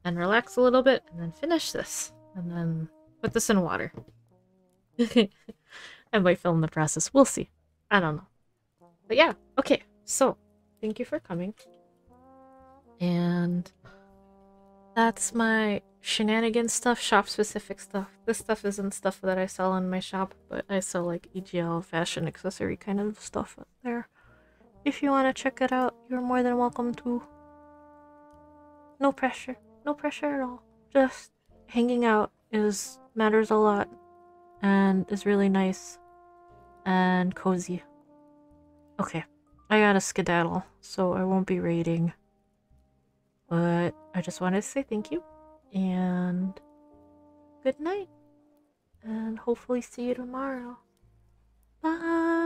and relax a little bit and then finish this. And then put this in water. I might film the process. We'll see. I don't know. But yeah, okay. So, thank you for coming. And that's my shenanigan stuff, shop-specific stuff. This stuff isn't stuff that I sell in my shop, but I sell like EGL fashion accessory kind of stuff up there. If you want to check it out, you're more than welcome to. No pressure. No pressure at all. Just hanging out matters a lot and is really nice and cozy. Okay, I gotta skedaddle, so I won't be raiding. But I just wanted to say thank you and good night, and hopefully see you tomorrow. Bye.